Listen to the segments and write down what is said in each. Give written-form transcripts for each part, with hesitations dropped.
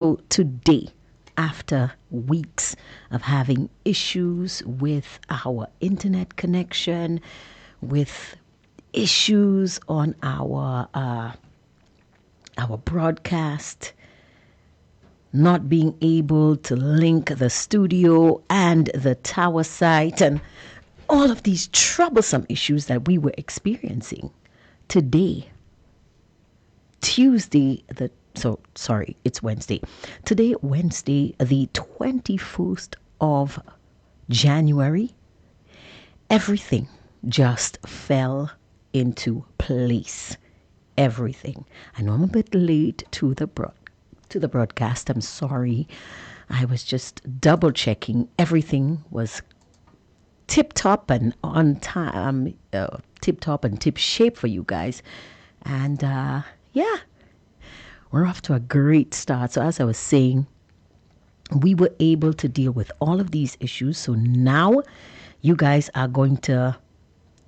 So today, after weeks of having issues with our internet connection, with issues on our broadcast, not being able to link the studio and the tower site, and all of these troublesome issues that we were experiencing today, Tuesday, it's Wednesday. Today, Wednesday, the 21st of January, everything just fell into place. Everything. I know I'm a bit late to the broadcast. I'm sorry. I was just double checking. Everything was tip top and on time, tip top and tip shape for you guys. And yeah, we're off to a great start. So, as I was saying, we were able to deal with all of these issues. So now you guys are going to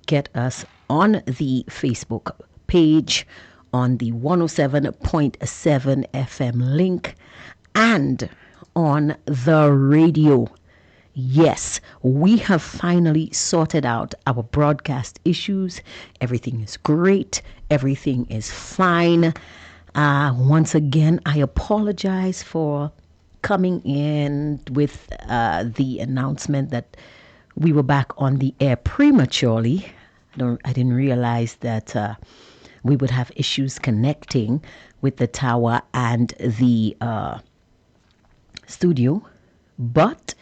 get us on the Facebook page, on the 107.7 FM link, and on the radio. Yes, we have finally sorted out our broadcast issues. Everything is great. Everything is fine. Once again, I apologize for coming in with the announcement that we were back on the air prematurely. I didn't realize that we would have issues connecting with the tower and the studio. But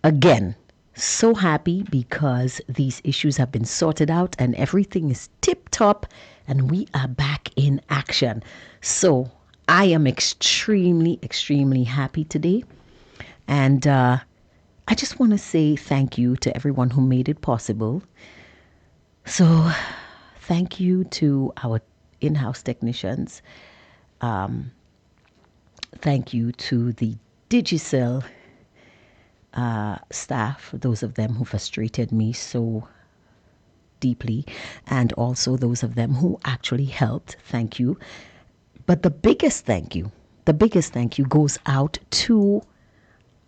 again, so happy because these issues have been sorted out and everything is tip top and we are back in action. So I am extremely, extremely happy today. And I just want to say thank you to everyone who made it possible. So thank you to our in-house technicians. Thank you to the Digicel staff, those of them who frustrated me so deeply, and also those of them who actually helped. Thank you. But the biggest thank you goes out to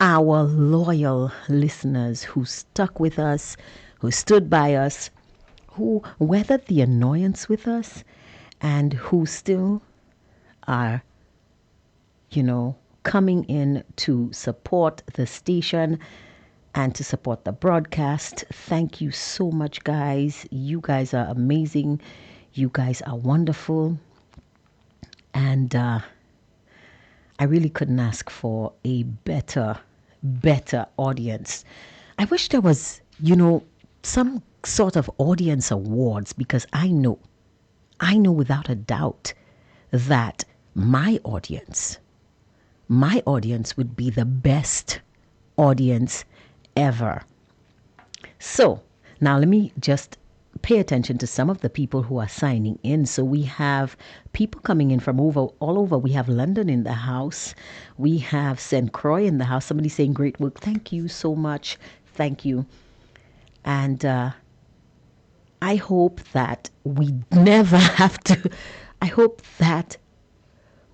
our loyal listeners who stuck with us, who stood by us, who weathered the annoyance with us, and who still are, coming in to support the station and to support the broadcast. Thank you so much, guys. You guys are amazing. You guys are wonderful. And I really couldn't ask for a better audience. I wish there was, some sort of audience awards, because I know without a doubt that my audience would be the best audience ever. So now let me just pay attention to some of the people who are signing in. So we have people coming in from all over. We have London in the house. We have St. Croix in the house. Somebody saying great work. Thank you so much. Thank you. And I hope that we never have to, I hope that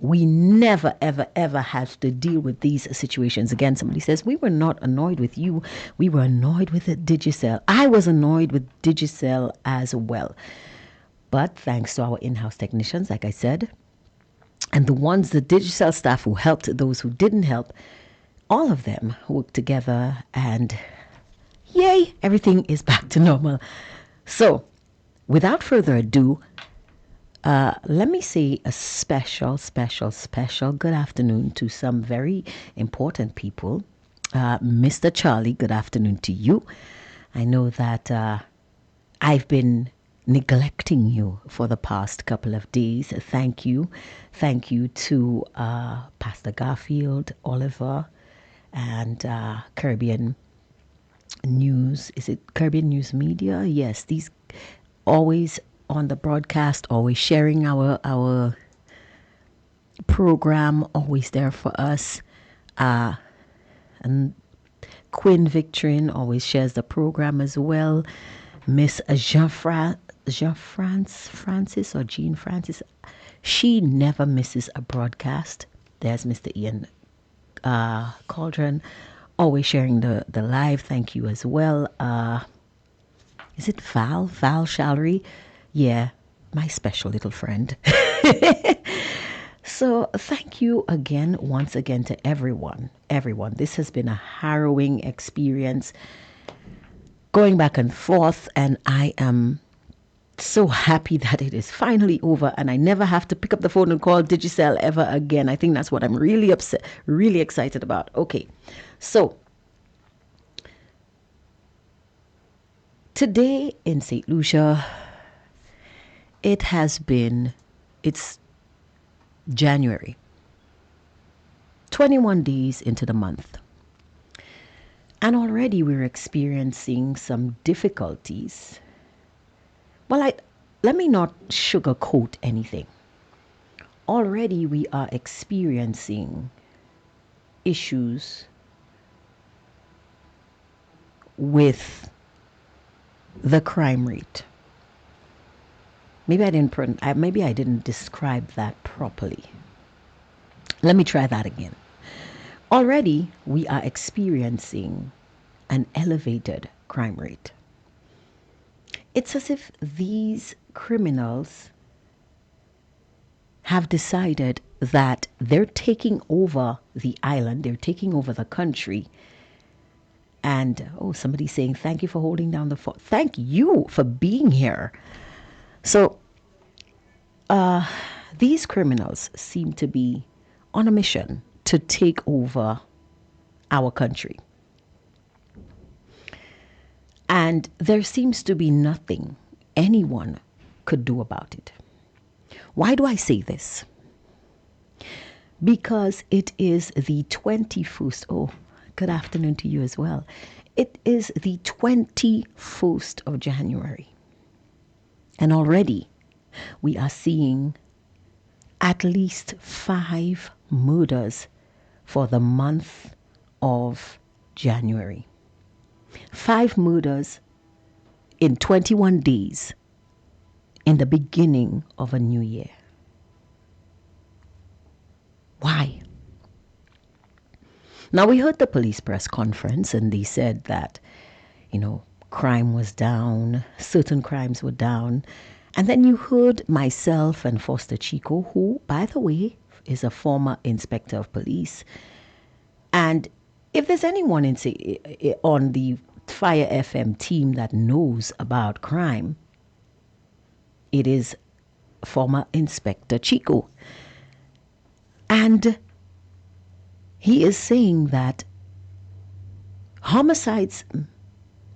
we never, ever, ever have to deal with these situations again. Somebody says, we were not annoyed with you. We were annoyed with Digicel. I was annoyed with Digicel as well. But thanks to our in-house technicians, like I said, and the Digicel staff who helped, those who didn't help, all of them worked together and yay, everything is back to normal. So without further ado, let me say a special good afternoon to some very important people. Mr. Charlie, good afternoon to you. I know that I've been neglecting you for the past couple of days. Thank you. Thank you to Pastor Garfield, Oliver, and Caribbean News. Is it Caribbean News Media? Yes, these always on the broadcast, always sharing our program, always there for us. And Quinn Victorine always shares the program as well. Miss Jean Francis, she never misses a broadcast. There's Mr. Ian Cauldron, always sharing the live. Thank you as well. Is it Val Shallery? Yeah, my special little friend. So thank you again, once again, to everyone. Everyone, this has been a harrowing experience, going back and forth, and I am so happy that it is finally over and I never have to pick up the phone and call Digicel ever again. I think that's what I'm really excited about. Okay, so today in St. Lucia, it's January, 21 days into the month. And already we're experiencing some difficulties. Well, let me not sugarcoat anything. Already we are experiencing issues with the crime rate. Maybe I didn't describe that properly. Let me try that again. Already we are experiencing an elevated crime rate. It's as if these criminals have decided that they're taking over the island, they're taking over the country. And somebody's saying, thank you for holding down the fort. Thank you for being here. So these criminals seem to be on a mission to take over our country. And there seems to be nothing anyone could do about it. Why do I say this? Because it is the 21st. Oh, good afternoon to you as well. It is the 21st of January. And already we are seeing at least 5 murders for the month of January. 5 murders in 21 days in the beginning of a new year. Why? Now, we heard the police press conference and they said that, crime was down, certain crimes were down. And then you heard myself and Foster Chico, who, by the way, is a former inspector of police. And if there's anyone on the Fire FM team that knows about crime, it is former Inspector Chico. And he is saying that homicides,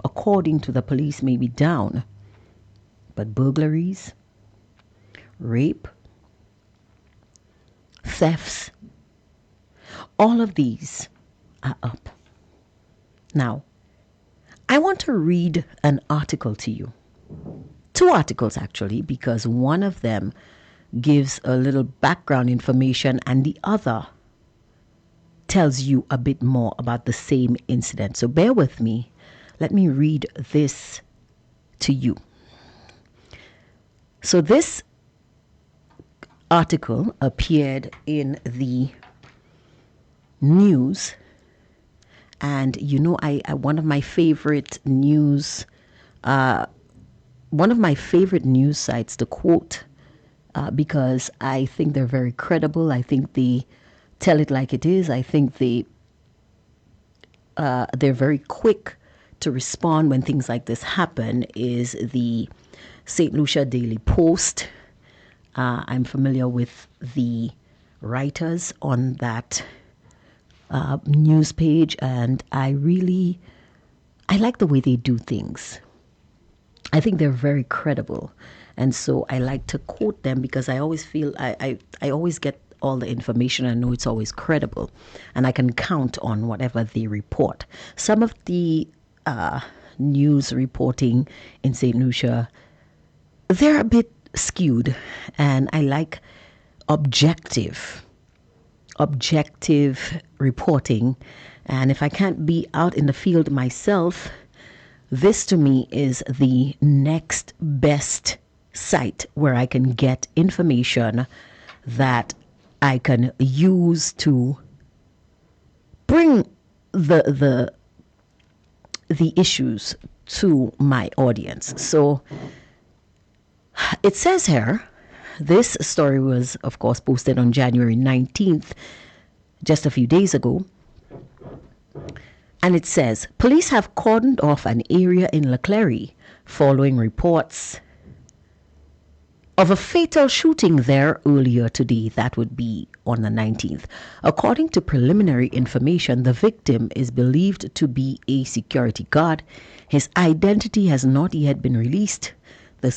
according to the police, may be down, but burglaries, rape, thefts, all of these are up. Now, I want to read an article to you. 2 articles, actually, because one of them gives a little background information and the other tells you a bit more about the same incident. So bear with me. Let me read this to you. So this article appeared in the news, and I one of my favorite news sites to quote because I think they're very credible. I think they tell it like it is. I think they're very quick to respond when things like this happen. Is the St. Lucia Daily Post. I'm familiar with the writers on that news page, and I like the way they do things. I think they're very credible, and so I like to quote them because I always feel I always get all the information. I know it's always credible, and I can count on whatever they report. Some of the news reporting in St. Lucia, they're a bit skewed, and I like objective reporting. And if I can't be out in the field myself, this to me is the next best site where I can get information that I can use to bring the issues to my audience. So it says here, this story was, of course, posted on January 19th, just a few days ago. And it says, police have cordoned off an area in Leclerc following reports of a fatal shooting there earlier today. That would be on the 19th. According to preliminary information, the victim is believed to be a security guard. His identity has not yet been released. The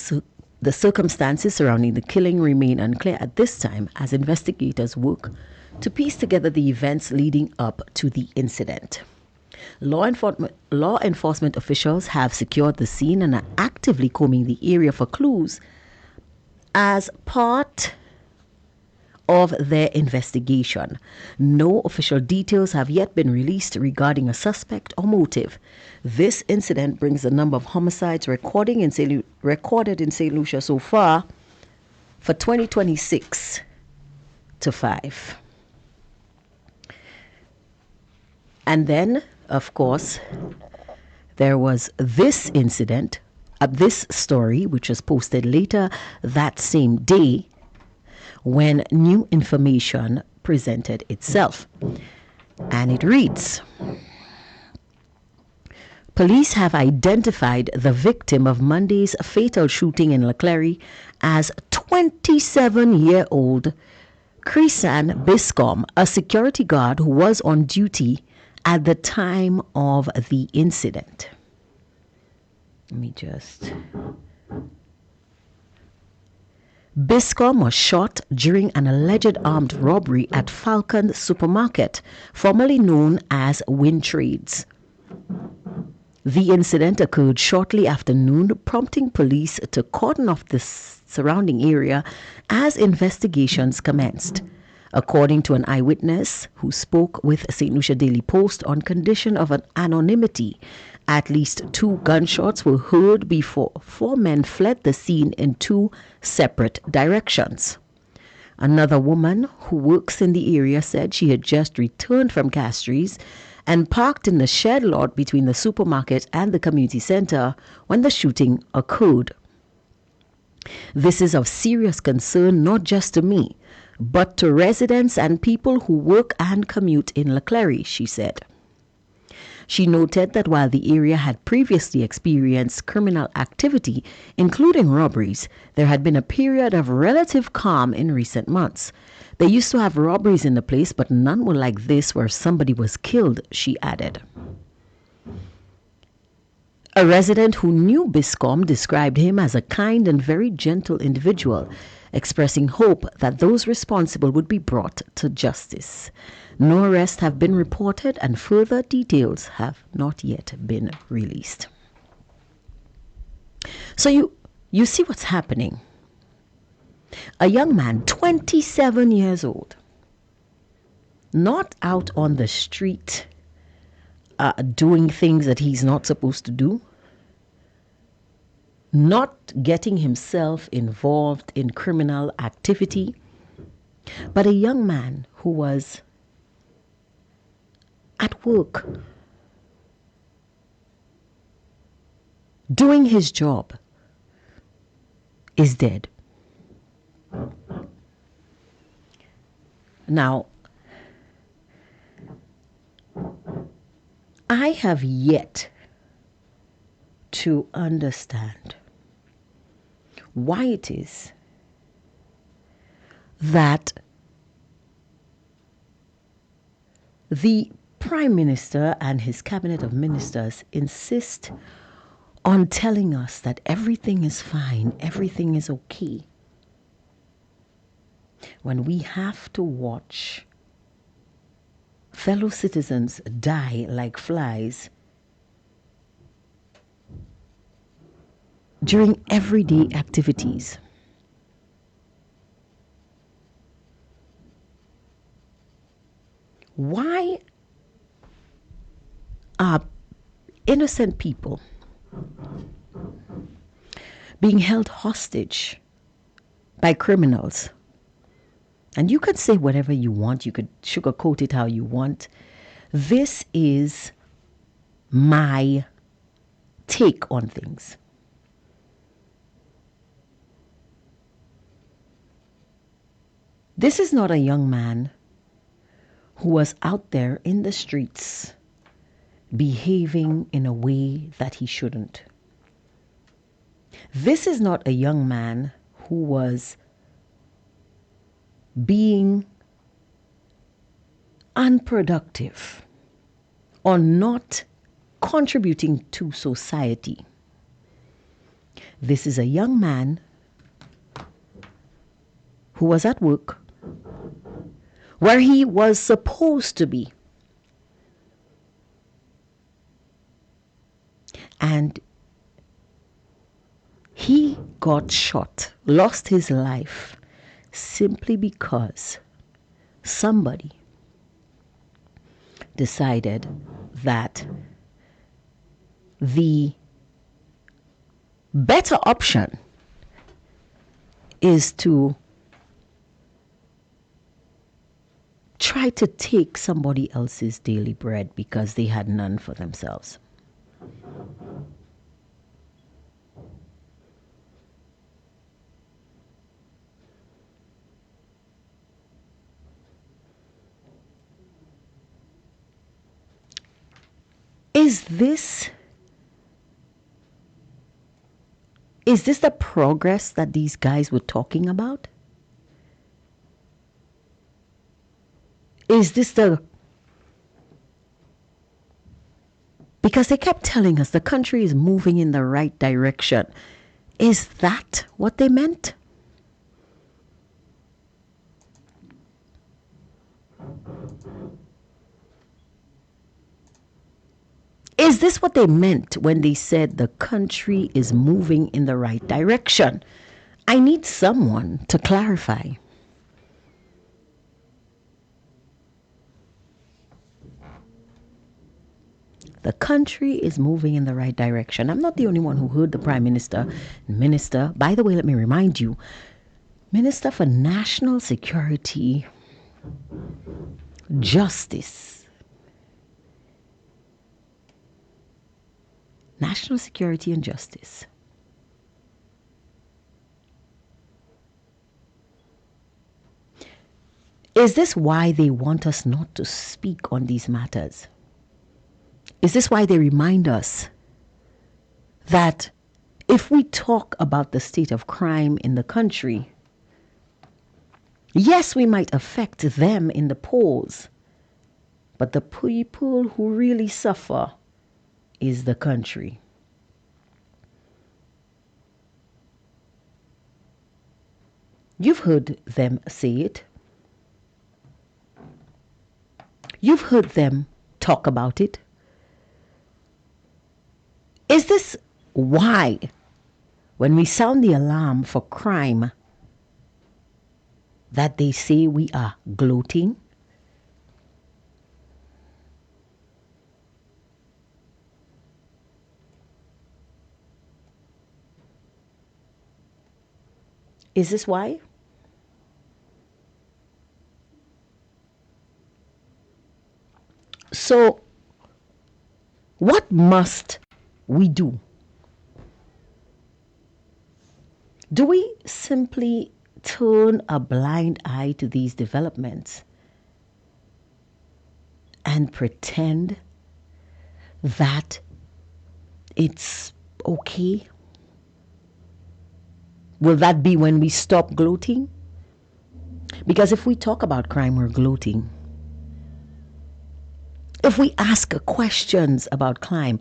circumstances surrounding the killing remain unclear at this time as investigators work to piece together the events leading up to the incident. Law enforcement officials have secured the scene and are actively combing the area for clues as part of their investigation. No official details have yet been released regarding a suspect or motive. This incident brings the number of homicides recorded in St. Lucia so far for 2026 to 5. And then, of course, there was this incident, this story, which was posted later that same day when new information presented itself. And it reads, police have identified the victim of Monday's fatal shooting in Leclerc as 27-year-old Chrisan Biscom, a security guard who was on duty at the time of the incident. Biscom was shot during an alleged armed robbery at Falcon Supermarket, formerly known as Win Trades. The incident occurred shortly after noon, prompting police to cordon off the surrounding area as investigations commenced. According to an eyewitness who spoke with St. Lucia Daily Post on condition of an anonymity, at least 2 gunshots were heard before 4 men fled the scene in 2 separate directions. Another woman who works in the area said she had just returned from Castries and parked in the shed lot between the supermarket and the community center when the shooting occurred. This is of serious concern not just to me, but to residents and people who work and commute in Leclerc, she said. She noted that while the area had previously experienced criminal activity, including robberies, there had been a period of relative calm in recent months. They used to have robberies in the place, but none were like this where somebody was killed, she added. A resident who knew Biscom described him as a kind and very gentle individual, expressing hope that those responsible would be brought to justice. No arrests have been reported and further details have not yet been released. So you see what's happening. A young man, 27 years old, not out on the street doing things that he's not supposed to do, not getting himself involved in criminal activity, but a young man who was at work, doing his job, is dead. Now, I have yet to understand why it is that the Prime Minister and his cabinet of ministers insist on telling us that everything is fine, everything is okay, when we have to watch fellow citizens die like flies during everyday activities. Why are innocent people being held hostage by criminals And you could say whatever you want. You could sugarcoat it how you want. This is my take on things. This is not a young man who was out there in the streets behaving in a way that he shouldn't. This is not a young man who was being unproductive or not contributing to society. This is a young man who was at work where he was supposed to be. And he got shot, lost his life, simply because somebody decided that the better option is to try to take somebody else's daily bread because they had none for themselves. Is this the progress that these guys were talking about? Is this because they kept telling us the country is moving in the right direction. Is that what they meant? Is this what they meant when they said the country is moving in the right direction? I need someone to clarify. The country is moving in the right direction. I'm not the only one who heard the Prime Minister. Minister, by the way, let me remind you, Minister for National Security, Justice, National Security and Justice. Is this why they want us not to speak on these matters? Is this why they remind us that if we talk about the state of crime in the country, yes, we might affect them in the polls, but the people who really suffer is the country. You've heard them say it. You've heard them talk about it. Is this why, when we sound the alarm for crime, that they say we are gloating? Is this why? So, what must we do? Do we simply turn a blind eye to these developments and pretend that it's okay? Will that be when we stop gloating? Because if we talk about crime, we're gloating. If we ask questions about crime,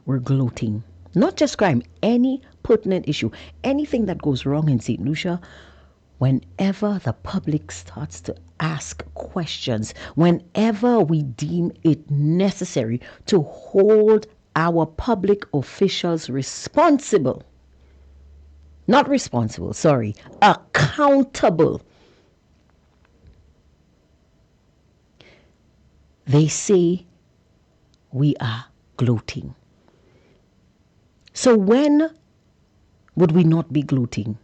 we're gloating. Not just crime, any pertinent issue, anything that goes wrong in St. Lucia, whenever the public starts to ask questions, whenever we deem it necessary to hold our public officials responsible, not responsible, sorry, accountable, they say we are gloating. So when would we not be gloating?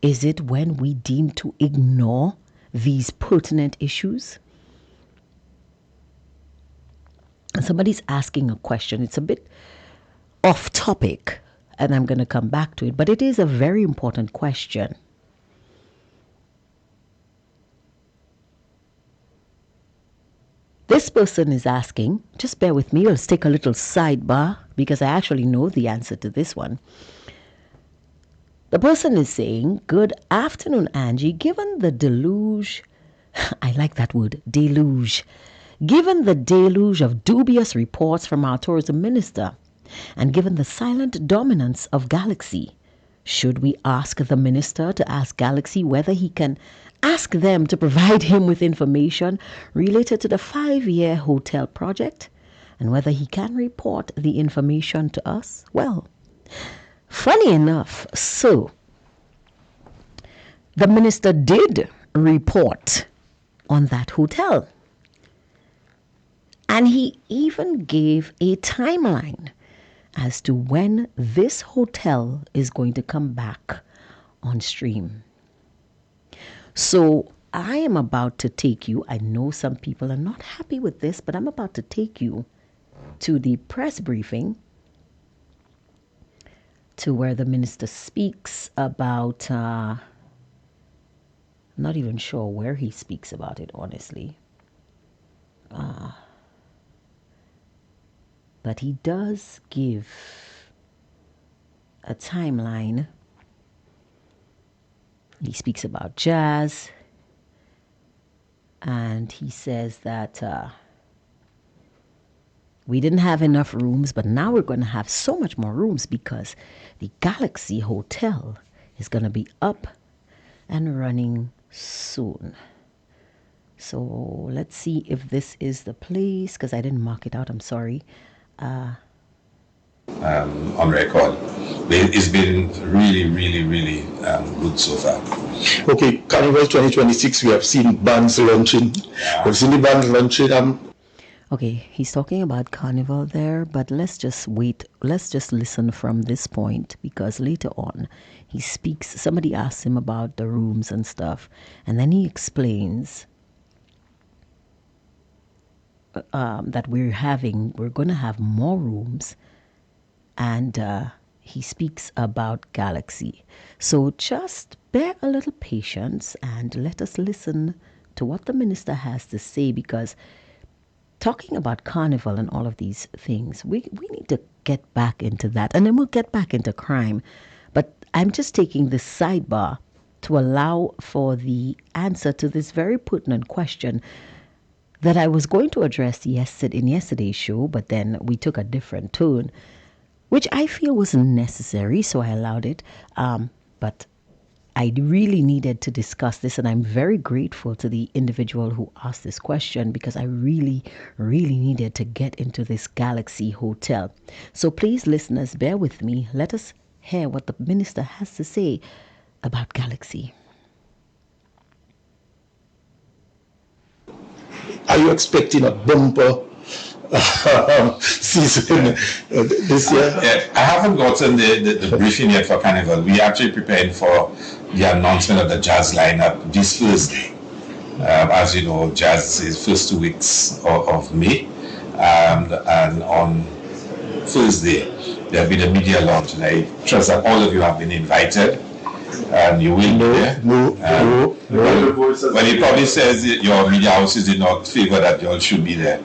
Is it when we deem to ignore these pertinent issues. And somebody's asking a question. It's a bit off topic, and I'm going to come back to it, but it is a very important question. This person is asking, just bear with me, let's take a little sidebar because I actually know the answer to this one. The person is saying, good afternoon, Angie. Given the deluge, I like that word, deluge. Given the deluge of dubious reports from our tourism minister, and given the silent dominance of Galaxy, should we ask the minister to ask Galaxy whether he can ask them to provide him with information related to the 5-year hotel project and whether he can report the information to us? Well, funny enough, so the minister did report on that hotel. And he even gave a timeline as to when this hotel is going to come back on stream. So I am about to take you, I know some people are not happy with this, but I'm about to take you to the press briefing to where the minister speaks about, not even sure where he speaks about it, honestly. But he does give a timeline. He speaks about jazz, and he says that we didn't have enough rooms, but now we're going to have so much more rooms because the Galaxy Hotel is going to be up and running soon. So let's see if this is the place, because I didn't mark it out, I'm sorry. On record. It's been really, really, really good so far. Okay, Carnival 2026, we have seen bands launching. We've seen the bands launching. Okay, he's talking about Carnival there, but let's just wait. Let's just listen from this point, because later on he speaks, somebody asks him about the rooms and stuff, and then he explains that we're going to have more rooms, and he speaks about Galaxy. So just bear a little patience and let us listen to what the minister has to say, because talking about Carnival and all of these things, we need to get back into that, and then we'll get back into crime. But I'm just taking this sidebar to allow for the answer to this very pertinent question that I was going to address in yesterday's show, but then we took a different tone, which I feel was necessary, so I allowed it. But I really needed to discuss this, and I'm very grateful to the individual who asked this question, because I really, really needed to get into this Galaxy Hotel. So please, listeners, bear with me. Let us hear what the minister has to say about Galaxy. Are you expecting a bumper season this year? I haven't gotten the briefing yet for Carnival. We're actually preparing for the announcement of the jazz lineup this Thursday. As you know, jazz is first 2 weeks of May, and on Thursday there'll be the media launch, and I trust that all of you have been invited. And you will be there. No. Well, he probably says your media houses did not favor that you all should be there.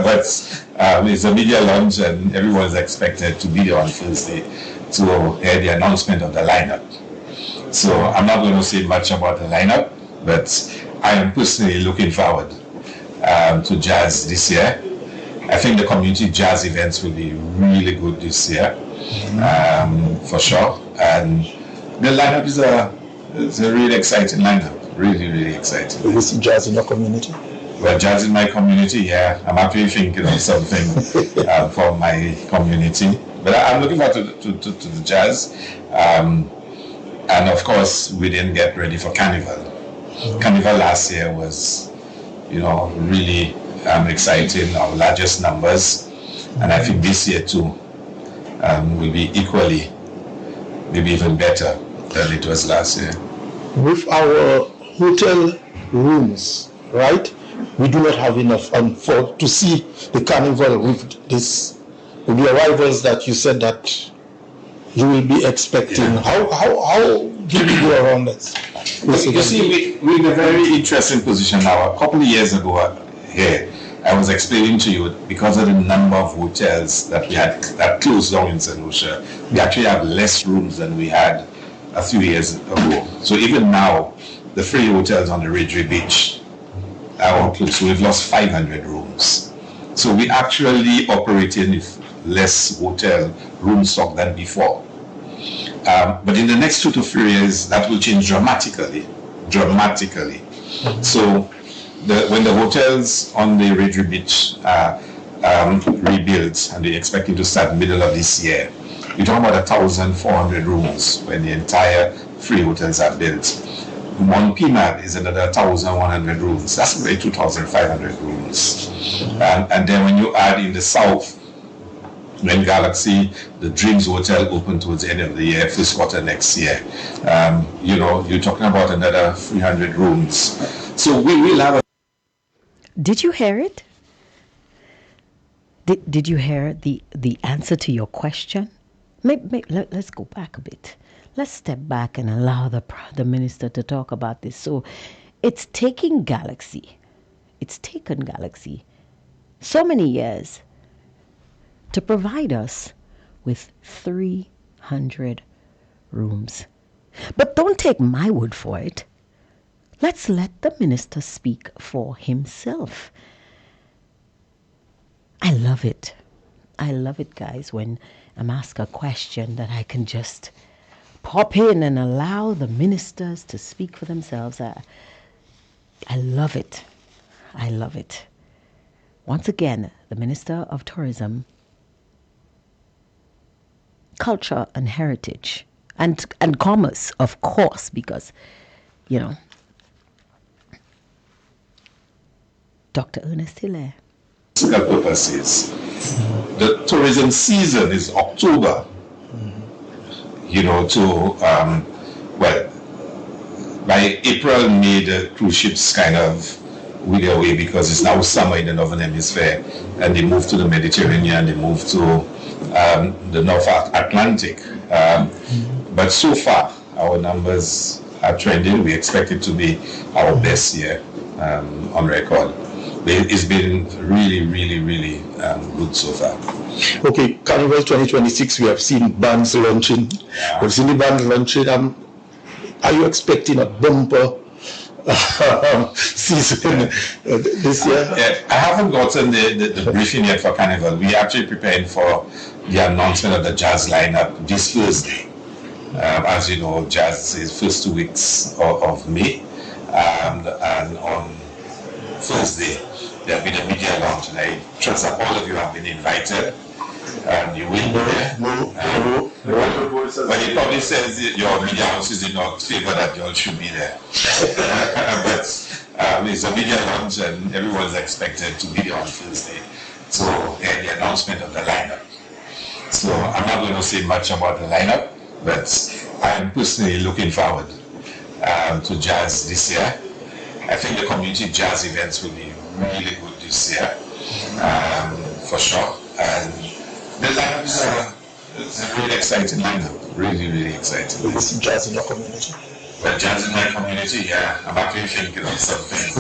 But it's a media launch, and everyone is expected to be there on Thursday to hear the announcement of the lineup. So I'm not going to say much about the lineup, but I am personally looking forward to jazz this year. I think the community jazz events will be really good this year, for sure. And the lineup is a really exciting lineup. Really, really exciting. Do you see jazz in your community? Well, jazz in my community, yeah. I'm actually thinking of something for my community. But I'm looking forward to the jazz. And of course, we didn't get ready for Carnival. Carnival last year was, really exciting, our largest numbers. And I think this year too will be equally, maybe even better than it was last year. With our hotel rooms, right? We do not have enough to see the carnival with the arrivals that you said that you will be expecting. Yeah. How do we go around this? You see, we're in a very interesting position now. A couple of years ago here, I was explaining to you, because of the number of hotels that we had that closed down in St. Lucia, we actually have less rooms than we had a few years ago. So even now, the free hotels on the Ridgeway Beach are all closed. So we've lost 500 rooms. So we actually operating with less hotel room stock than before. But in the next 2 to 3 years, that will change dramatically. So when the hotels on the Ridgeway Beach are rebuilt, and they're expecting to start middle of this year, you're talking about 1,400 rooms when the entire free hotels are built. One PMAD is another 1,100 rooms. That's about 2,500 rooms. And then when you add in the south, when Galaxy, the Dreams Hotel, open towards the end of the year, first quarter next year, you're talking about another 300 rooms. So we will have a... Did you hear it? Did you hear the answer to your question? Let's go back a bit. Let's step back and allow the minister to talk about this. So it's taken Galaxy so many years to provide us with 300 rooms. But don't take my word for it. Let's let the minister speak for himself. I love it. Guys, when I'm asked a question that I can just pop in and allow the ministers to speak for themselves. I love it. Once again, the Minister of Tourism, Culture and Heritage, and Commerce, of course, because, Dr. Ernest Hilaire. Purposes. The tourism season is October. By April, May, the cruise ships kind of wiggle away because it's now summer in the Northern Hemisphere, and they move to the Mediterranean, they move to the North Atlantic. But so far, our numbers are trending. We expect it to be our best year on record. It's been really, really, really good so far. Okay, Carnival 2026, we have seen bands launching. Yeah. We've seen the bands launching. Are you expecting a bumper season this year? I haven't gotten the briefing yet for Carnival. We're actually preparing for the announcement of the jazz lineup this Thursday. As you know, jazz is first 2 weeks of May, and on Thursday there'll be the media launch, and I trust that all of you have been invited, and you will be there. No. But it probably says your media houses did not favor that you all should be there. But it's a media launch, and everyone's expected to be there on Thursday. So the announcement of the lineup. So I'm not going to say much about the lineup, but I'm personally looking forward to jazz this year. I think the community jazz events will be really good this year, for sure. And the lineup is a really exciting lineup. Really, really exciting. Will you see jazz in your community? Well, jazz in my community, yeah. I'm actually thinking of something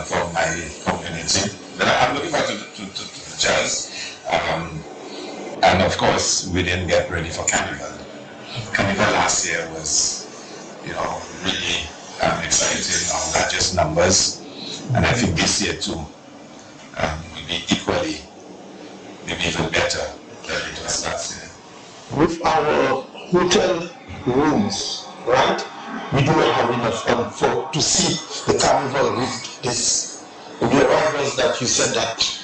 for my community. But I'm looking forward to the jazz. And of course, we didn't get ready for Carnival. Carnival last year was, really exciting, our largest numbers. And I think this year too will be equally, maybe even better than it was last year. With our hotel rooms, right? We do not have enough to see the carnival with the arrivals that you said that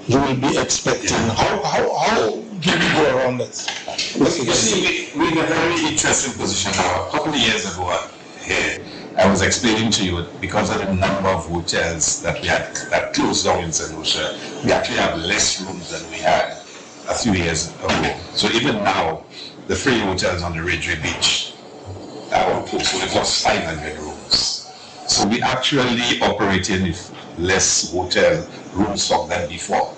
you will be expecting. How do we go around this? You see, we're in a very interesting position now. A couple of years ago here, I was explaining to you, because of the number of hotels that we had that closed down in St. Lucia, we actually have less rooms than we had a few years ago. So even now, the free hotels on the Ridgeway Beach are all closed. So we've lost 500 rooms. So we actually operating with less hotel room stock than before.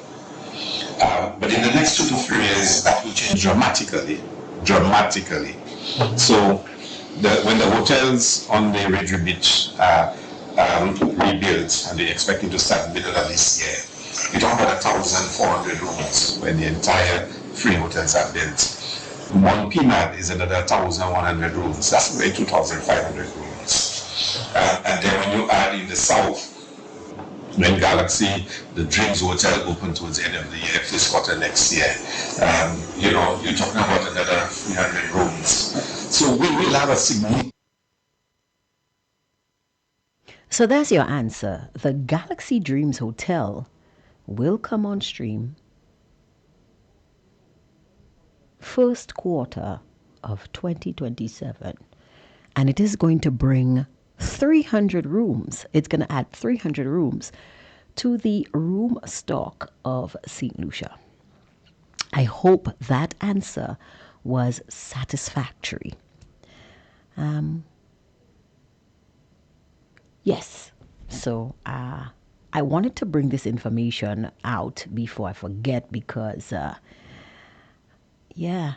But in the next 2 to 3 years, that will change dramatically. Dramatically. So when the hotels on the Ridge Beach rebuilt, and they're expecting to start in the middle of this year, we talk about 1,400 rooms when the entire three hotels are built. One PMAD is another 1,100 rooms. That's really 2,500 rooms. And then when you add in the south, when Galaxy, the Dreams Hotel open towards the end of the year, this quarter next year, you're talking about another 300 rooms. So we will have a significant. So there's your answer. The Galaxy Dreams Hotel will come on stream first quarter of 2027, and it is going to bring 300 rooms. It's going to add 300 rooms to the room stock of St. Lucia. I hope that answer was satisfactory. Yes, so I wanted to bring this information out before I forget because yeah.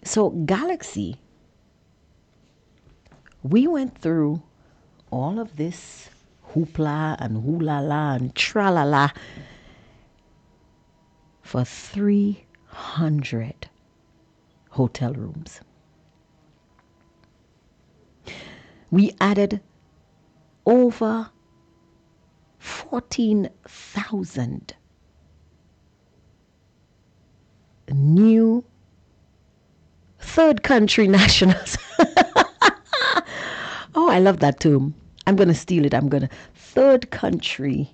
So Galaxy, we went through all of this hoopla and hoo-la-la and tra-la-la for 300 hotel rooms. We added over 14,000 new third country nationals. Oh, I love that term. I'm going to steal it. Third country.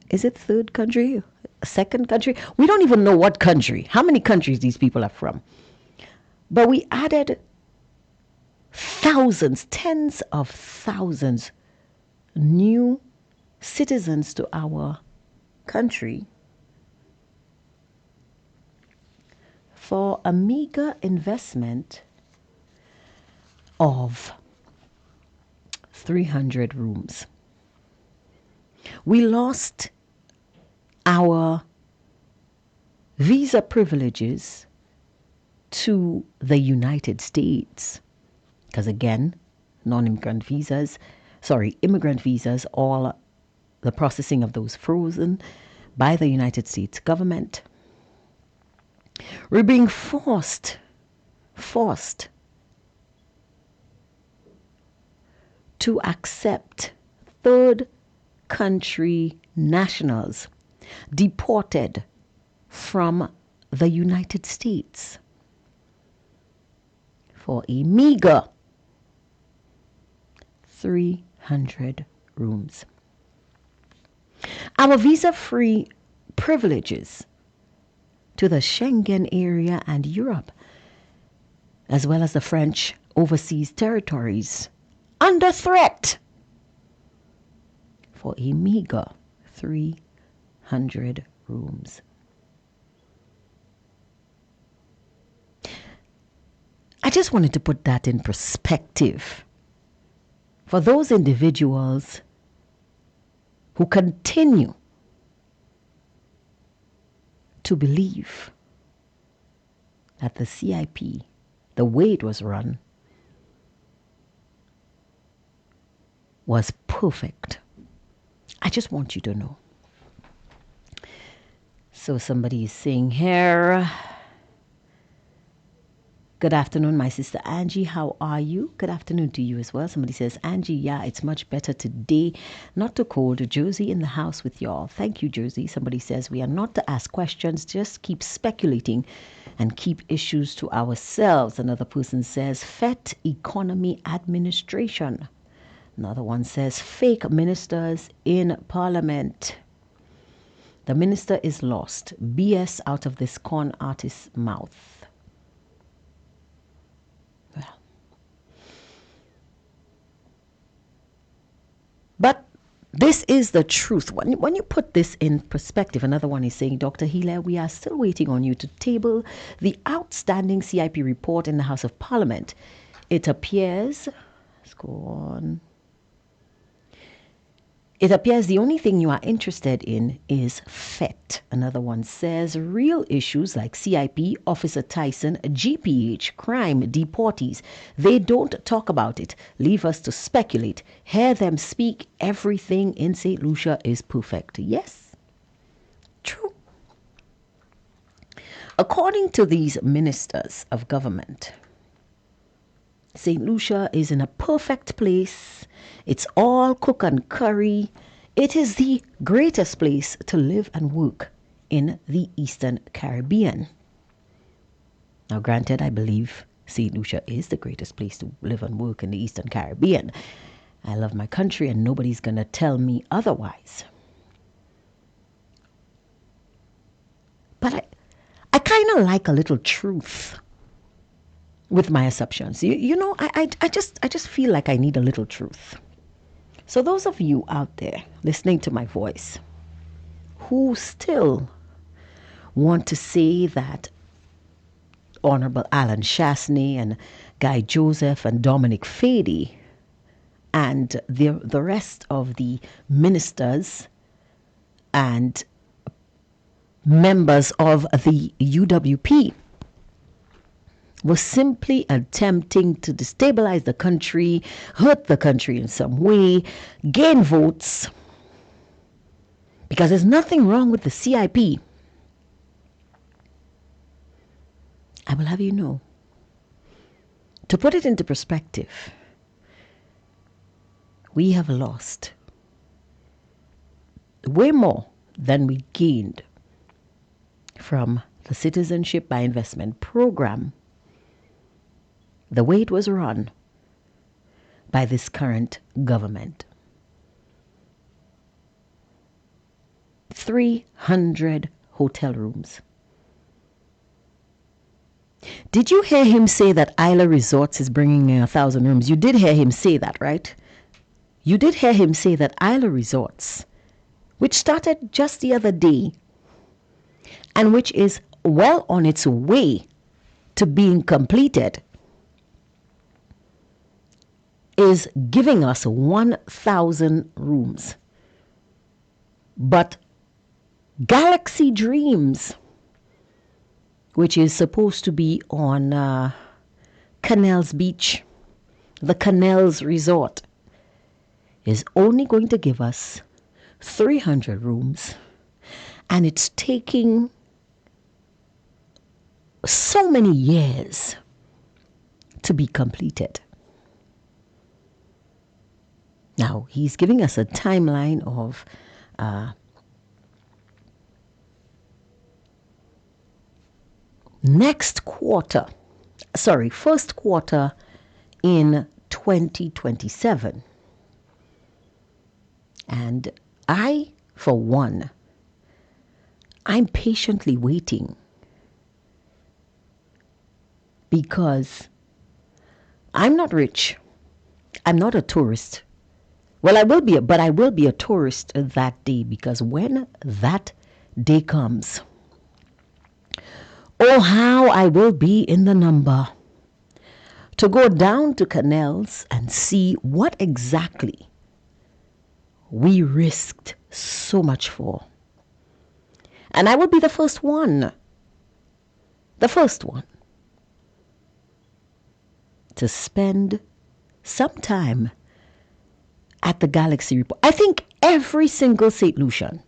Is it third country? Second country? We don't even know what country, how many countries these people are from. But we added thousands, tens of thousands new citizens to our country for a meager investment of 300 rooms. We lost our visa privileges to the United States because, again, immigrant visas, all the processing of those frozen by the United States government. We're being forced to accept third country nationals deported from the United States for a meager 300 rooms. Our visa-free privileges to the Schengen area and Europe, as well as the French overseas territories, under threat for a meager 300 rooms. I just wanted to put that in perspective for those individuals who continue to believe that the CIP, the way it was run, was perfect. I just want you to know. So somebody is saying here, good afternoon, my sister Angie. How are you? Good afternoon to you as well. Somebody says, Angie, yeah, it's much better today. Not too cold. Josie in the house with y'all. Thank you, Josie. Somebody says, we are not to ask questions, just keep speculating and keep issues to ourselves. Another person says, FET Economy Administration. Another one says, fake ministers in parliament. The minister is lost. BS out of this con artist's mouth. Well. But this is the truth. When you put this in perspective, another one is saying, Dr. Hilaire, we are still waiting on you to table the outstanding CIP report in the House of Parliament. It appears, let's go on. It appears the only thing you are interested in is FET. Another one says real issues like CIP, Officer Tyson, GPH, crime, deportees. They don't talk about it. Leave us to speculate. Hear them speak. Everything in St. Lucia is perfect. Yes, true. According to these ministers of government, St. Lucia is in a perfect place. It's all cook and curry. It is the greatest place to live and work in the Eastern Caribbean. Now, granted, I believe St. Lucia is the greatest place to live and work in the Eastern Caribbean. I love my country and nobody's going to tell me otherwise. But I kind of like a little truth with my assumptions. I just feel like I need a little truth. So those of you out there listening to my voice who still want to say that Honorable Alan Shastney and Guy Joseph and Dominic Fady and the rest of the ministers and members of the UWP was simply attempting to destabilize the country, hurt the country in some way, gain votes, because there's nothing wrong with the CIP. I will have you know, to put it into perspective, we have lost way more than we gained from the Citizenship by Investment program, the way it was run by this current government. 300 hotel rooms. Did you hear him say that Isla Resorts is bringing in 1,000 rooms? You did hear him say that, right? You did hear him say that Isla Resorts, which started just the other day and which is well on its way to being completed, is giving us 1,000 rooms. But Galaxy Dreams, which is supposed to be on Canals Beach, the Canals Resort, is only going to give us 300 rooms. And it's taking so many years to be completed. Now, he's giving us a timeline of first quarter in 2027. And I, for one, I'm patiently waiting because I'm not rich. I'm not a tourist. Well, I will be, but I will be a tourist that day, because when that day comes, oh, how I will be in the number to go down to Canals and see what exactly we risked so much for. And I will be the first one to spend some time at the Galaxy Report. I think every single St. Lucian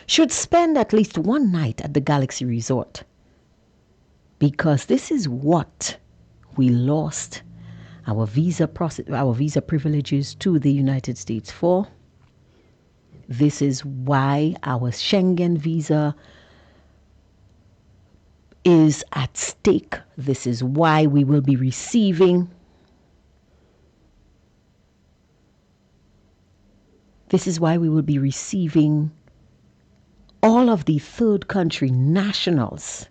should spend at least one night at the Galaxy Resort, because this is what we lost our visa privileges to the United States for. This is why our Schengen visa is at stake. This is why we will be receiving all of the third country nationals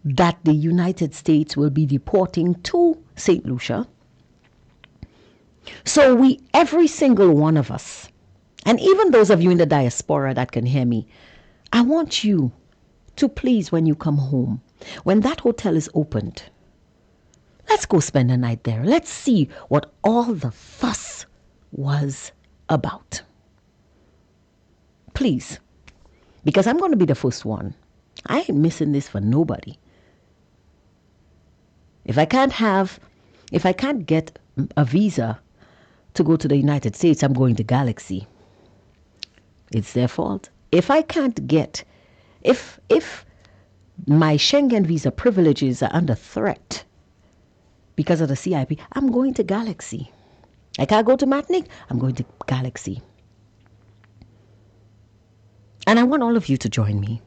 that the United States will be deporting to St. Lucia. So every single one of us, and even those of you in the diaspora that can hear me, I want you to please, when you come home, when that hotel is opened, let's go spend a night there. Let's see what all the fuss was about. Please. Because I'm going to be the first one. I ain't missing this for nobody. If I can't get a visa to go to the United States, I'm going to Galaxy. It's their fault. If my Schengen visa privileges are under threat because of the CIP, I'm going to Galaxy. I can't go to Martinique, I'm going to Galaxy. And I want all of you to join me.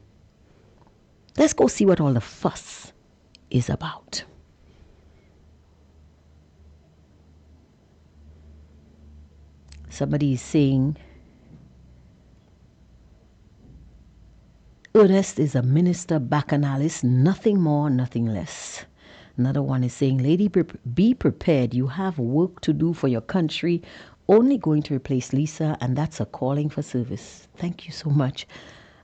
Let's go see what all the fuss is about. Somebody is saying, Ernest is a minister bacchanalist, nothing more, nothing less. Another one is saying, lady, be prepared. You have work to do for your country. Only going to replace Lisa, and that's a calling for service. Thank you so much.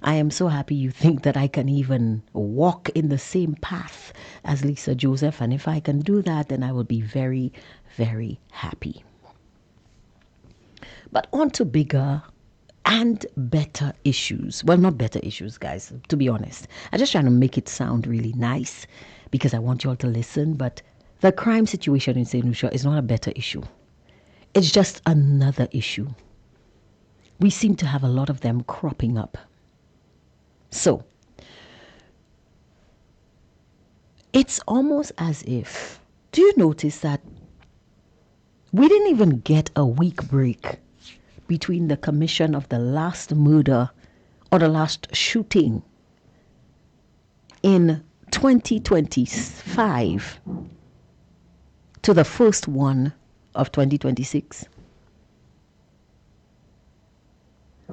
I am so happy you think that I can even walk in the same path as Lisa Joseph. And if I can do that, then I will be very, very happy. But on to bigger and better issues. Well, not better issues, guys, to be honest. I'm just trying to make it sound really nice because I want you all to listen. But the crime situation in St. Lucia is not a better issue. It's just another issue. We seem to have a lot of them cropping up. So, it's almost as if, do you notice that we didn't even get a week break between the commission of the last murder or the last shooting in 2025 to the first one of 2026?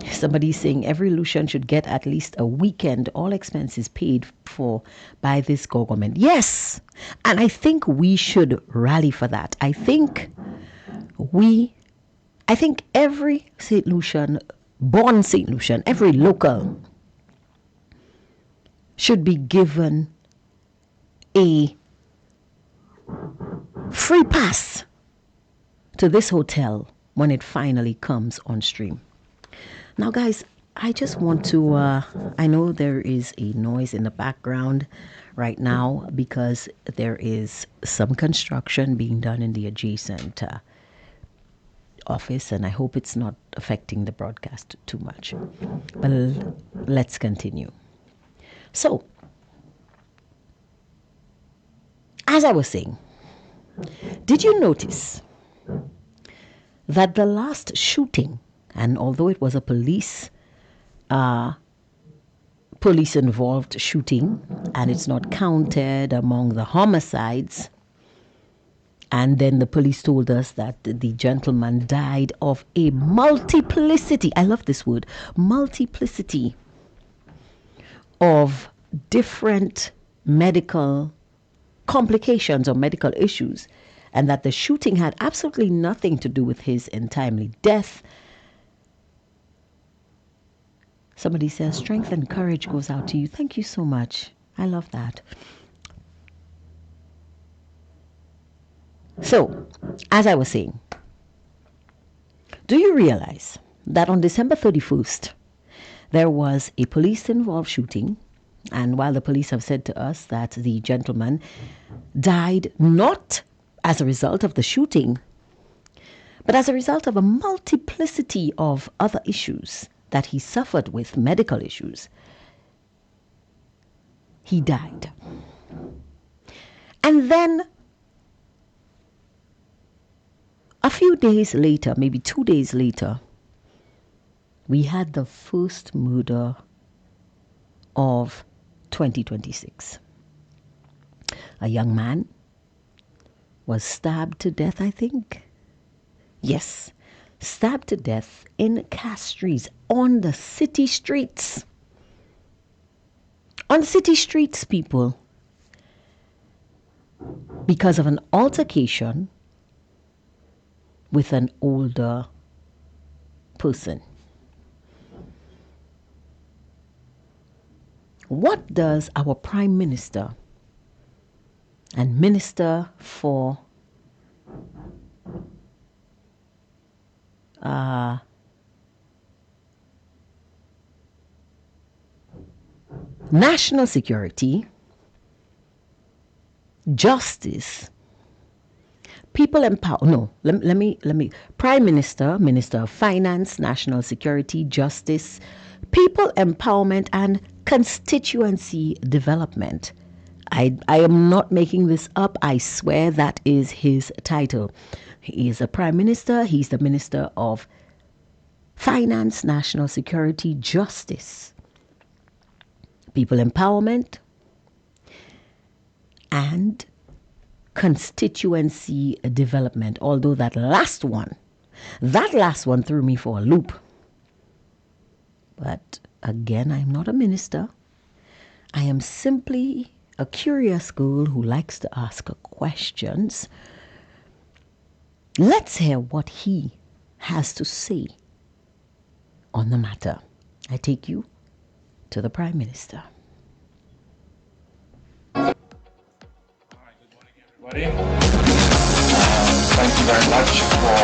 Somebody's saying every Lucian should get at least a weekend, all expenses paid for by this government. Yes, and I think we should rally for that. I think every St. Lucian, born St. Lucian, every local should be given a free pass to this hotel when it finally comes on stream. Now, guys, I just want to, I know there is a noise in the background right now because there is some construction being done in the adjacent office, and I hope it's not affecting the broadcast too much. But let's continue. So, as I was saying, did you notice that the last shooting, and although it was a police involved shooting, and it's not counted among the homicides, and then the police told us that the gentleman died of a multiplicity, I love this word, multiplicity of different medical complications or medical issues, and that the shooting had absolutely nothing to do with his untimely death. Somebody says, strength and courage goes out to you. Thank you so much. I love that. So, as I was saying, do you realize that on December 31st, there was a police-involved shooting, and while the police have said to us that the gentleman died not as a result of the shooting, but as a result of a multiplicity of other issues that he suffered with, medical issues, he died. And then a few days later, maybe 2 days later, we had the first murder of 2026. A young man was stabbed to death, I think. Yes, stabbed to death in Castries on the city streets. On city streets, people. Because of an altercation with an older person. What does our Prime Minister and Minister for National Security, Justice, People Empower, no, let me, Prime Minister, Minister of Finance, National Security, Justice, People Empowerment, and Constituency Development. I am not making this up. I swear that is his title. He is a Prime Minister. He's the Minister of Finance, National Security, Justice, People Empowerment, and Constituency Development. Although that last one threw me for a loop. But again, I'm not a minister. I am simply a curious girl who likes to ask questions. Let's hear what he has to say on the matter. I take you to the Prime Minister. Everybody, thank you very much for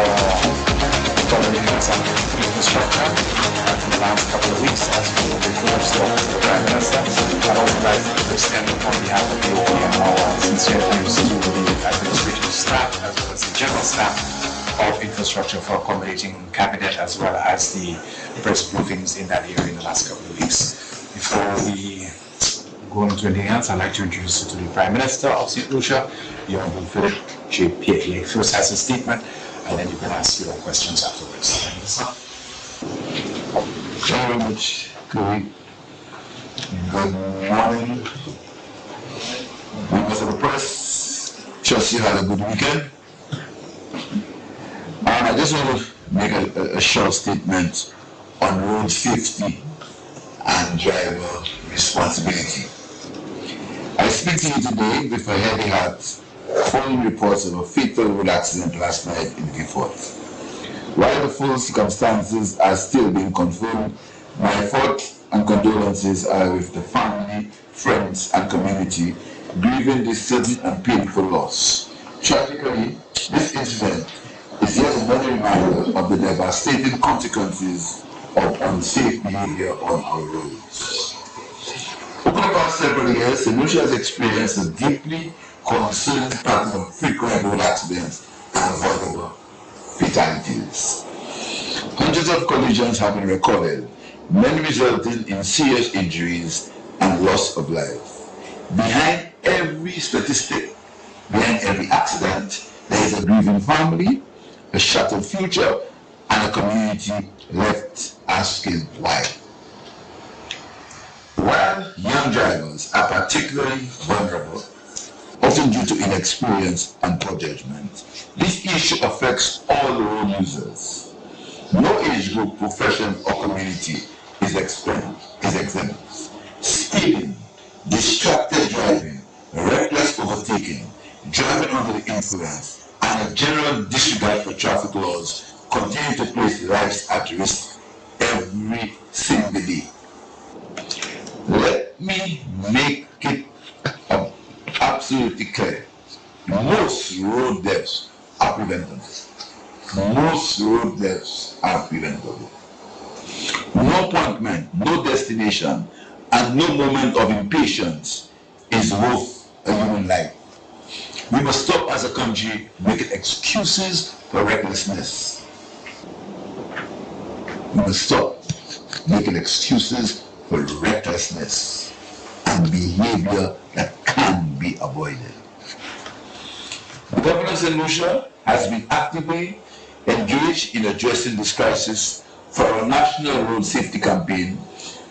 following us on infrastructure for the last couple of weeks as we first saw the Prime Minister. I'd also like to extend on behalf of the OPM our sincere thanks to the administrative staff as well as the general staff of infrastructure for accommodating cabinet as well as the press briefings in that area in the last couple of weeks. Before we go into anything else, I'd like to introduce you to the Prime Minister of St. Lucia, the Honorable Philip J. Pierre. He first has a statement, and then you can ask your questions afterwards. Thank you very much, Curry. Good morning, members of the press. Trust you had a good weekend. I just want to make a short statement on road safety and driver responsibility. I speak to you today with a heavy heart, following reports of a fatal road accident last night in Gifford. While the full circumstances are still being confirmed, my thoughts and condolences are with the family, friends, and community grieving this sudden and painful loss. Tragically, this incident is yet another reminder of the devastating consequences of unsafe behavior on our roads. Over the past several years, St. Lucia has experienced a deeply concerning pattern of frequent road accidents and avoidable fatalities. Hundreds of collisions have been recorded, many resulting in serious injuries and loss of life. Behind every statistic, behind every accident, there is a grieving family, a shattered future, and a community left asking why. While young drivers are particularly vulnerable, often due to inexperience and poor judgment, this issue affects all road users. No age group, profession, or community is exempt. Speeding, distracted driving, reckless overtaking, driving under the influence, and a general disregard for traffic laws continue to place lives at risk every single day. Let me make it absolutely clear. Most road deaths are preventable. Most road deaths are preventable. No appointment, no destination, and no moment of impatience is worth a human life. We must stop as a country making excuses for recklessness. We must stop making excuses for recklessness and behavior that can be avoided. The government of St. Lucia has been actively engaged in addressing this crisis for our national road safety campaign,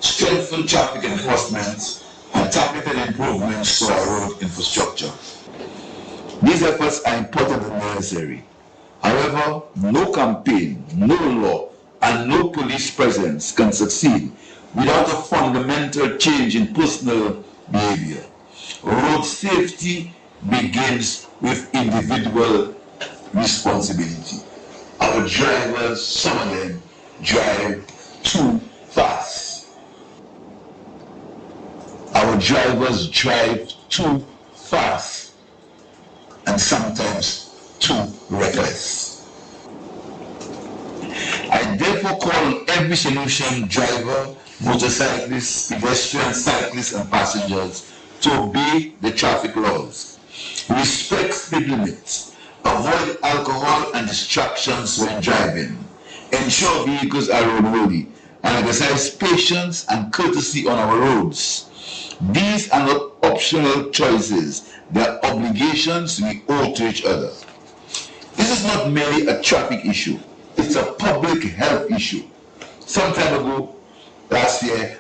strengthen traffic enforcement, and targeted improvements to our road infrastructure. These efforts are important and necessary. However, no campaign, no law, and no police presence can succeed without a fundamental change in personal behavior. Road safety begins with individual responsibility. Our drivers, some of them, drive too fast. our drivers drive too fast and sometimes too reckless. I therefore call on every solution driver, motorcyclists, pedestrians, cyclists, and passengers to obey the traffic laws, respect speed limits, avoid alcohol and distractions when driving, ensure vehicles are roadworthy, and exercise patience and courtesy on our roads. These are not optional choices, they are obligations we owe to each other. This is not merely a traffic issue, it's a public health issue. Some time ago, last year,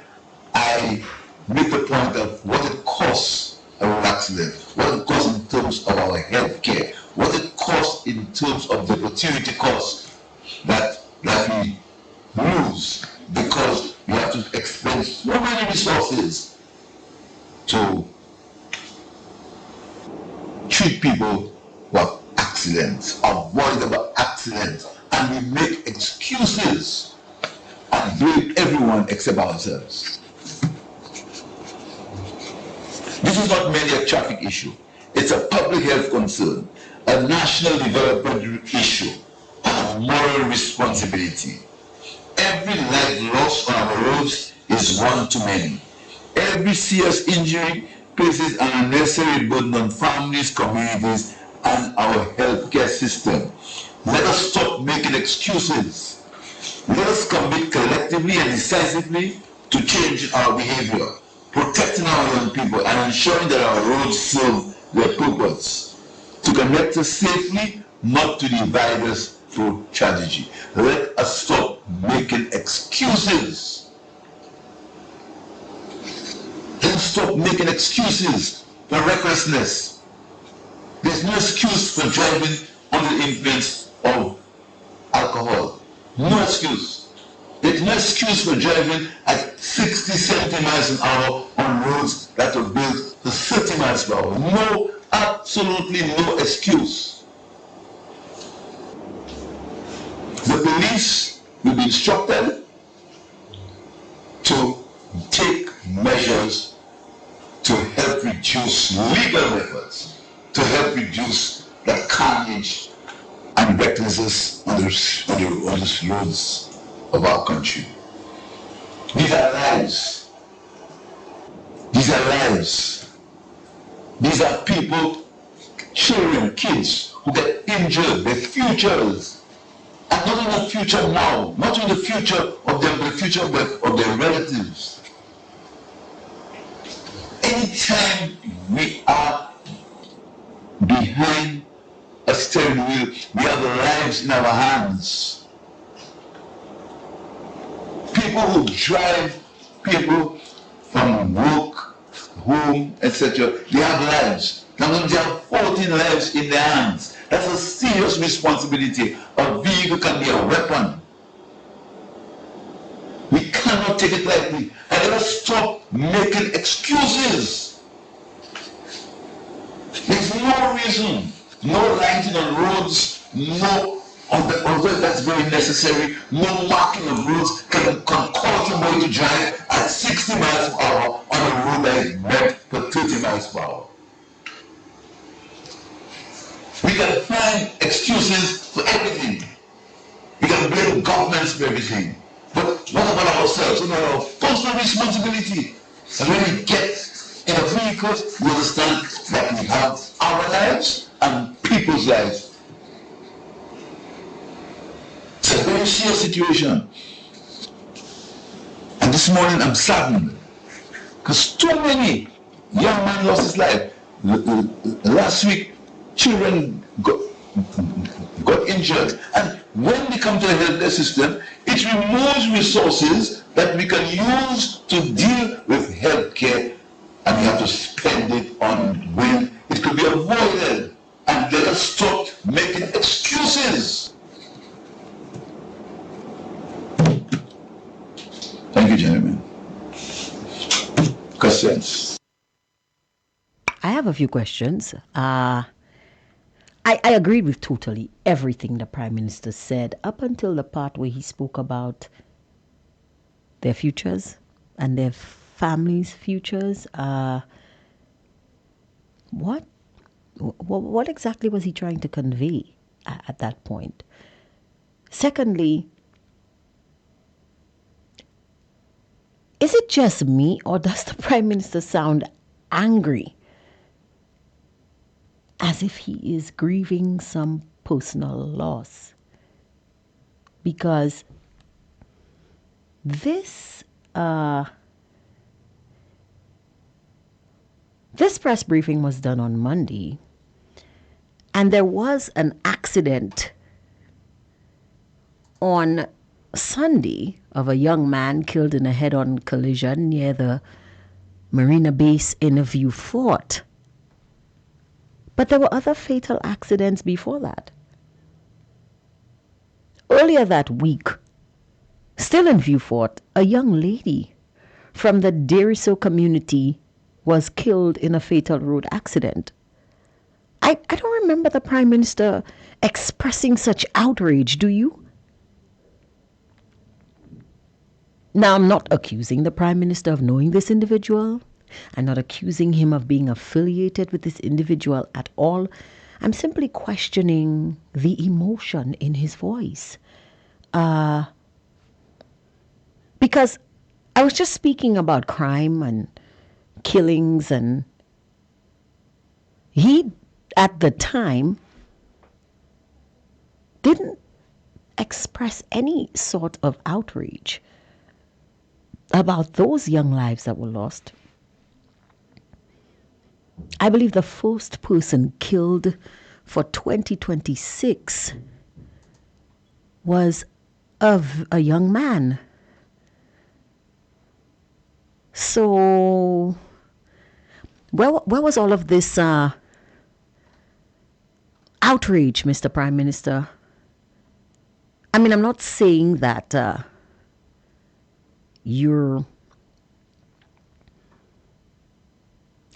I made the point of what it costs a road accident, what it costs in terms of our health care, what it costs in terms of the opportunity costs that we lose because we have to expend so many resources to treat people who have accidents, avoid about accidents, and we make excuses and blame everyone except ourselves. This is not merely a traffic issue, it's a public health concern, a national development issue, and a moral responsibility. Every life lost on our roads is one too many. Every serious injury places an unnecessary burden on families, communities, and our healthcare system. Let us stop making excuses. Let us commit collectively and decisively to change our behavior, protecting our young people and ensuring that our roads serve their purpose, to connect us safely, not to divide us through tragedy. Let us stop making excuses. Let us stop making excuses for recklessness. There's no excuse for driving under the influence of alcohol. No excuse. There's no excuse for driving at 60, 70 miles an hour on roads that were built to 30 miles per hour. No, absolutely no excuse. The police will be instructed to take measures to help reduce legal efforts, to help reduce the carnage and recklessness on the roads of our country. These are lives. These are lives. These are people, children, kids who get injured, their futures. And not in the future now, not in the future of them, but the future of their relatives. Anytime we are behind a steering wheel, we have the lives in our hands. People who drive people from work, home, etc., they have lives. Now they have 14 lives in their hands. That's a serious responsibility. A vehicle can be a weapon. We cannot take it lightly. And let us stop making excuses. There's no reason, no lighting on roads, although that's very necessary, no marking of roads can cause somebody to drive at 60 miles per hour on a road that is meant for 30 miles per hour. We can find excuses for everything. We can blame governments for everything. But what about ourselves? What about our personal responsibility? And when we get in a vehicle, we understand that we have our lives and people's lives. It's a very serious situation. And this morning I'm saddened because too many young men lost his life. Last week, children got injured. And when they come to the healthcare system, it removes resources that we can use to deal with healthcare, and we have to spend it on when it could be avoided. And let us stop making excuses. Thank you, gentlemen. Questions? I have a few questions. I agreed with totally everything the Prime Minister said up until the part where he spoke about their futures and their families' futures. What exactly was he trying to convey at that point? Secondly, is it just me, or does the Prime Minister sound angry, as if he is grieving some personal loss? Because this press briefing was done on Monday, and there was an accident on Sunday of a young man killed in a head-on collision near the Marina base in Vieux Fort. But there were other fatal accidents before that. Earlier that week, still in Vieux Fort, a young lady from the Deriso community was killed in a fatal road accident. I don't remember the Prime Minister expressing such outrage, do you? Now, I'm not accusing the Prime Minister of knowing this individual. I'm not accusing him of being affiliated with this individual at all. I'm simply questioning the emotion in his voice. Because I was just speaking about crime and killings, and he, at the time, didn't express any sort of outrage about those young lives that were lost. I believe the first person killed for 2026 was a young man. So, where was all of this outrage, Mr. Prime Minister? I mean, I'm not saying that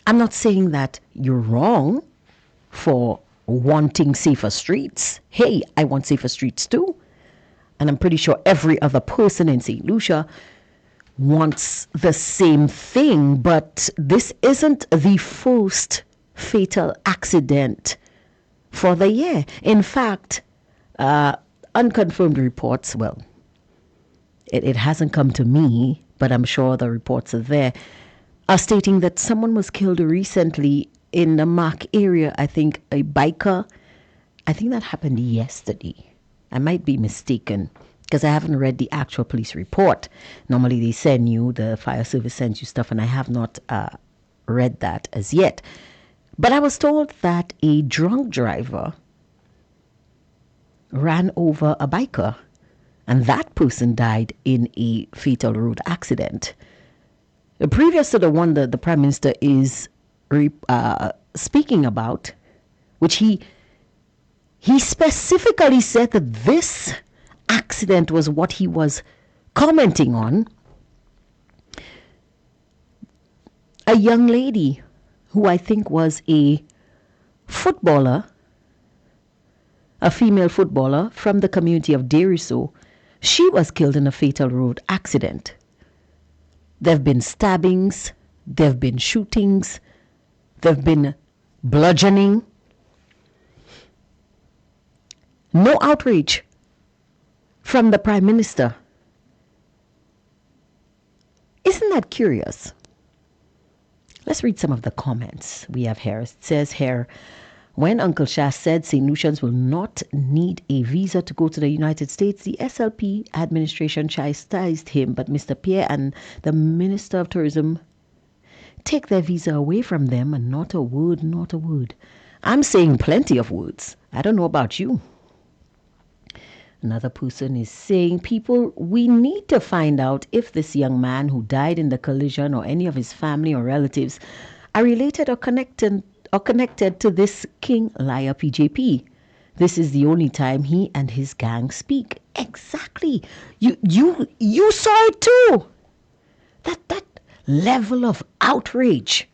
I'm not saying that you're wrong for wanting safer streets. Hey, I want safer streets too. And I'm pretty sure every other person in St. Lucia wants the same thing. But this isn't the first fatal accident for the year. In fact, unconfirmed reports, well, it hasn't come to me, but I'm sure the reports are there, are stating that someone was killed recently in the Mark area. I think a biker. I think that happened yesterday. I might be mistaken because I haven't read the actual police report. Normally they send you, the fire service sends you stuff, and I have not read that as yet. But I was told that a drunk driver ran over a biker, and that person died in a fatal road accident. Previous to the one that the Prime Minister is speaking about, which he specifically said that this accident was what he was commenting on. A young lady who I think was a footballer, a female footballer from the community of Deriso, she was killed in a fatal road accident. There have been stabbings, there have been shootings, there have been bludgeoning. No outrage from the Prime Minister. Isn't that curious? Let's read some of the comments we have here. It says here, when Uncle Shah said St. Lucians will not need a visa to go to the United States, the SLP administration chastised him, but Mr. Pierre and the Minister of Tourism take their visa away from them, and not a word, not a word. I'm saying plenty of words. I don't know about you. Another person is saying, people, we need to find out if this young man who died in the collision or any of his family or relatives are related or connected to this King Liar PJP. This is the only time he and his gang speak. Exactly. You saw it too. That level of outrage.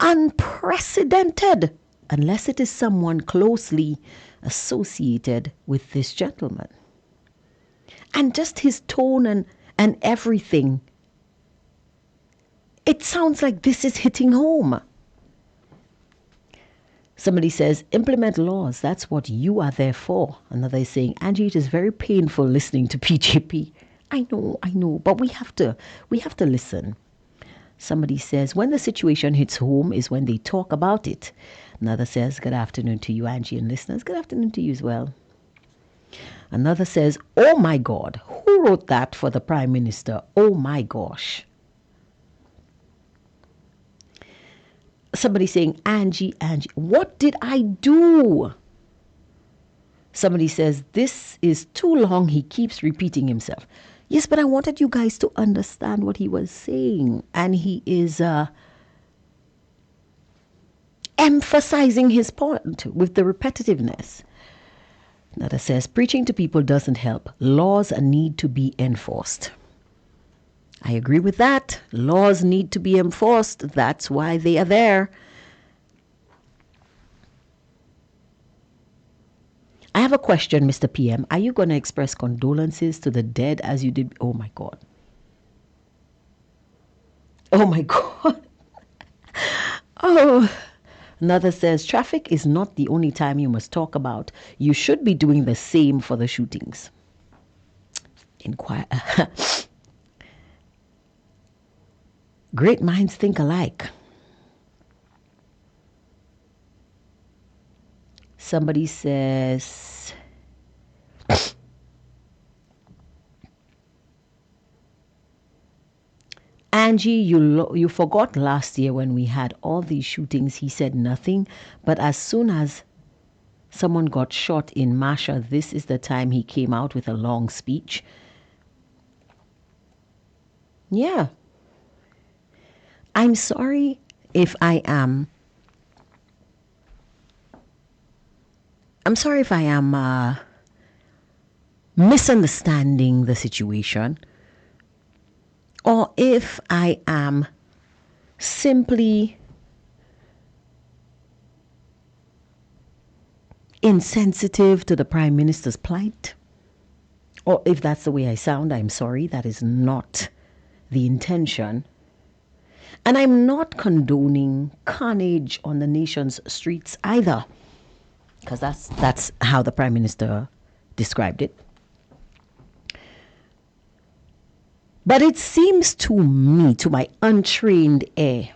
Unprecedented. Unless it is someone closely associated with this gentleman. And just his tone and everything It sounds like this is hitting home. Somebody says, implement laws. That's what you are there for. Another is saying, Angie, it is very painful listening to PJP. I know, but we have to listen. Somebody says, when the situation hits home is when they talk about it. Another says, good afternoon to you, Angie, and listeners. Good afternoon to you as well. Another says, oh my God, who wrote that for the Prime Minister? Oh my gosh. Somebody saying, Angie, what did I do? Somebody says, this is too long. He keeps repeating himself. Yes, but I wanted you guys to understand what he was saying. And he is emphasizing his point with the repetitiveness. Another says, preaching to people doesn't help. Laws need to be enforced. I agree with that. Laws need to be enforced. That's why they are there. I have a question, Mr. PM. Are you going to express condolences to the dead as you did? Oh my God. Oh my God. Oh. Another says, traffic is not the only time you must talk about. You should be doing the same for the shootings. Inquire. Great minds think alike. Somebody says, Angie, you forgot last year when we had all these shootings, he said nothing. But as soon as someone got shot in Masha, this is the time he came out with a long speech. Yeah. I'm sorry if I am misunderstanding the situation, or if I am simply insensitive to the Prime Minister's plight, or if that's the way I sound. I'm sorry. That is not the intention. And I'm not condoning carnage on the nation's streets either, because that's how the Prime Minister described it. But it seems to me, to my untrained ear,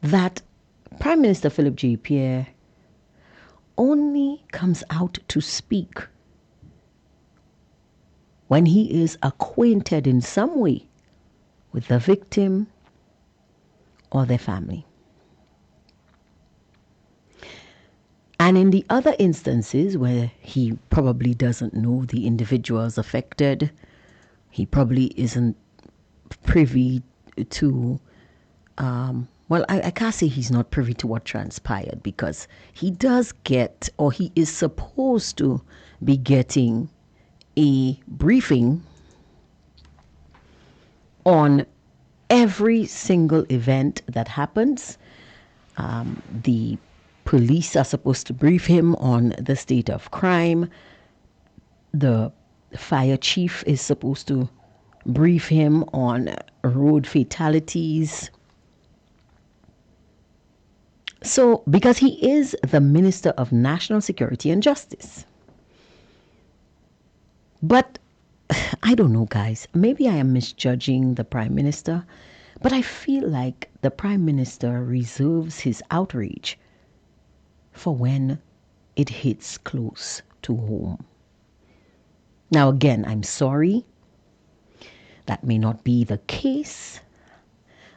that Prime Minister Philip J. Pierre only comes out to speak when he is acquainted in some way with the victim or their family. And in the other instances where he probably doesn't know the individuals affected, he probably isn't privy to, I can't say he's not privy to what transpired, because he does get, or he is supposed to be getting, a briefing on every single event that happens. The police are supposed to brief him on the state of crime. The fire chief is supposed to brief him on road fatalities. So, because he is the Minister of National Security and Justice. But I don't know, guys. Maybe I am misjudging the Prime Minister, but I feel like the Prime Minister reserves his outrage for when it hits close to home. Now, again, I'm sorry. That may not be the case.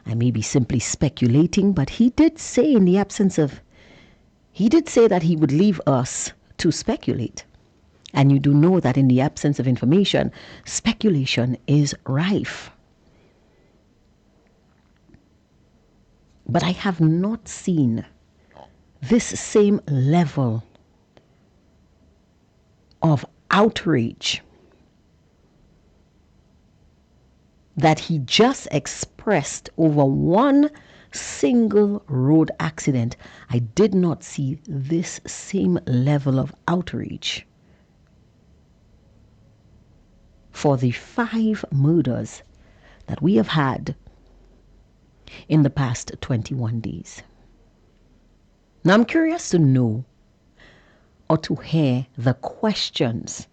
I may be simply speculating, but he did say that he would leave us to speculate. And you do know that in the absence of information, speculation is rife. But I have not seen this same level of outrage that he just expressed over one single road accident. I did not see this same level of outrage for the 5 murders that we have had in the past 21 days. Now, I'm curious to know or to hear the questions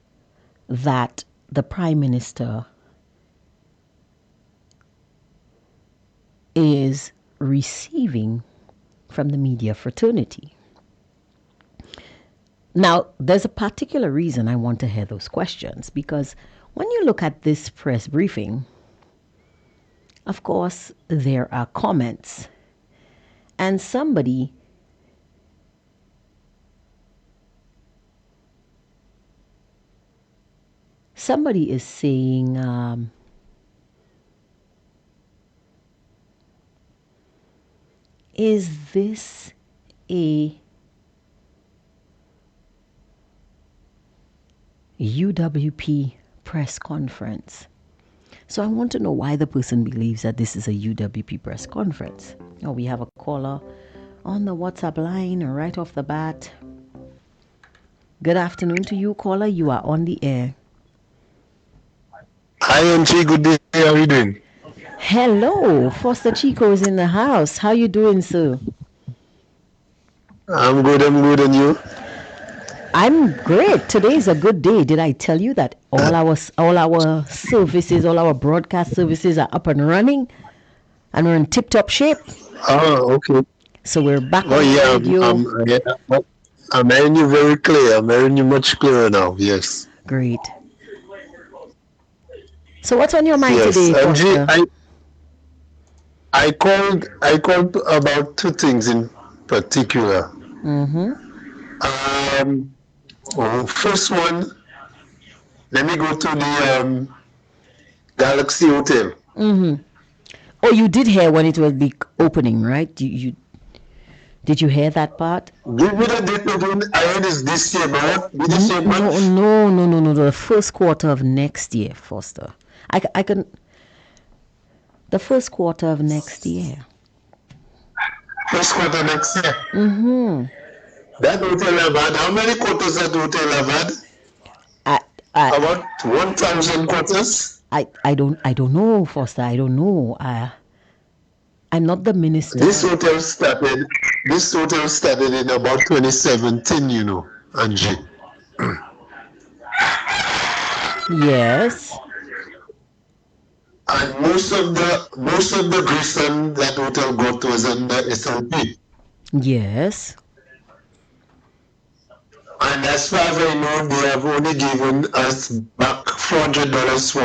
that the Prime Minister is receiving from the media fraternity. Now, there's a particular reason I want to hear those questions, because when you look at this press briefing, of course, there are comments, and somebody is saying, is this a UWP press conference? So I want to know why the person believes that this is a UWP press conference. Oh, we have a caller on the WhatsApp line right off the bat. Good afternoon to you, caller. You are on the air. Hi, MG. Good day. How are you doing? Hello, Foster Chico is in the house. How you doing, sir? I'm good. And you? I'm great. Today is a good day. Did I tell you that all our services, all our broadcast services are up and running, and we're in tip-top shape? Oh, okay. So we're back on yeah, radio. I'm hearing you very clear. I'm hearing you much clearer now. Yes. Great. So what's on your mind today, MG, Foster? I called about two things in particular. First one, let me go to the Galaxy Hotel. Oh, you did hear when it will be opening, right? Did you hear that part? Give me the date again. I heard it's this year, but this year month? No. The first quarter of next year, Foster. I can. The first quarter of next year. First quarter next year. That hotel have had, how many quarters that hotel have had? About 1,000 quarters. I don't know, Foster. I don't know. I'm not the minister. This hotel started in about 2017, you know, Angie. Yes. And most of the Grayson that hotel got was under SLP. Yes. And as far as I know, they have only given us back $400 for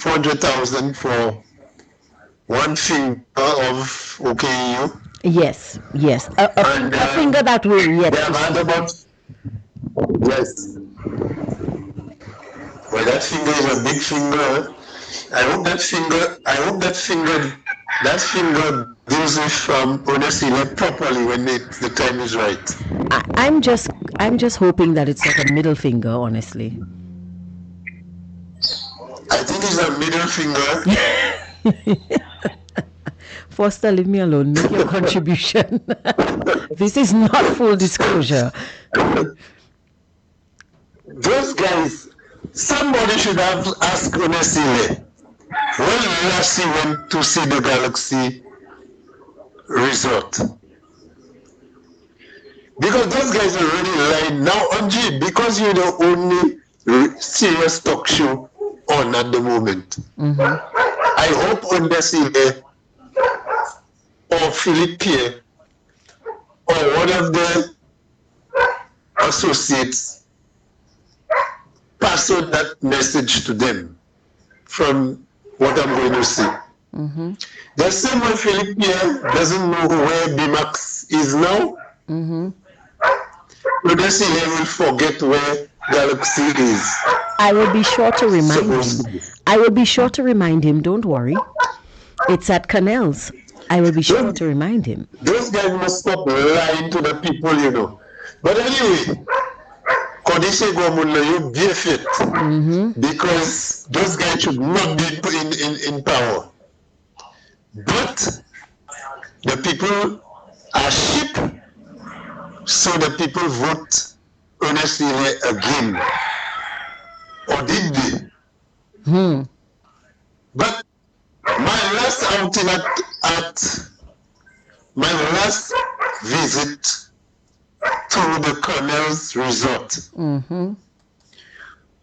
$400,000 for one finger of OKU. Yes. A finger that will yet. They have had about, yes. Well, that finger is a big finger. I hope that finger deals with Onesile properly when the time is right. I'm just hoping that it's not a middle finger, honestly. I think it's a middle finger. Foster, leave me alone. Make your contribution. This is not full disclosure. Those guys, somebody should have asked Onesile when last he went to see the Galaxy Resort. Because those guys are already lying. Now, Angie, because you're the only serious talk show on at the moment, I hope Onesile or Philippe Pierre or one of the associates pass on that message to them from what I'm going to say. The same way Philippe Pierre doesn't know where BMAX is now, Onesile will forget where Galaxy is. I will be sure to remind him. Don't worry. It's at Canals. I will be sure to remind him. Those guys must stop lying to the people, you know. But anyway, Kodishe Gomunla, you be fit. Because those guys should not be in power. But the people are sheep, so the people vote Onesile again. Or did they? But my last outing at my last visit to the Colonel's Resort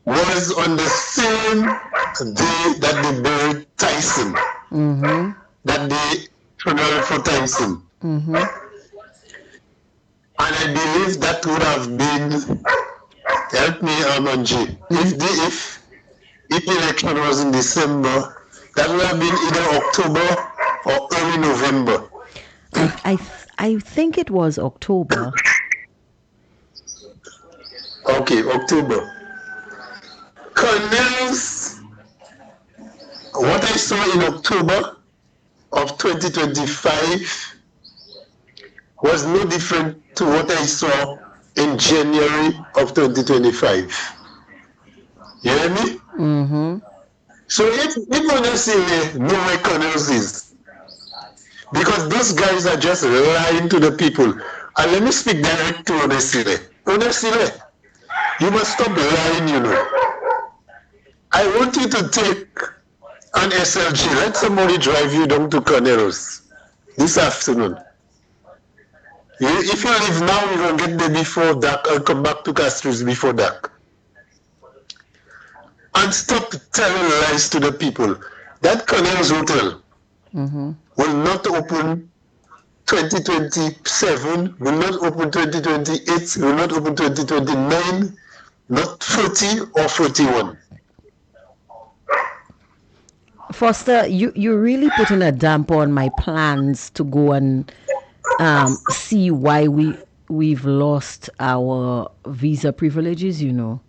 was on the same day that they buried Tyson, that day funeral for Tyson. And I believe that would have been, help me, Armanji, if the election was in December, that would have been either October or early November. I think it was October. Okay, October. Colonel's, what I saw in October of 2025 was no different to what I saw in January of 2025. You hear me? So if honestly know where Colonel's is, because those guys are just lying to the people. And let me speak direct to honestly. Honestly, you must stop lying, you know. I want you to take an SLG. Let somebody drive you down to Colonel's this afternoon. If you leave now, you're going to get there before dark and come back to Castro's before dark. And stop telling lies to the people. That Colonel's Hotel will not open 2027, will not open 2028, will not open 2029, not 40 or 41. Foster, you're really putting a damper on my plans to go and see why we've lost our visa privileges, you know.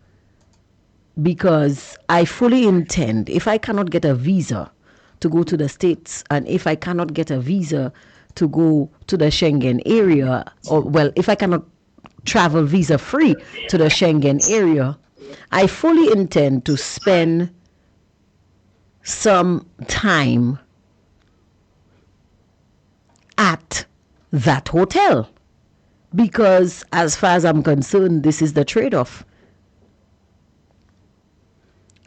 Because I fully intend, if I cannot get a visa to go to the States, and if I cannot get a visa to go to the Schengen area, or well, if I cannot travel visa free to the Schengen area, I fully intend to spend some time at that hotel. Because as far as I'm concerned, this is the trade-off.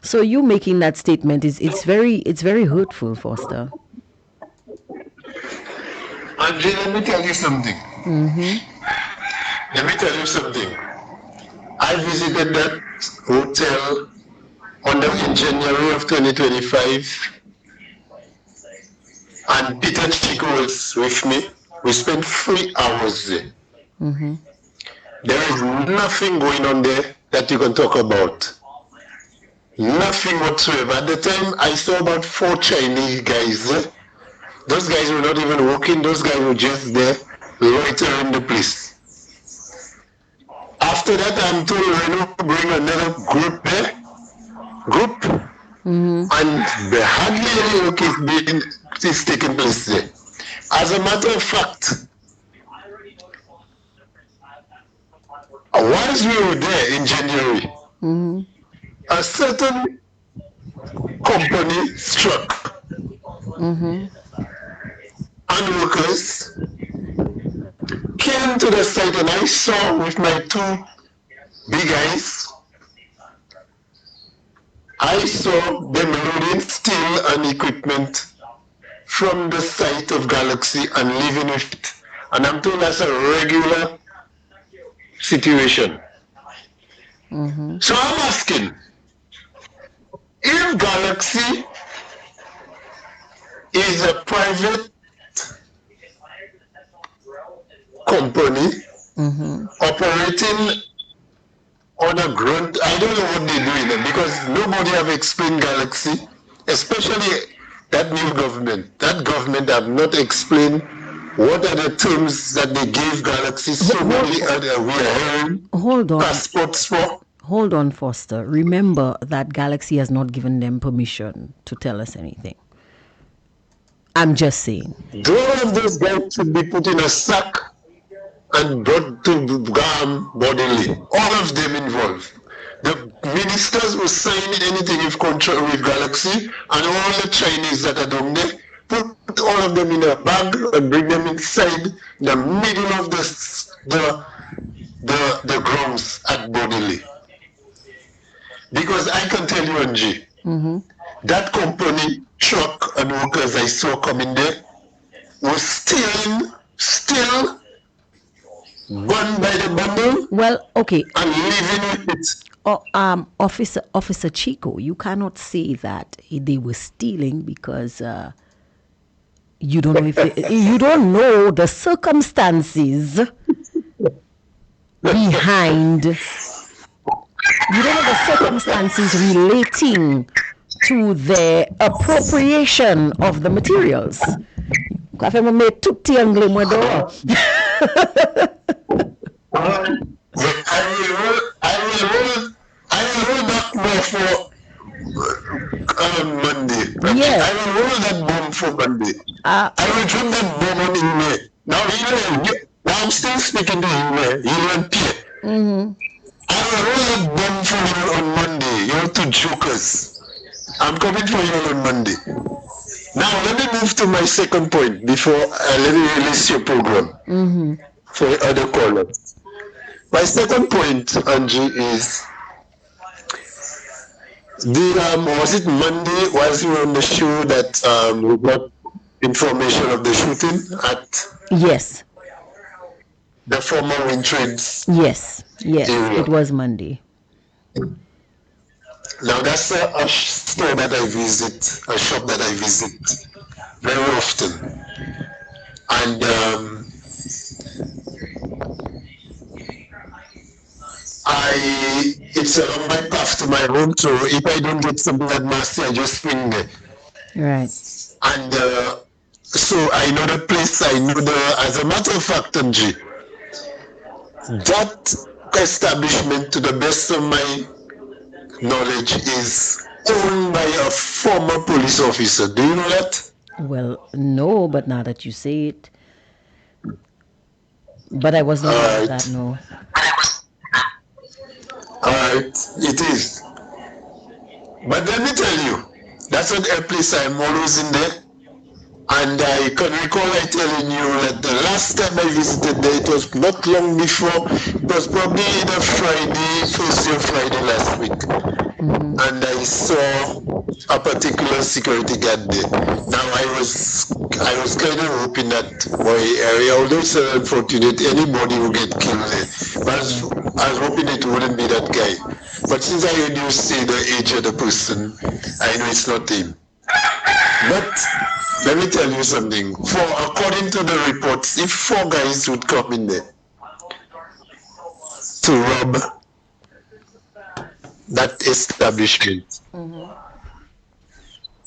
So you making that statement it's very hurtful, Foster. Andre, let me tell you something. Let me tell you something. I visited that hotel in January of 2025, and Peter Chico was with me. We spent 3 hours there. There is nothing going on there that you can talk about. Nothing whatsoever. At the time, I saw about 4 Chinese guys. Those guys were not even walking. Those guys were just there, loitering the place. After that, I'm told Reno bring another group there. And hardly any work is taking place there. As a matter of fact, once we were there in January, a certain company struck, and workers came to the site, and I saw with my 2 big eyes, I saw them loading steel and equipment from the site of Galaxy and leaving with it. And I'm told that's a regular situation. So I'm asking, if Galaxy is a private company operating on a ground, I don't know what they're doing, because nobody have explained Galaxy, especially that new government. That government have not explained what are the terms that they gave Galaxy. So many other we are hearing passports for. Hold on, Foster. Remember that Galaxy has not given them permission to tell us anything. I'm just saying. All of those guys should be put in a sack and brought to Gam bodily. All of them involved. The ministers who sign anything with contract with Galaxy, and all the Chinese that are down there, put all of them in a bag and bring them inside the middle of the grounds at Bodily. Because I can tell you, Angie, that company truck and workers I saw coming there was stealing still gone by the bundle Well, okay. and living with it. Officer Chico, you cannot say that they were stealing because you don't know you don't know the circumstances behind. You don't know the circumstances relating to the appropriation of the materials. I will roll that more for Monday. Yeah. I will roll that bomb for Monday. I will drop that bomb on email. Now I'm still speaking to email. You and Pierre. I will roll that bomb for you on Monday. You're two jokers. I'm coming for you on Monday. Now let me move to my second point before let me release your program for other callers. My second point, Angie, is was it Monday? Was you on the show that we got information of the shooting at? Yes. The former Wintrades. Yes. Area. It was Monday. Now that's a store that I visit, a shop that I visit very often, and it's along my path to my home. So if I don't get something that nasty, I just swing there. Right. And so I know the place. As a matter of fact, Angie, that establishment, to the best of my knowledge, is owned by a former police officer. Do you know that? Well, no, but now that you say it. But I was not aware of that, no. Alright, it is. But let me tell you, that's not a place I'm always in there. And I can recall I telling you that the last time I visited there, it was not long before, it was probably the first year Friday last week. And I saw a particular security guard there. Now I was kind of hoping that my area, although it's unfortunate, anybody will get killed there. But I was hoping it wouldn't be that guy. But since I heard you say the age of the person, I know it's not him. But let me tell you something. According to the reports, if 4 guys would come in there to rob that establishment,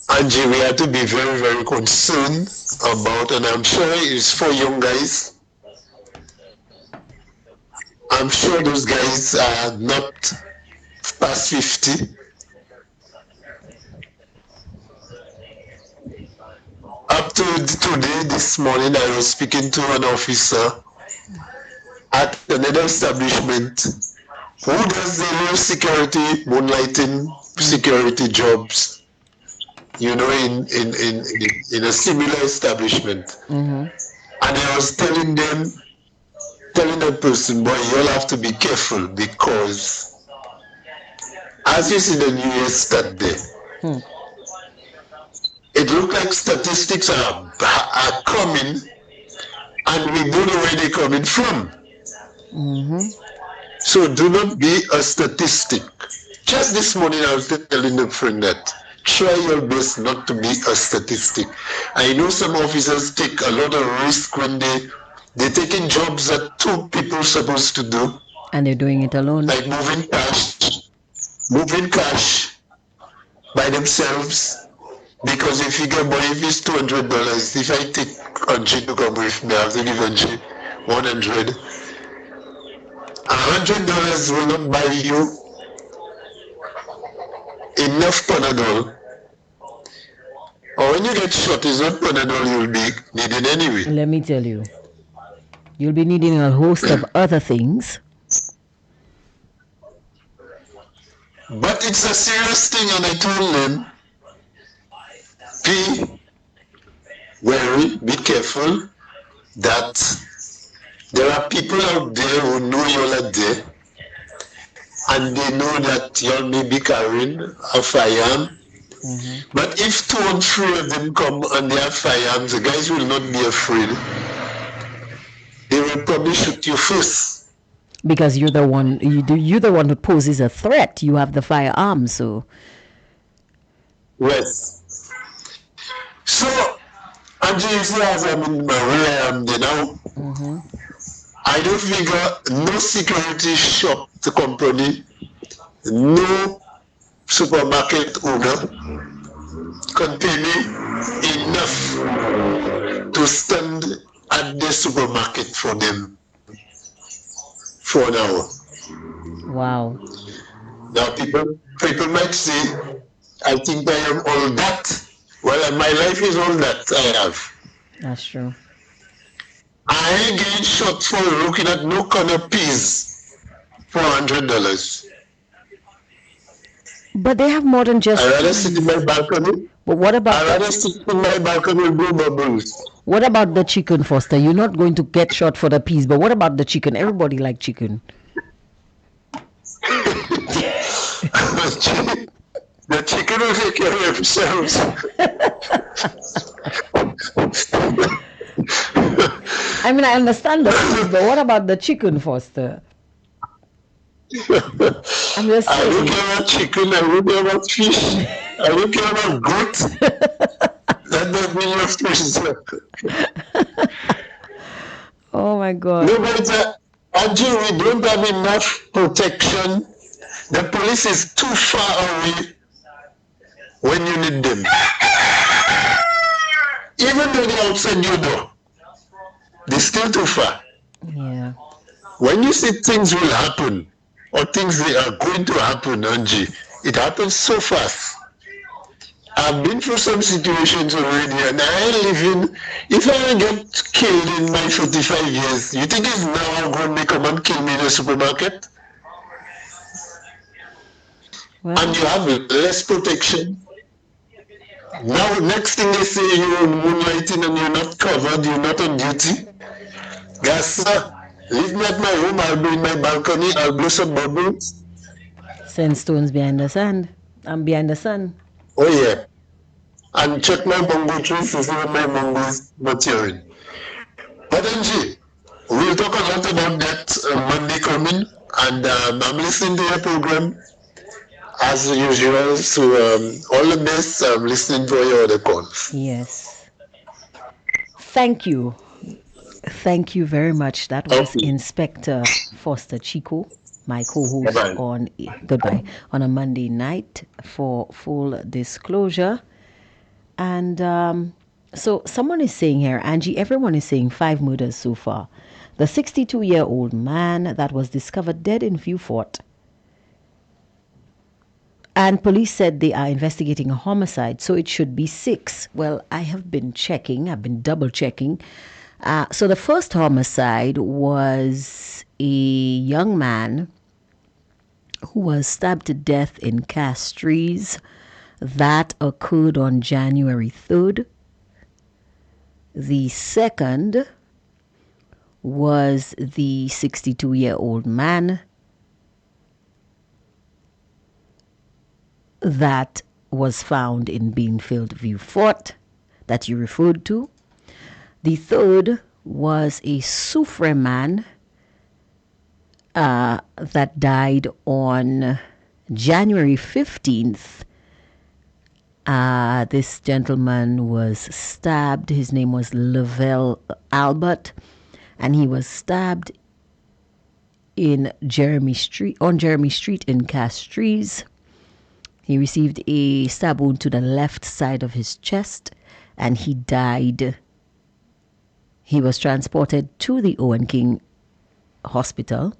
Angie, we have to be very, very concerned about, and I'm sure it's 4 young guys. I'm sure those guys are not past 50. Up to today, this morning, I was speaking to an officer at another establishment who does the security, moonlighting security jobs, in a similar establishment. And I was telling that person, boy, you'll have to be careful, because as you see the New Year's start there, it looks like statistics are coming, and we don't know where they're coming from. So do not be a statistic. Just this morning I was telling a friend that try your best not to be a statistic. I know some officers take a lot of risk when they're taking jobs that 2 people supposed to do. And they're doing it alone. Like moving cash by themselves. Because if it's $200, if I take Angie to come with me, I have to give Angie $100. $100 will not buy you enough Panadol. Or when you get shot, it's not Panadol you'll be needing anyway. Let me tell you, you'll be needing a host of other things. But it's a serious thing, and I told them, be wary, be careful, that there are people out there who know you're out there, and they know that you may be carrying a firearm. But if 2 or 3 of them come and they have firearms, the guys will not be afraid. they will probably shoot you first. Because you're the one who poses a threat. You have the firearm, so Yes. So, Angie, you see, as I'm in my way I am there now, I don't figure no security shop to company, no supermarket owner can pay me enough to stand at the supermarket for them for an hour. wow. Now, people might say, I think I am all that. Well, my life is all that I have. That's true. I ain't getting shot for looking at no corner peas for $100. But they have more than just I rather sit in peas. my balcony. But what I about rather sit in my balcony with blue bubbles. the chicken, Foster? You're not going to get shot for the peas, but what about the chicken? Everybody like chicken. The chicken will take care of themselves. I mean, I understand the peas, but what about the chicken, Foster? I'm just I don't saying. care about chicken, I don't care about fish, I don't care about goat. That doesn't mean your fish. Oh my God. No, but Angie, we don't have enough protection. The police is too far away when you need them. Even though they're outside your door, they're still too far. Yeah. When you see things will happen, or things that are going to happen, Angie, it happens so fast. I've been through some situations already, and I ain't living. If I get killed in my 45 years, you think it's now going to come and kill me in a supermarket? Well, And you have less protection. Now, next thing they say, you're moonlighting and you're not covered, you're not on duty. Guys, sir, leave me at my home, I'll be in my balcony, I'll blow some bubbles. send stones behind the sand. I'm behind the sun. Oh, yeah. And check my mango trees to see when my mangoes maturing. But Angie, we'll talk a lot about that Monday coming, and I'm listening to your program as usual. So all the best. I'm listening for your other calls. Yes. Thank you. Thank you very much. That was Okay. Inspector Foster Chico, my co-host Bye-bye. on Goodbye on a Monday night for full disclosure. And so someone is saying here, Angie, everyone is saying 5 murders so far. The 62-year-old man that was discovered dead in Vieux Fort. And police said they are investigating a homicide, so it should be 6. Well, I have been checking, I've been double checking. So the first homicide was a young man who was stabbed to death in Castries. That occurred on January 3rd. The second was the 62-year-old man that was found in Beanfield Vieux Fort that you referred to. The third was a Soufre man that died on January 15th. This gentleman was stabbed. His name was Lavelle Albert, and he was stabbed on Jeremy Street in Castries. He received a stab wound to the left side of his chest, and he died. He was transported to the Owen King Hospital,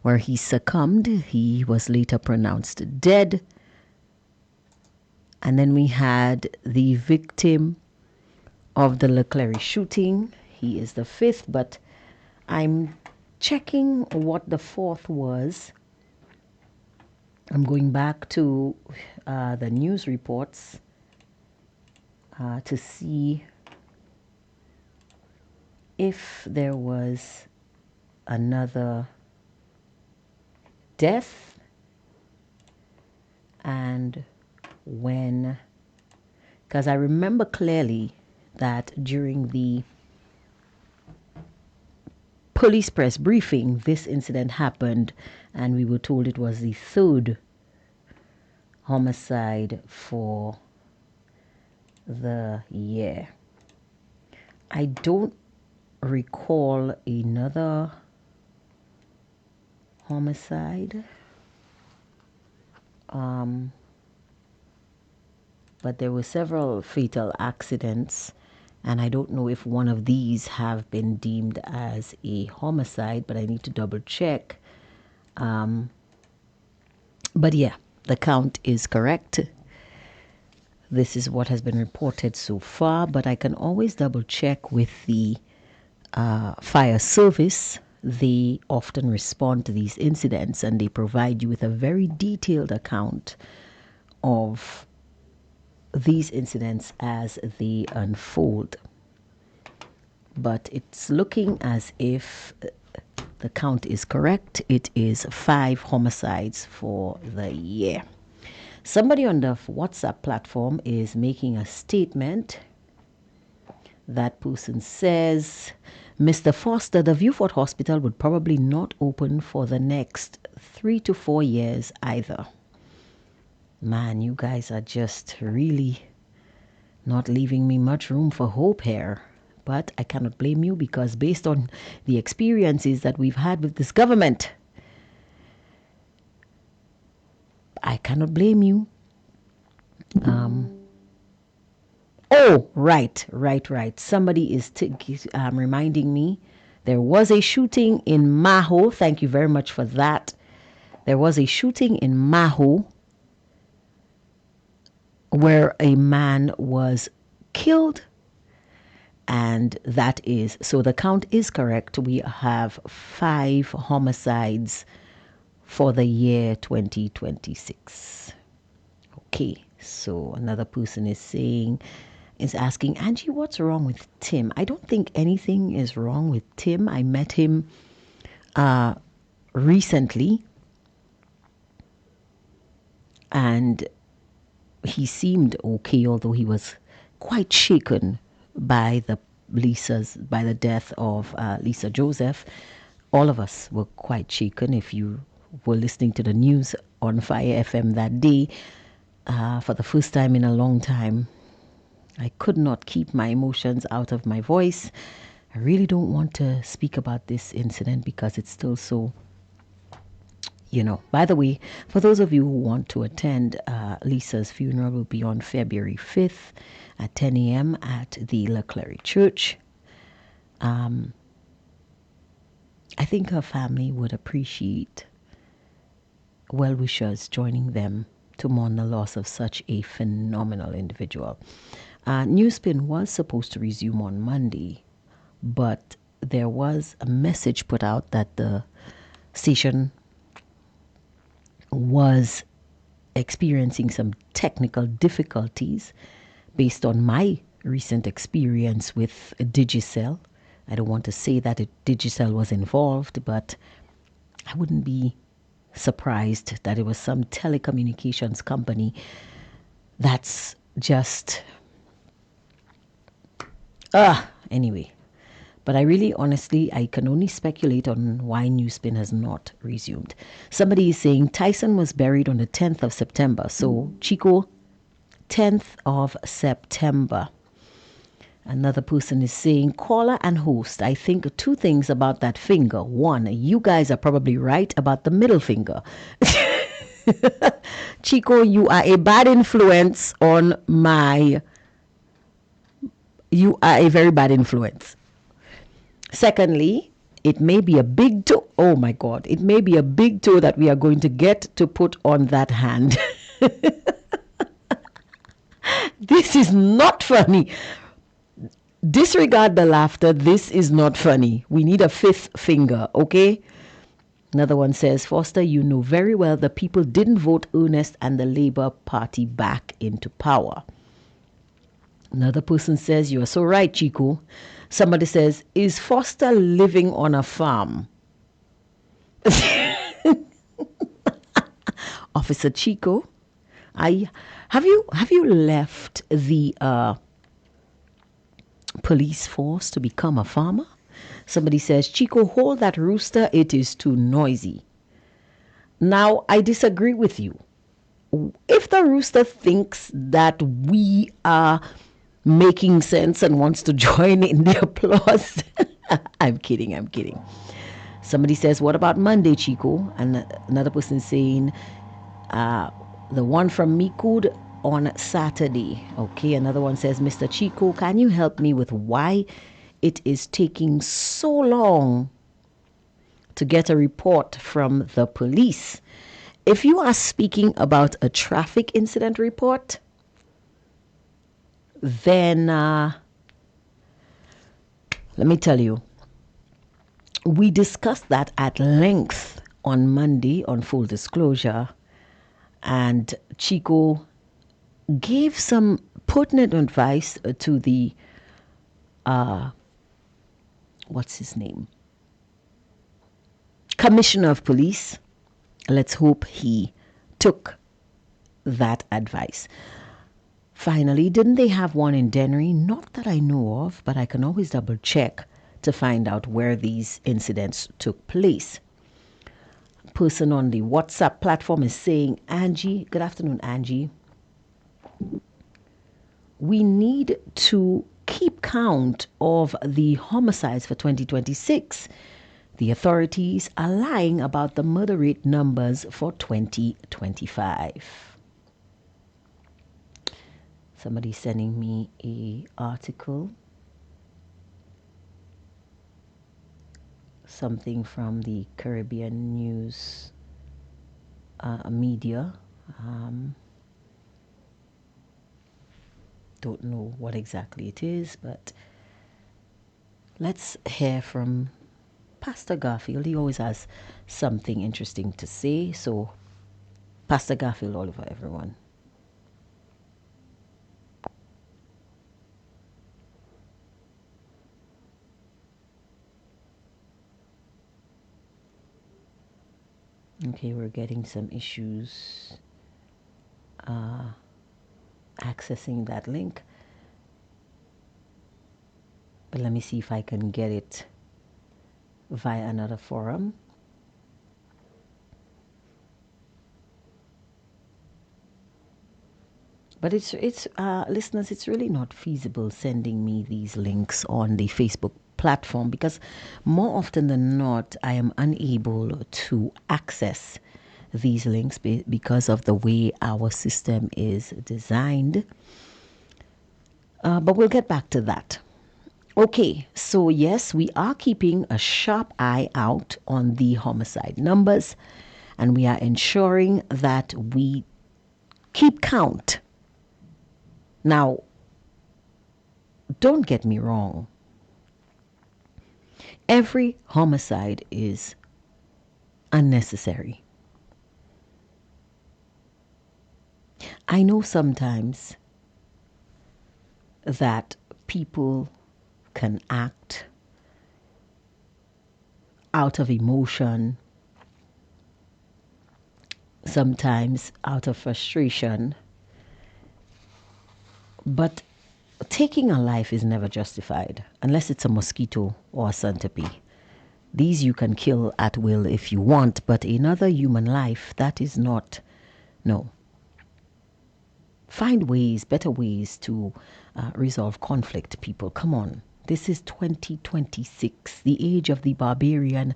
where he succumbed. He was later pronounced dead. And then we had the victim of the Leclerc shooting. He is the fifth, but I'm checking what the fourth was. I'm going back to the news reports to see if there was another death and when, because I remember clearly that during the police press briefing, this incident happened, and we were told it was the third homicide for the year. I don't recall another homicide, but there were several fatal accidents, and I don't know if one of these have been deemed as a homicide, but I need to double check. But yeah, the count is correct. This is what has been reported so far, but I can always double check with the fire service. They often respond to these incidents and they provide you with a very detailed account of these incidents as they unfold. But it's looking as if the count is correct. It is 5 homicides for the year. Somebody on the WhatsApp platform is making a statement. That person says, Mr. Foster, the Viewfort Hospital would probably not open for the next 3 to 4 years either. Man, you guys are just really not leaving me much room for hope here. But I cannot blame you, because based on the experiences that we've had with this government, I cannot blame you. Oh, right. Somebody is reminding me there was a shooting in Maho. Thank you very much for that. There was a shooting in Maho where a man was killed. And that is, so the count is correct. We have 5 homicides for the year 2026. Okay, so another person is asking, Angie, what's wrong with Tim? I don't think anything is wrong with Tim. I met him recently, and he seemed okay, although he was quite shaken by the death of Lisa Joseph. All of us were quite shaken. If you were listening to the news on Fire FM that day, for the first time in a long time, I could not keep my emotions out of my voice. I really don't want to speak about this incident because it's still so, By the way, for those of you who want to attend, Lisa's funeral will be on February 5th at 10 a.m. at the La Clery Church. I think her family would appreciate well-wishers joining them to mourn the loss of such a phenomenal individual. Newspin was supposed to resume on Monday, but there was a message put out that the station was experiencing some technical difficulties based on my recent experience with Digicel. I don't want to say that Digicel was involved, but I wouldn't be surprised that it was some telecommunications company that's just anyway. But I really, honestly, I can only speculate on why Newspin has not resumed. Somebody is saying Tyson was buried on the 10th of September. So, Chico, 10th of September. Another person is saying, caller and host, I think 2 things about that finger. 1, you guys are probably right about the middle finger. Chico, you are a bad influence on you are a very bad influence. Secondly, it may be a big toe. Oh my God. It may be a big toe that we are going to get to put on that hand. This is not funny. Disregard the laughter. This is not funny. We need a 5th finger, okay? Another one says, Foster, you know very well the people didn't vote Ernest and the Labour Party back into power. Another person says, you are so right, Chico. Somebody says, is Foster living on a farm? Officer Chico, have you left the police force to become a farmer? Somebody says, Chico, hold that rooster. It is too noisy. Now, I disagree with you. If the rooster thinks that we are making sense and wants to join in the applause, I'm kidding. Somebody says, what about Monday, Chico? And another person saying, the one from Mikud on Saturday. Okay, another one says, Mr. Chico, can you help me with why it is taking so long to get a report from the police? If you are speaking about a traffic incident report, then let me tell you, we discussed that at length on Monday on Full Disclosure, and Chico gave some pertinent advice to the what's his name, Commissioner of Police. Let's hope he took that advice. Finally, didn't they have one in Dennery? Not that I know of, but I can always double check to find out where these incidents took place. Person on the WhatsApp platform is saying, Angie, good afternoon, Angie. We need to keep count of the homicides for 2026. The authorities are lying about the murder rate numbers for 2025. Somebody sending me a article, something from the Caribbean news media. Don't know what exactly it is, but let's hear from Pastor Garfield. He always has something interesting to say. So, Pastor Garfield, all over everyone. Okay, we're getting some issues accessing that link. But let me see if I can get it via another forum. But it's listeners, it's really not feasible sending me these links on the Facebook platform because more often than not, I am unable to access these links because of the way our system is designed. But we'll get back to that. Okay, so yes, we are keeping a sharp eye out on the homicide numbers, and we are ensuring that we keep count. Now, don't get me wrong. Every homicide is unnecessary. I know sometimes that people can act out of emotion, sometimes out of frustration, but taking a life is never justified unless it's a mosquito or a centipede. These you can kill at will if you want, but another human life, that is not, no. Find ways, better ways to resolve conflict, people. Come on. This is 2026. The age of the barbarian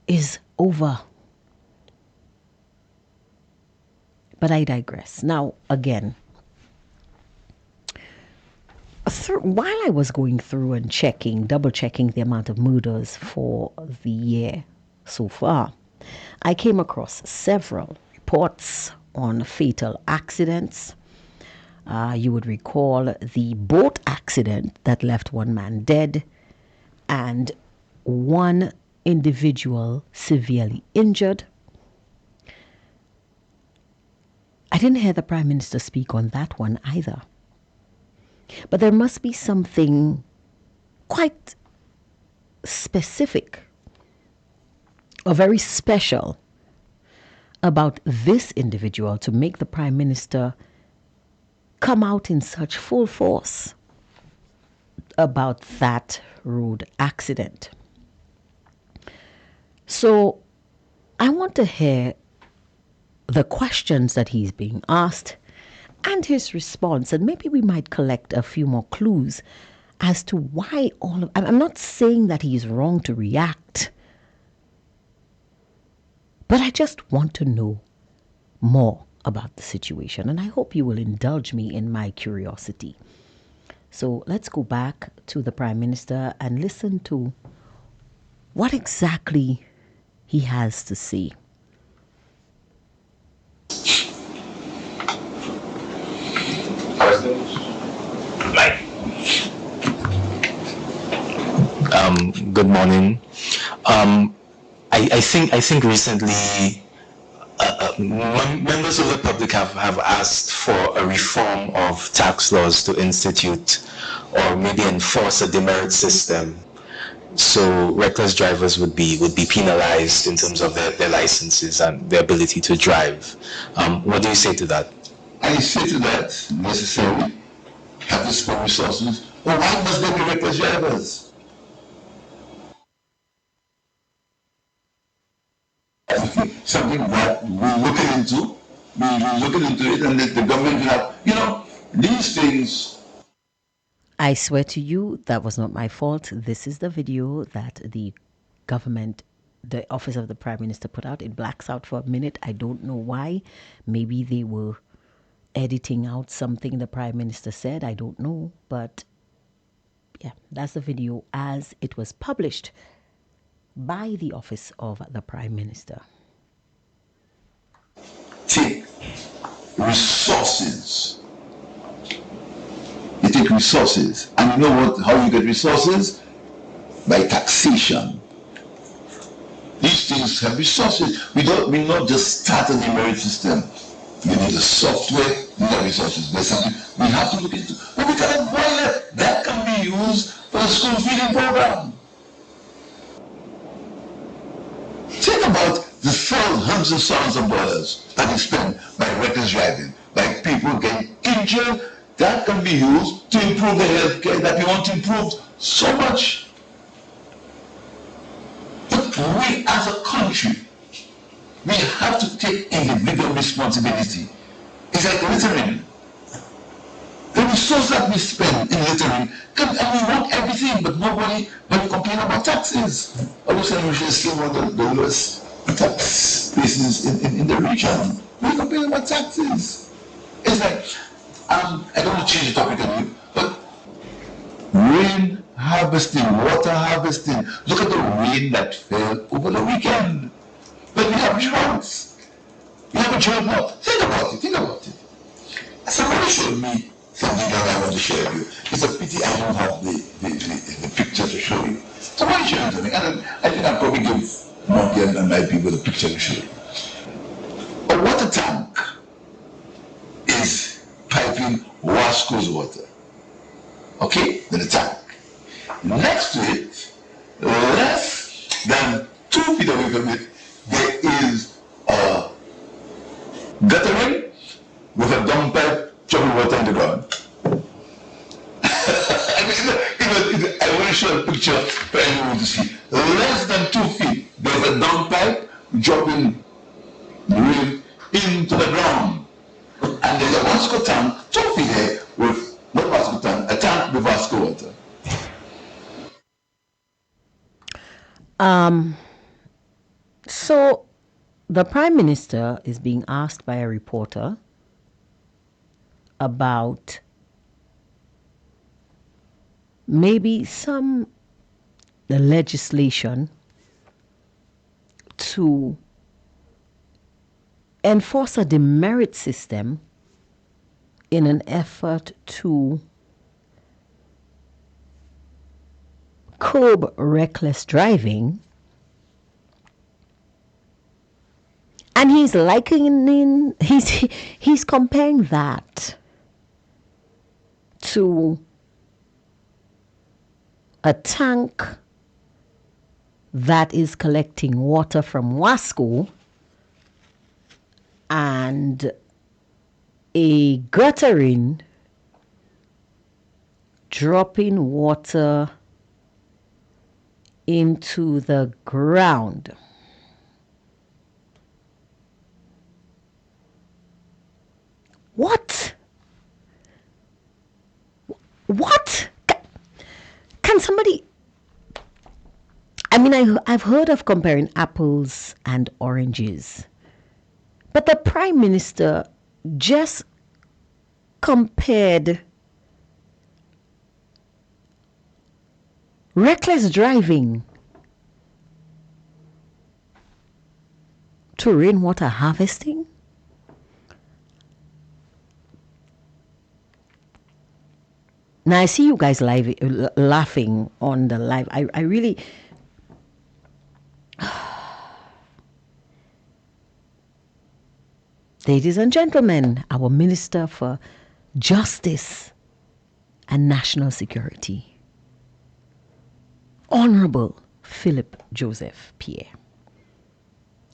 is over. But I digress. Now, again, while I was going through and double checking the amount of murders for the year so far, I came across several reports on fatal accidents. You would recall the boat accident that left one man dead and one individual severely injured. I didn't hear the Prime Minister speak on that one either. But there must be something quite specific or very special about this individual to make the Prime Minister come out in such full force about that road accident. So I want to hear the questions that he's being asked and his response, and maybe we might collect a few more clues as to why all of. I'm not saying that he's wrong to react, but I just want to know more about the situation, and I hope you will indulge me in my curiosity. So let's go back to the Prime Minister and listen to what exactly he has to say. Good morning. I think recently members of the public have asked for a reform of tax laws to institute or maybe enforce a demerit system, so reckless drivers would be penalized in terms of their licenses and their ability to drive. What do you say to that? I say to that, necessary, have this for resources, but why must there be reckless drivers? Something that we're looking into, it, and that the government will have, these things. I swear to you, that was not my fault. This is the video that the government, the office of the Prime Minister, put out. It blacks out for a minute. I don't know why. Maybe they were editing out something the Prime Minister said. I don't know. But yeah, that's the video as it was published by the office of the Prime Minister. Take resources. You take resources, and you know how you get resources? By taxation. These things have resources. We not just start a demerit system. You need the software, you need resources. There's something we have to look into. But we cannot boil it. That can be used for the school feeding program. Think about the hundreds of thousands of dollars that is spent by reckless driving, by people getting injured. That can be used to improve the health care that we want to improve so much. But we as a country, we have to take individual responsibility. It's like littering. The resources that we spend in littering, and we want everything, but we complain about taxes. All of a sudden, we should still want the lowest tax places in the region. We complain about taxes. It's like, I don't want to change the topic on you, but rain harvesting, water harvesting. Look at the rain that fell over the weekend. But we have droughts. We have a drought now. Think about it. Somebody showed me something that I want to share with you. It's a pity I don't have the picture to show you. Somebody showed it to me, and I think I'll probably give Monty and my people the picture to show you. A water tank is piping Wasco's water. Okay? Then the tank. Next to it, less than 2 feet away from it, there is a guttering with a dump pipe chopping water in the ground. I want to show a picture for anyone to see. Less than 2 feet, there's a dump pipe dropping rain into the ground. And there's a Wasco tank 2 feet there with, not Wasco tank, a tank with Wasco water. So the Prime Minister is being asked by a reporter about maybe the legislation to enforce a demerit system in an effort to curb reckless driving. And he's he's comparing that to a tank that is collecting water from Wasco and a guttering dropping water into the ground. What? What? Can somebody... I mean, I've heard of comparing apples and oranges. But the Prime Minister just compared reckless driving to rainwater harvesting. Now I see you guys laughing on the live. I really... Ladies and gentlemen, our Minister for Justice and National Security, Honorable Philip Joseph Pierre.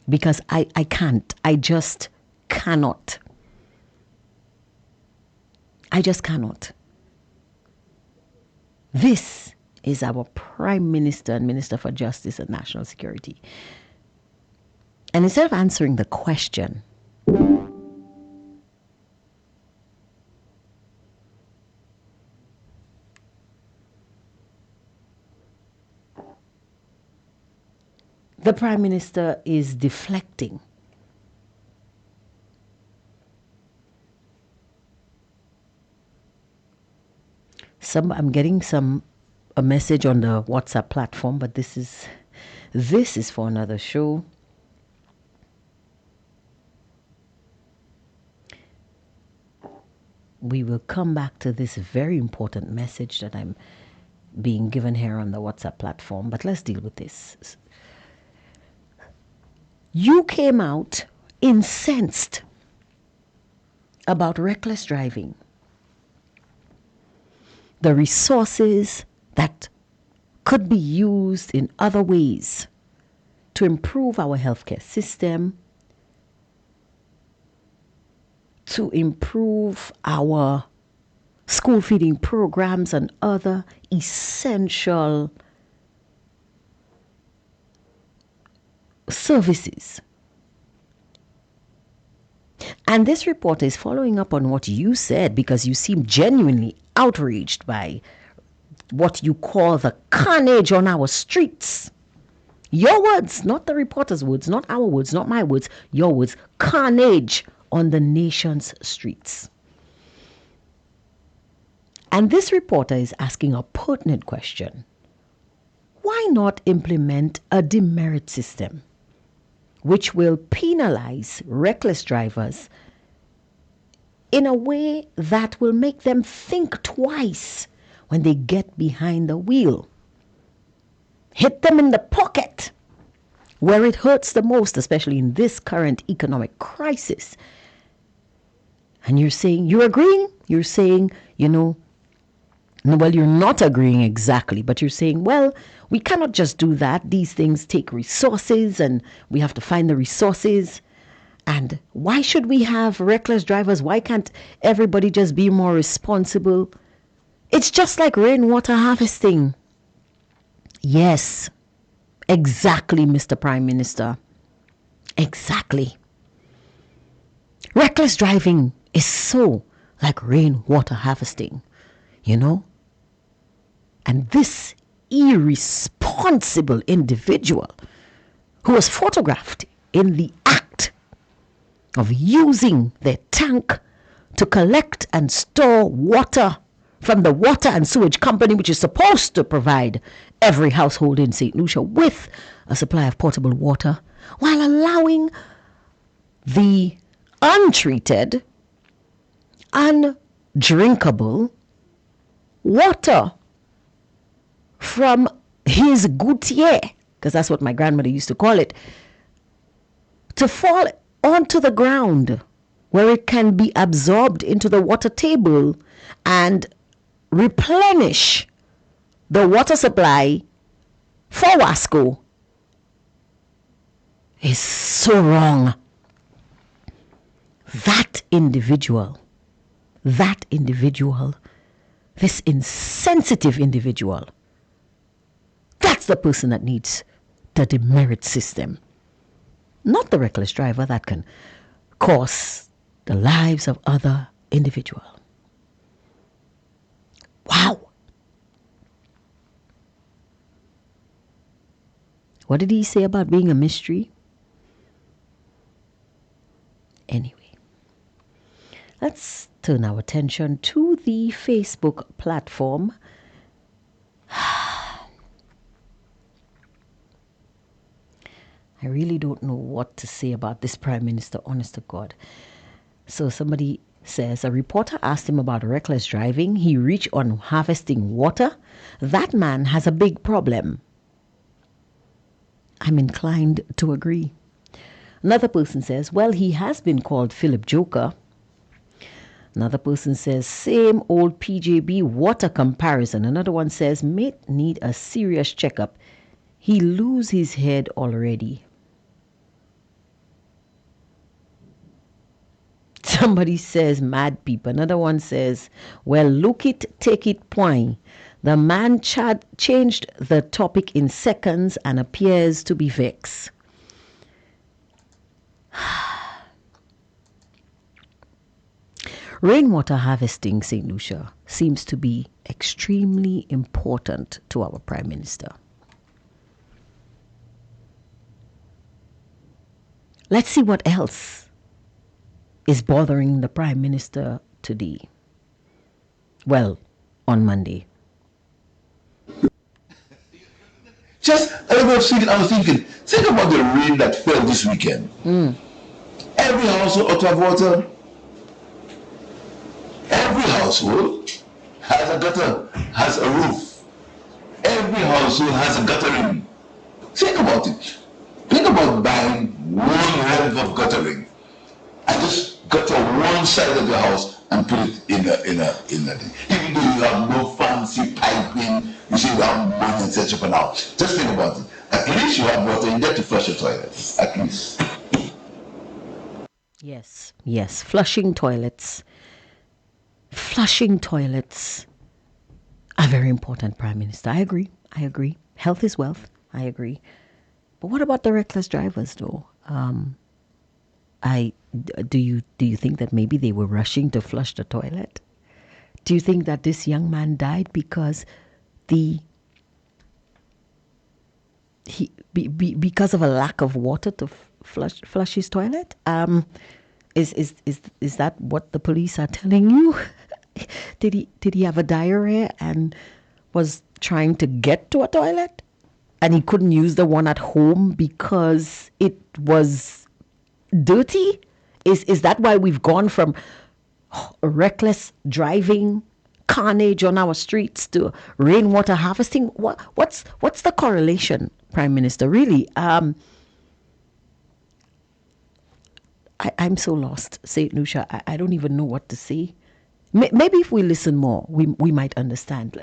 Because I can't. I just cannot. I just cannot. This is our Prime Minister and Minister for Justice and National Security. And instead of answering the question, the Prime Minister is deflecting. I'm getting a message on the WhatsApp platform, but this is for another show. We will come back to this very important message that I'm being given here on the WhatsApp platform, but let's deal with this. You came out incensed about reckless driving. The resources that could be used in other ways to improve our healthcare system, to improve our school feeding programs and other essential services. And this reporter is following up on what you said, because you seem genuinely outraged by what you call the carnage on our streets. Your words, not the reporter's words, not our words, not my words, your words. Carnage on the nation's streets. And this reporter is asking a pertinent question. Why not implement a demerit system which will penalize reckless drivers in a way that will make them think twice when they get behind the wheel? Hit them in the pocket where it hurts the most, especially in this current economic crisis. And you're saying, you're agreeing? You're saying, well, you're not agreeing exactly, but you're saying, well, we cannot just do that. These things take resources and we have to find the resources. And why should we have reckless drivers? Why can't everybody just be more responsible? It's just like rainwater harvesting. Yes, exactly, Mr. Prime Minister. Exactly. Reckless driving is so like rainwater harvesting, And this irresponsible individual who was photographed in the act of using their tank to collect and store water from the water and sewage company, which is supposed to provide every household in St. Lucia with a supply of potable water, while allowing the untreated, undrinkable water from his gouttiere, because that's what my grandmother used to call it, to fall onto the ground where it can be absorbed into the water table and replenish the water supply for Wasco is so wrong. That individual This insensitive individual. That's the person that needs the demerit system. Not the reckless driver that can cost the lives of other individuals. Wow. What did he say about being a mystery? Anyway, let's turn our attention to the Facebook platform. I really don't know what to say about this Prime Minister, honest to God. So somebody says, a reporter asked him about reckless driving. He reached on harvesting water. That man has a big problem. I'm inclined to agree. Another person says, well, he has been called Philip Joker. Another person says, same old PJB water comparison. Another one says, may need a serious checkup. He lose his head already. Somebody says, mad people. Another one says, well, look it, take it, point. The man changed the topic in seconds and appears to be vexed. Rainwater harvesting, St. Lucia, seems to be extremely important to our Prime Minister. Let's see what else is bothering the Prime Minister today. Well, on Monday. I was thinking, think about the rain that fell this weekend. Every household out of water. Every household has a gutter, has a roof. Every household has a guttering. Think about it. Think about buying one length of guttering and just gutter one side of the house and put it in a thing. Even though you have no fancy piping, you say you have money and set up an house. Just think about it. At least you have water in there to flush your toilet. At least. Yes. Flushing toilets are very important, Prime Minister. I agree. Health is wealth. I agree. But what about the reckless drivers, though? Do you think that maybe they were rushing to flush the toilet? Do you think that this young man died because because of a lack of water to flush his toilet? Is that what the police are telling you? Did he have a diarrhea and was trying to get to a toilet and he couldn't use the one at home because it was dirty? Is that why we've gone from reckless driving, carnage on our streets, to rainwater harvesting? What's the correlation, Prime Minister? Really, I'm so lost, St. Lucia. I don't even know what to say. Maybe if we listen more, we might understand.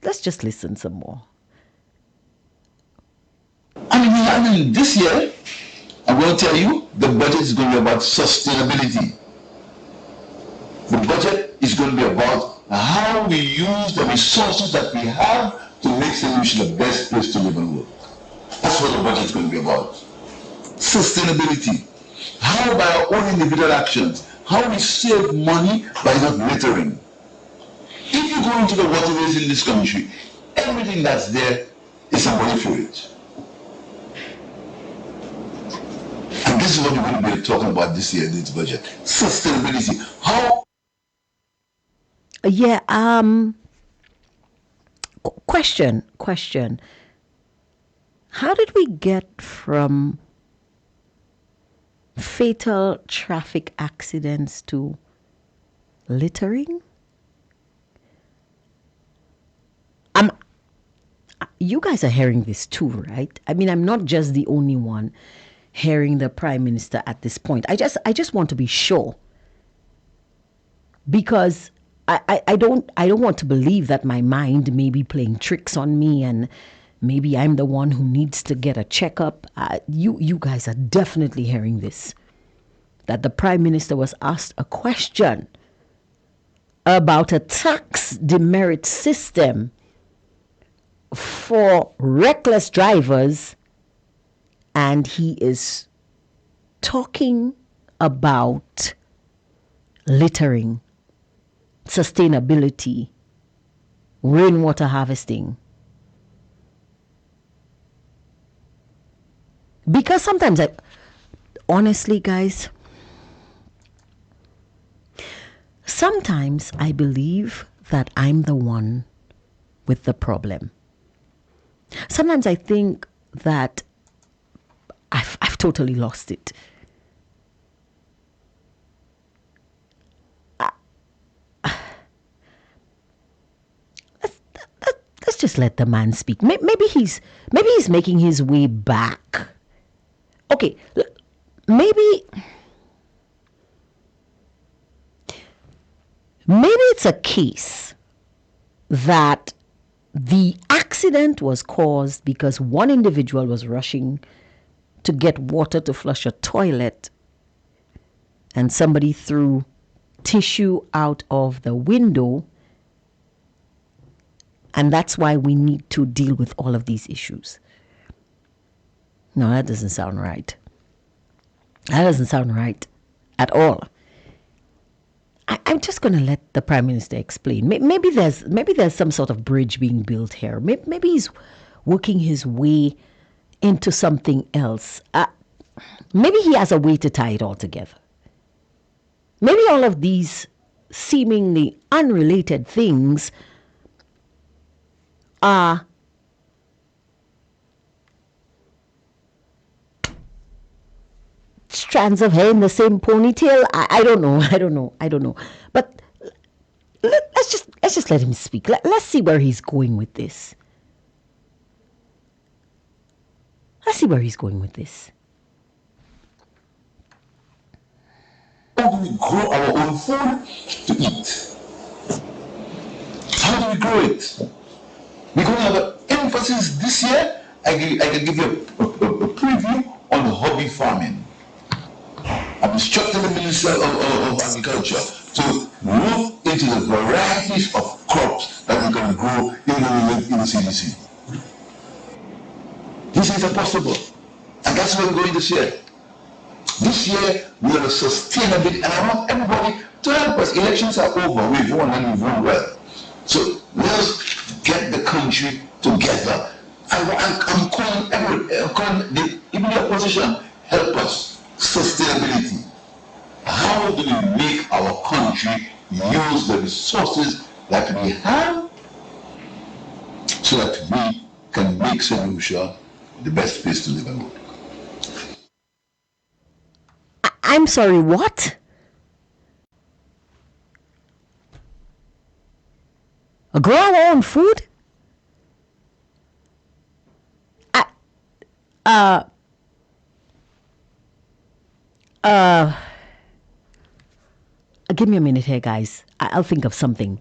Let's just listen some more. I mean, this year, I'm going to tell you, the budget is going to be about sustainability. The budget is going to be about how we use the resources that we have to make St. Lucia the best place to live and work. That's what the budget is going to be about. Sustainability. How by our own individual actions, how we save money by not littering. If you go into the waterways in this country, everything that's there is a money fluid. And this is what we're going to be talking about this year in this budget. Sustainability. How? Yeah, question. How did we get from fatal traffic accidents to littering? You guys are hearing this too, right? I mean, I'm not just the only one hearing the Prime Minister at this point. I just want to be sure, because I don't want to believe that my mind may be playing tricks on me and maybe I'm the one who needs to get a checkup. You guys are definitely hearing this, that the Prime Minister was asked a question about a tax demerit system for reckless drivers, and he is talking about littering, sustainability, rainwater harvesting. Because sometimes honestly, guys, sometimes I believe that I'm the one with the problem. Sometimes I think that I've totally lost it. Let's just let the man speak. Maybe he's making his way back. Okay, maybe it's a case that the accident was caused because one individual was rushing to get water to flush a toilet and somebody threw tissue out of the window, and that's why we need to deal with all of these issues. No, that doesn't sound right. That doesn't sound right at all. I'm just going to let the Prime Minister explain. Maybe there's some sort of bridge being built here. Maybe he's working his way into something else. Maybe he has a way to tie it all together. Maybe all of these seemingly unrelated things are strands of hair in the same ponytail. I don't know. But let's just let him speak. Let's see where he's going with this. How do we grow our own food to eat? How do we grow it? We're going to have an emphasis this year. I can give you a preview on hobby farming. I'm instructing the Minister of Agriculture to move into the varieties of crops that we can grow in the CDC. This is possible. And that's where we're going this year. This year, we are sustainability, and I want everybody to help us. Elections are over. We've won and we've won well. So let's get the country together. I'm calling even the opposition, help us. Sustainability. How do we make our country use the resources that we have so that we can make St. Lucia the best place to live and work? I'm sorry, what? Grow our own food? Give me a minute here, guys. I'll think of something.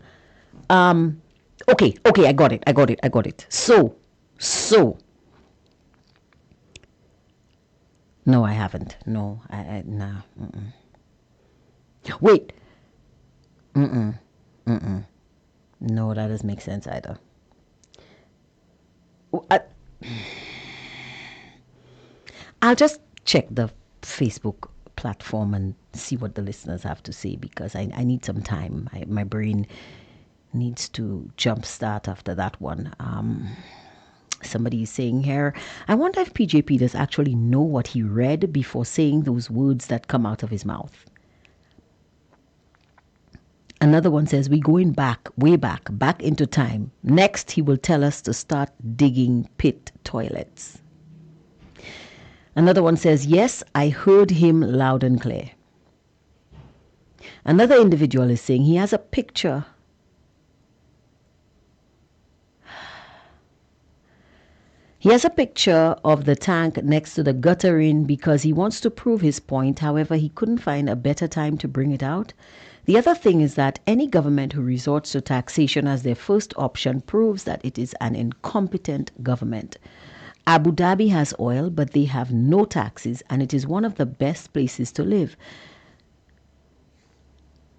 Okay, I got it. So. No, I haven't. No, no. Wait. No, that doesn't make sense either. I'll just check the Facebook platform and see what the listeners have to say, because I need some time. My brain needs to jumpstart after that one. Somebody is saying here, I wonder if PJP does actually know what he read before saying those words that come out of his mouth. Another one says, we going way back into time. Next, he will tell us to start digging pit toilets. Another one says, yes, I heard him loud and clear. Another individual is saying he has a picture. He has a picture of the tank next to the guttering because he wants to prove his point. However, he couldn't find a better time to bring it out. The other thing is that any government who resorts to taxation as their first option proves that it is an incompetent government. Abu Dhabi has oil, but they have no taxes, and it is one of the best places to live.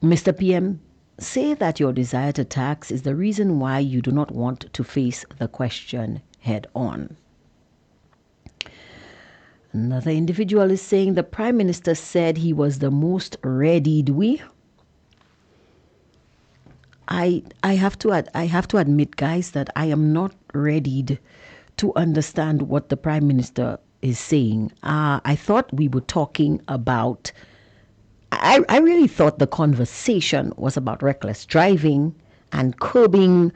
Mr. PM, say that your desire to tax is the reason why you do not want to face the question head on. Another individual is saying the Prime Minister said he was the most readied. I have to admit, guys, that I am not readied to understand what the Prime Minister is saying. I thought we were talking about. I really thought the conversation was about reckless driving and curbing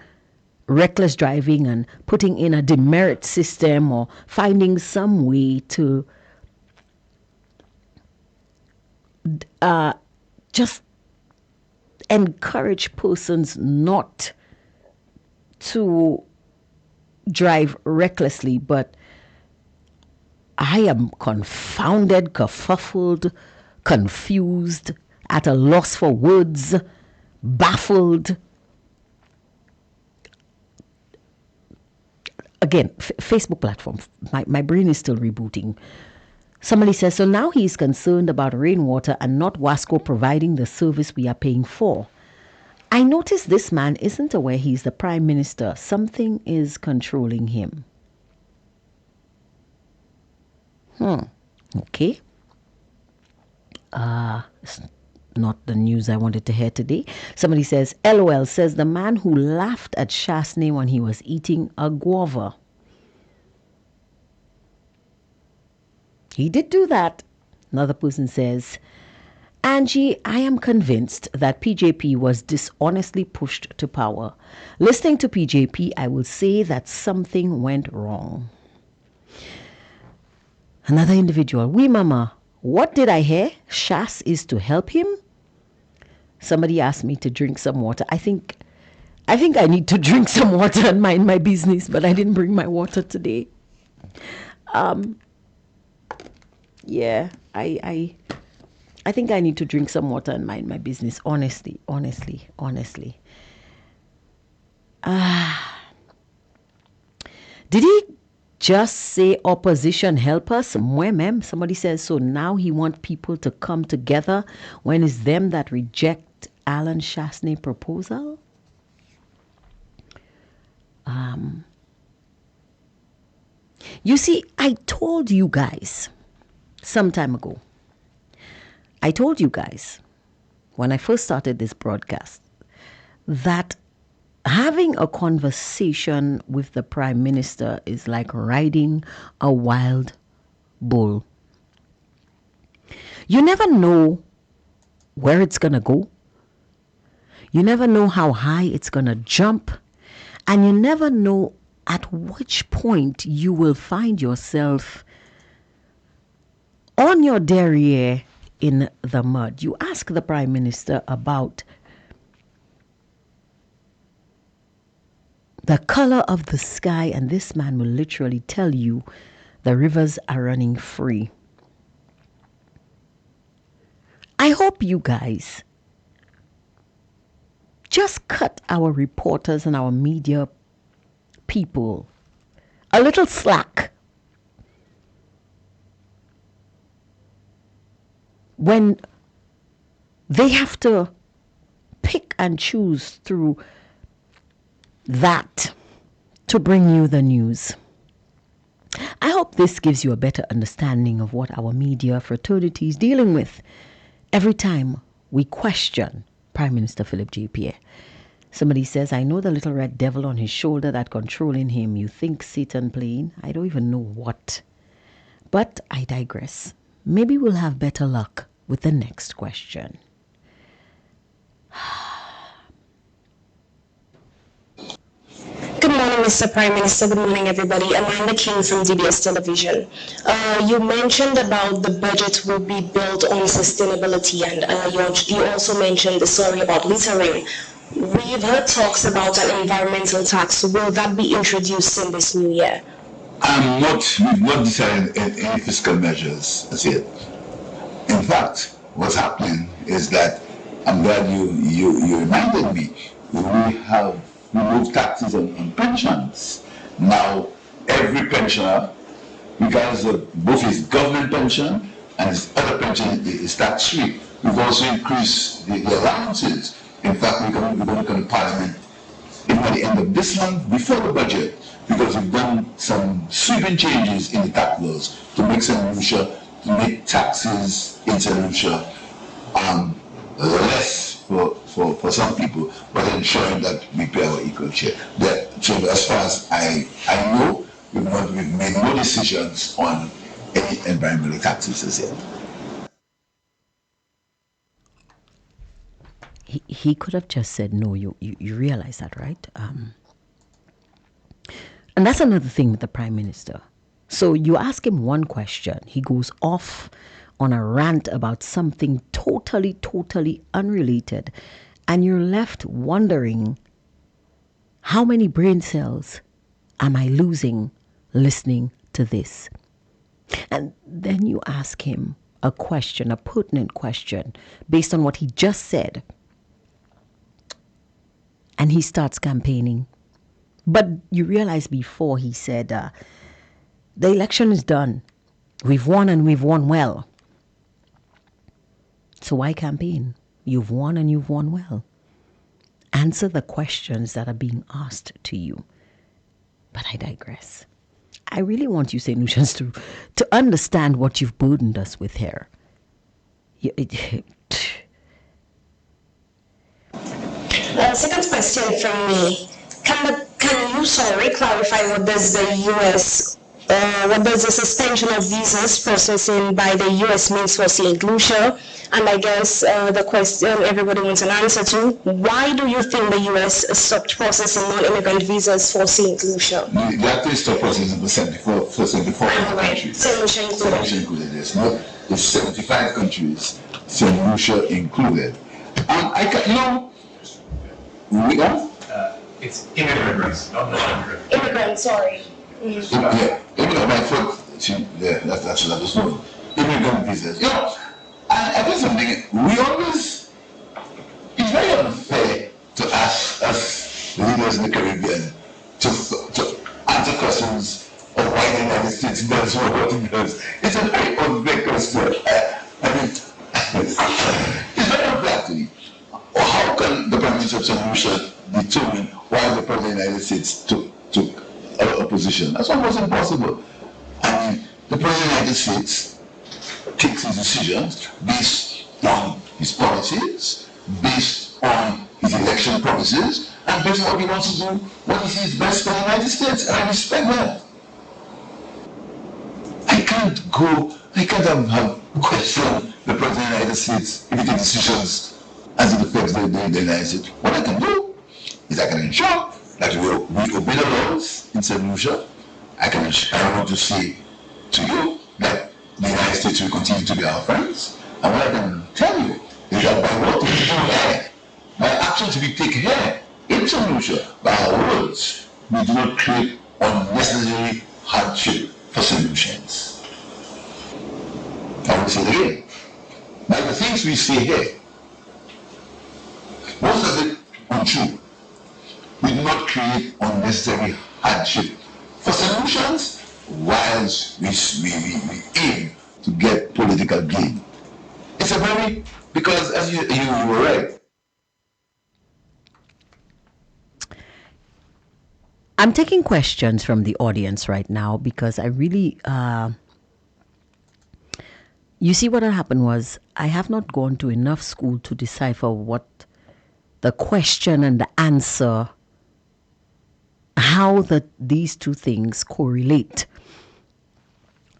reckless driving and putting in a demerit system or finding some way to just encourage persons not to drive recklessly. But I am confounded, kerfuffled, confused, at a loss for words, baffled. Again, Facebook platform, my brain is still rebooting. Somebody says, so now he's concerned about rainwater and not Wasco providing the service we are paying for. I notice this man isn't aware he's the Prime Minister. Something is controlling him. Okay. It's not the news I wanted to hear today. Somebody says, LOL, says the man who laughed at Shasney when he was eating a guava. He did do that. Another person says, Angie, I am convinced that PJP was dishonestly pushed to power. Listening to PJP, I will say that something went wrong. Another individual, Mama, what did I hear? Shas is to help him? Somebody asked me to drink some water. I think I need to drink some water and mind my business, but I didn't bring my water today. Yeah, I think I need to drink some water and mind my business. Honestly. Did he just say opposition help us? Somebody says, so now he want people to come together when it's them that reject Alan Shasney proposal? You see, I told you guys some time ago. I told you guys when I first started this broadcast that having a conversation with the Prime Minister is like riding a wild bull. You never know where it's going to go. You never know how high it's going to jump. And you never know at which point you will find yourself on your derriere in the mud. You ask the Prime Minister about the color of the sky, and this man will literally tell you the rivers are running free. I hope you guys just cut our reporters and our media people a little slack when they have to pick and choose through that to bring you the news. I hope this gives you a better understanding of what our media fraternity is dealing with every time we question Prime Minister Philip J. Pierre. Somebody says, I know the little red devil on his shoulder that controlling him. You think Satan playing? I don't even know what. But I digress. Maybe we'll have better luck with the next question. Good morning, Mr. Prime Minister. Good morning, everybody. Amanda King from DBS Television. You mentioned about the budget will be built on sustainability, and you also mentioned the story about littering. We've heard talks about an environmental tax. Will that be introduced in this new year? We've not decided any fiscal measures as yet. In fact, what's happening is that I'm glad you reminded me. We have removed taxes on pensions. Now, every pensioner, regardless of both his government pension and his other pension, is tax-free. We've also increased the allowances In fact, we're going to come to Parliament even at the end of this month, before the budget, because we've done some sweeping changes in the tax laws to make St. Lucia, to make taxes in St. Lucia less for some people, but ensuring that we pay our equal share. So as far as I know, we've made no decisions on any environmental taxes as yet. He could have just said no. You realize that, right? And that's another thing with the prime minister. So you ask him one question, he goes off on a rant about something totally unrelated, and you're left wondering, how many brain cells am I losing listening to this? And then you ask him a question, a pertinent question, based on what he just said, and he starts campaigning. But you realize before he said, the election is done. We've won and we've won well. So why campaign? You've won and you've won well. Answer the questions that are being asked to you. But I digress. I really want you, St. Lucians, to understand what you've burdened us with here. Second question from me. Can you clarify what does the suspension of visas processing by the US means for St. Lucia? And I guess the question everybody wants an answer to, why do you think the US stopped processing non-immigrant visas for St. Lucia? They actually stopped processing for 74 countries. St. Lucia included. St. Lucia included, yes. No, it's 75 countries, St. Lucia included. We are? It's immigrants, not non-immigrants. Immigrants, sorry. Yeah, immigrant, my fault. That's one. Immigrant visas. And I think something, it's very unfair to ask us leaders in the Caribbean to answer questions of why the United States does what it does. It's a very unfair question. It's very unfair to me. Or how can the Prime Minister of St. Lucia determine why the President of the United States took a position? That's almost impossible. The President of the United States takes his decisions based on his policies, based on his election promises, and based on what he wants to do, what he sees best for the United States, and I respect that. I can't have question the President of the United States if he takes decisions as it affects the United States. What I can do is I can ensure that we obey the laws in St. Lucia. I want to say to you that the United States will continue to be our friends. And what I can tell you is that by what we do here, by actions we take here in St. Lucia, by our words, we do not create unnecessary hardship for St. Lucians. I will say it again. By the things we say here, most of it untrue. We do not create unnecessary hardship for solutions whilst we aim to get political gain. It's because as you were right. I'm taking questions from the audience right now because I really, you see what had happened was I have not gone to enough school to decipher what the question and the answer, how these two things correlate.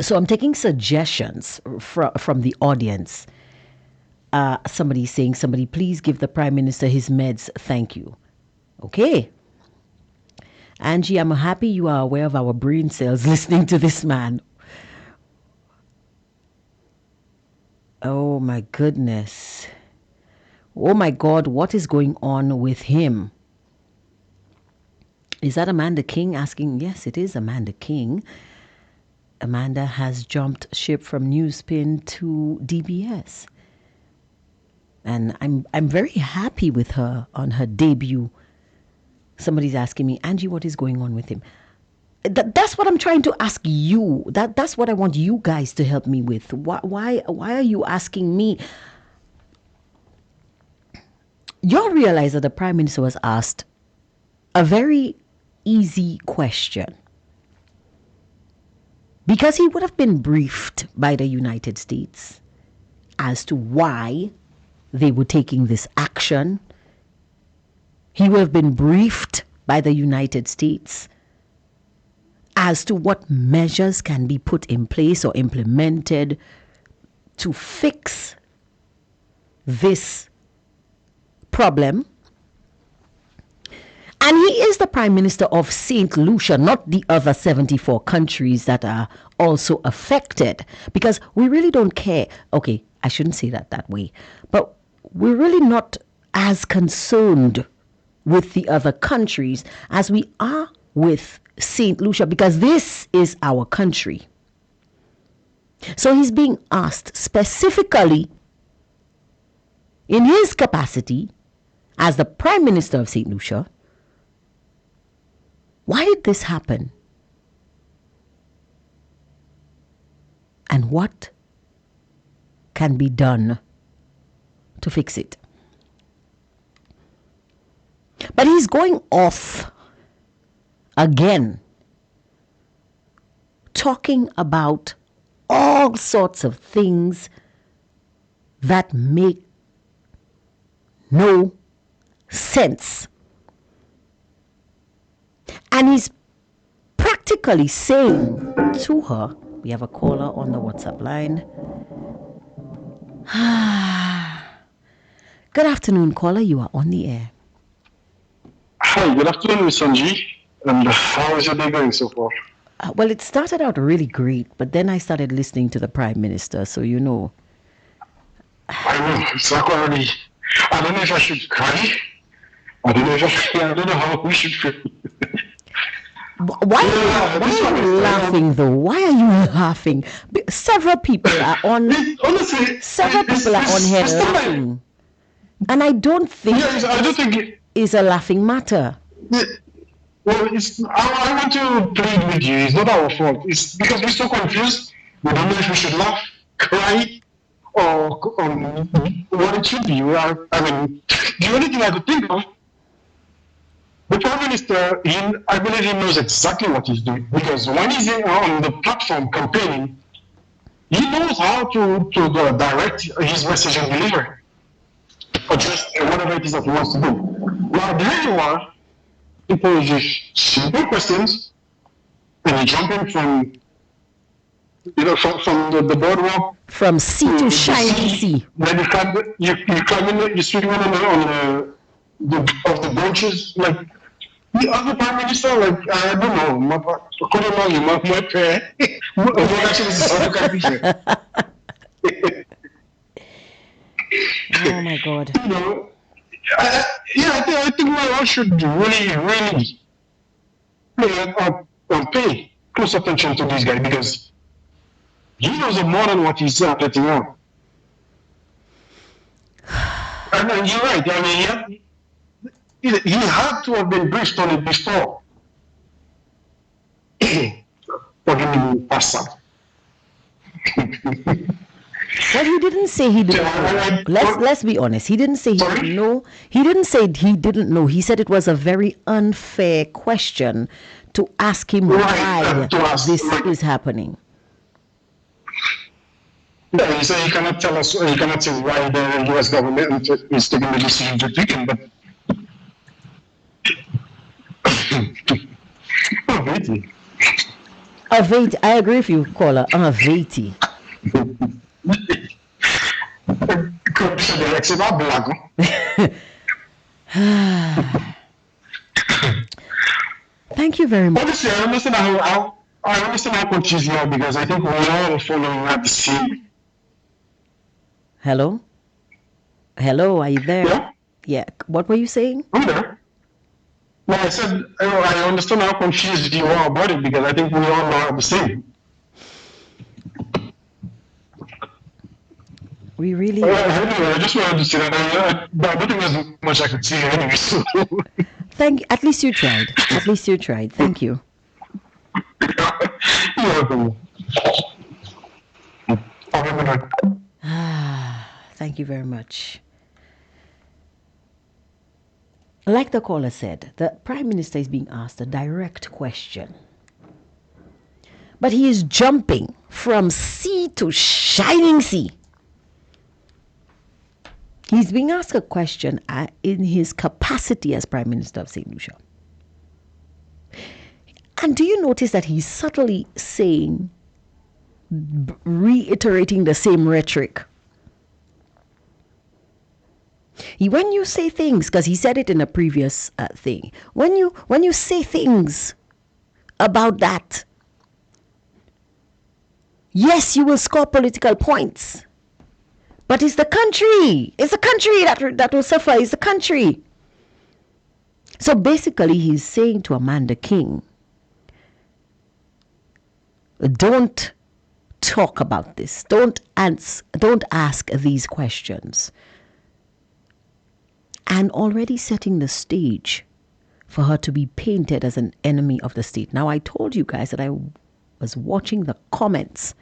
So I'm taking suggestions from the audience. Somebody please give the Prime Minister his meds. Thank you. Okay. Angie, I'm happy you are aware of our brain cells listening to this man. Oh my goodness. Oh my God, what is going on with him? Is that Amanda King asking? Yes, it is Amanda King. Amanda has jumped ship from Newspin to DBS. And I'm very happy with her on her debut. Somebody's asking me, Angie, what is going on with him? That's what I'm trying to ask you. That's what I want you guys to help me with. Why are you asking me? You'll realize that the Prime Minister was asked a very easy question, because he would have been briefed by the United States as to why they were taking this action. He would have been briefed by the United States as to what measures can be put in place or implemented to fix this problem. And he is the Prime Minister of St. Lucia, not the other 74 countries that are also affected. Because we really don't care. Okay, I shouldn't say that way. But we're really not as concerned with the other countries as we are with St. Lucia, because this is our country. So he's being asked specifically in his capacity as the Prime Minister of St. Lucia, why did this happen? And what can be done to fix it? But he's going off again, talking about all sorts of things that make no sense. And he's practically saying to her, we have a caller on the WhatsApp line. Good afternoon, caller. You are on the air. Hi, good afternoon, Ms. Sanji. And how is your day going so far? Well, it started out really great, but then I started listening to the Prime Minister, so you know. I know, it's like already. I don't know if I should cry. I don't know how we should feel. Why are you laughing though? Why are you laughing? Several people are on. Honestly, several people are on here laughing, and I don't think it's a laughing matter. Well, I want to plead with you. It's not our fault. It's because we're so confused. We don't know if we should laugh, cry, or what it should be. I mean, the only thing I could think of, the Prime Minister, I believe he knows exactly what he's doing, because when he's on the platform campaigning, he knows how to direct his message and deliver, or just whatever it is that he wants to do. Now, there you are, people with just simple questions, and you jump in from the boardwalk. From sea to shining sea. Then you climb in, you swing on the branches, like the other Prime Minister, like, I don't know, my prayer. Oh my God. You know, I think we all should really pay close attention to this guy, because he knows more than what he's letting out. And you're right. I mean, he had to have been briefed on it before. Forgive me, Pastor. Well, he didn't say he didn't know. Let's be honest. He didn't say he didn't know. He didn't say he didn't know. He said it was a very unfair question to ask him why this is happening. Yeah, he said he cannot tell us, he cannot say why the U.S. government is taking the decision to take him, but Avati. I agree with you, caller. Avati. Thank you very much. Honestly, I understand how confused you are, because I think we all are following at the same. Hello? Hello, are you there? Yeah? Yeah. What were you saying? I'm there. No, I said, I understand how confused you are about it, because I think we all are the same. We really. Anyway, I just wanted to say that I don't think there's much I could say anyway. So. At least you tried. At least you tried. Thank you. You're welcome. Thank you very much. like the caller said, the Prime Minister is being asked a direct question. But he is jumping from sea to shining sea. He's being asked a question in his capacity as Prime Minister of St. Lucia. And do you notice that he's subtly saying, reiterating the same rhetoric? When you say things, because he said it in a previous thing, when you say things about that, yes, you will score political points, but it's the country that will suffer. It's the country. So basically, he's saying to Amanda King, don't talk about this. Don't ask these questions. And already setting the stage for her to be painted as an enemy of the state. Now, I told you guys that I was watching the comments,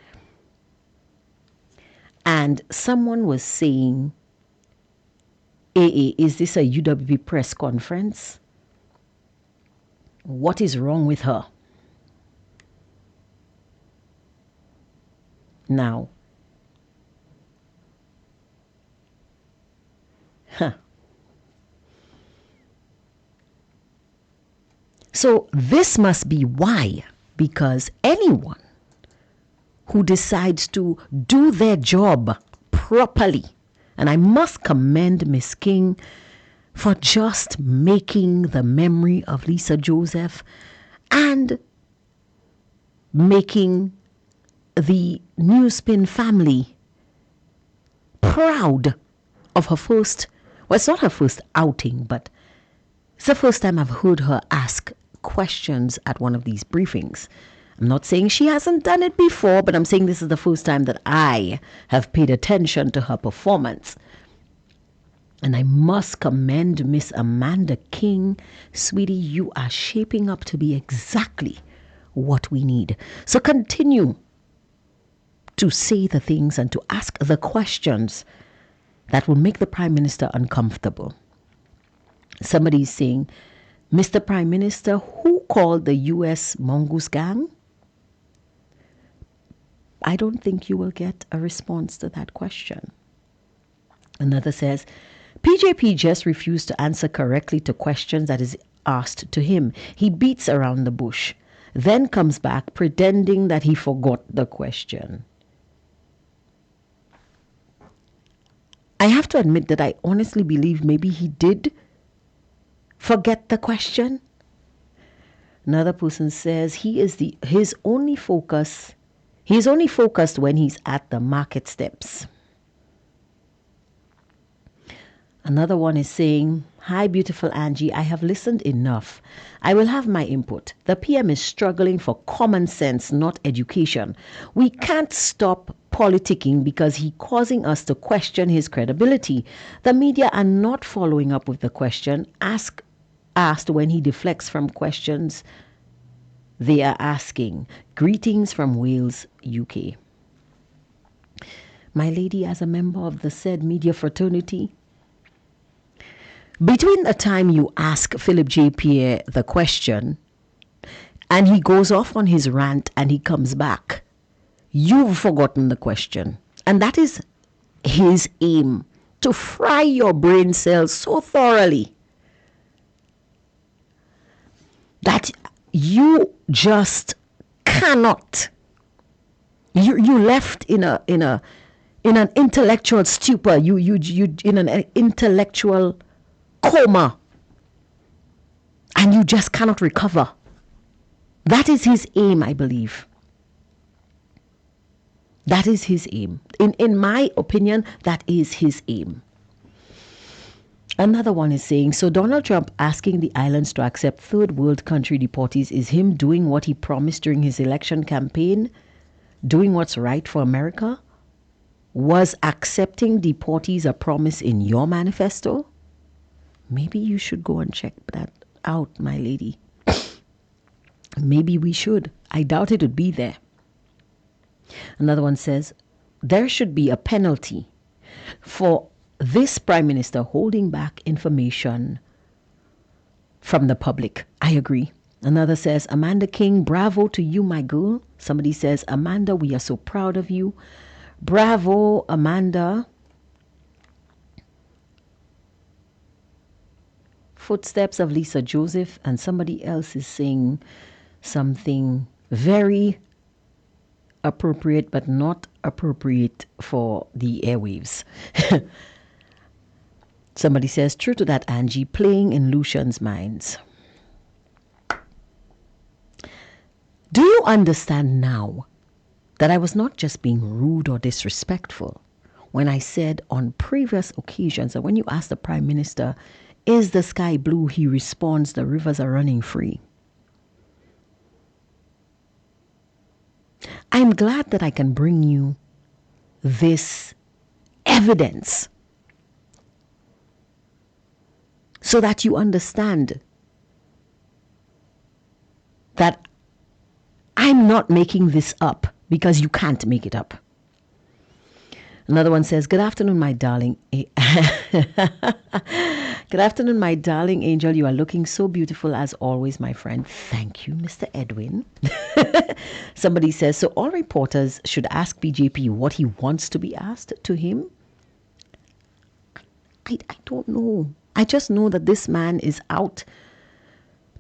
and someone was saying, is this a UWP press conference? What is wrong with her? Now, so this must be why, because anyone who decides to do their job properly, and I must commend Miss King for just making the memory of Lisa Joseph and making the Newspin family proud of her first, well, it's not her first outing, but it's the first time I've heard her ask questions at one of these briefings. I'm not saying she hasn't done it before, but I'm saying this is the first time that I have paid attention to her performance. And I must commend Miss Amanda King. Sweetie, you are shaping up to be exactly what we need. So continue to say the things and to ask the questions that will make the Prime Minister uncomfortable. Somebody is saying, Mr. Prime Minister, who called the U.S. Mongoose Gang? I don't think you will get a response to that question. Another says, PJP just refused to answer correctly to questions that is asked to him. He beats around the bush, then comes back pretending that he forgot the question. I have to admit that I honestly believe maybe he did forget the question. Another person says he is only focused when he's at the market steps. Another one is saying, hi, beautiful Angie, I have listened enough. I will have my input. The PM is struggling for common sense, not education. We can't stop politicking because he's causing us to question his credibility. The media are not following up with the question asked when he deflects from questions they are asking. Greetings from Wales, UK. My lady, as a member of the said media fraternity, between the time you ask Philip J. Pierre the question and he goes off on his rant and he comes back, you've forgotten the question. And that is his aim, to fry your brain cells so thoroughly that you just cannot. You left in an intellectual stupor. You in an intellectual coma, and you just cannot recover. That is his aim, I believe. That is his aim. In my opinion, that is his aim. Another one is saying, so Donald Trump asking the islands to accept third world country deportees is him doing what he promised during his election campaign, doing what's right for America? Was accepting deportees a promise in your manifesto? Maybe you should go and check that out, my lady. Maybe we should. I doubt it would be there. Another one says, there should be a penalty for this Prime Minister holding back information from the public. I agree. Another says, Amanda King, bravo to you, my girl. Somebody says, Amanda, we are so proud of you. Bravo, Amanda. Footsteps of Lisa Joseph, and somebody else is saying something very appropriate but not appropriate for the airwaves. Somebody says, true to that, Angie, playing in Lucian's minds. Do you understand now that I was not just being rude or disrespectful when I said on previous occasions that when you ask the Prime Minister, is the sky blue, he responds, the rivers are running free. I'm glad that I can bring you this evidence so that you understand that I'm not making this up because you can't make it up. Another one says, good afternoon, my darling. Good afternoon, my darling angel. You are looking so beautiful as always, my friend. Thank you, Mr. Edwin. Somebody says, so all reporters should ask BJP what he wants to be asked to him? I don't know. I just know that this man is out